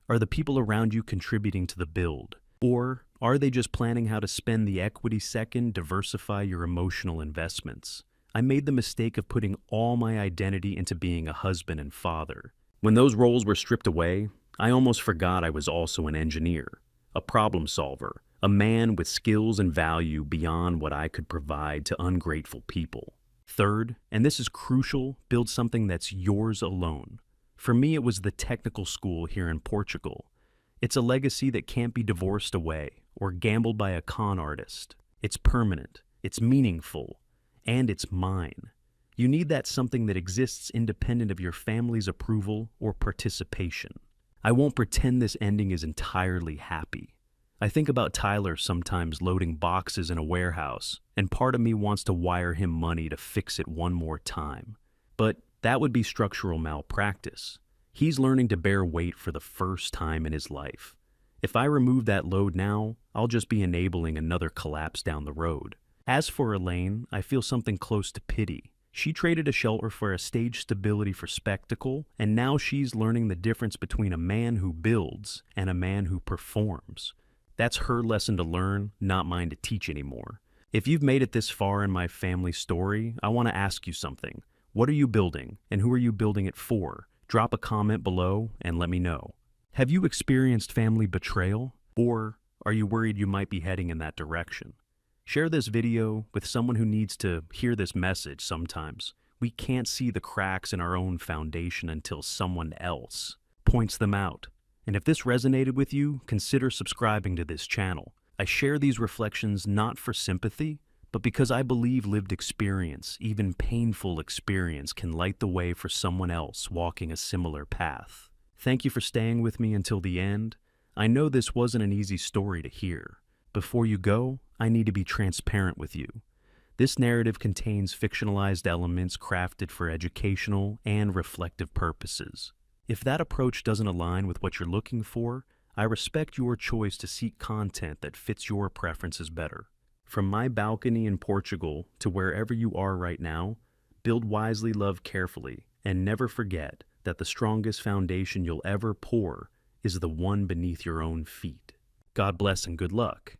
A: Are the people around you contributing to the build? Or are they just planning how to spend the equity second, diversify your emotional investments? I made the mistake of putting all my identity into being a husband and father. When those roles were stripped away, I almost forgot I was also an engineer, a problem solver, a man with skills and value beyond what I could provide to ungrateful people. Third, and this is crucial, build something that's yours alone. For me, it was the technical school here in Portugal. It's a legacy that can't be divorced away or gambled by a con artist. It's permanent, it's meaningful, and it's mine. You need that something that exists independent of your family's approval or participation. I won't pretend this ending is entirely happy. I think about Tyler sometimes loading boxes in a warehouse, and part of me wants to wire him money to fix it one more time. But that would be structural malpractice. He's learning to bear weight for the first time in his life. If I remove that load now, I'll just be enabling another collapse down the road. As for Elaine, I feel something close to pity. She traded a shelter for a stage stability for spectacle, and now she's learning the difference between a man who builds and a man who performs. That's her lesson to learn, not mine to teach anymore. If you've made it this far in my family story, I want to ask you something. What are you building, and who are you building it for? Drop a comment below and let me know. Have you experienced family betrayal, or are you worried you might be heading in that direction? Share this video with someone who needs to hear this message sometimes. We can't see the cracks in our own foundation until someone else points them out. And if this resonated with you, consider subscribing to this channel. I share these reflections not for sympathy, but because I believe lived experience, even painful experience, can light the way for someone else walking a similar path. Thank you for staying with me until the end. I know this wasn't an easy story to hear. Before you go, I need to be transparent with you. This narrative contains fictionalized elements crafted for educational and reflective purposes. If that approach doesn't align with what you're looking for, I respect your choice to seek content that fits your preferences better. From my balcony in Portugal to wherever you are right now, build wisely, love carefully, and never forget that the strongest foundation you'll ever pour is the one beneath your own feet. God bless and good luck.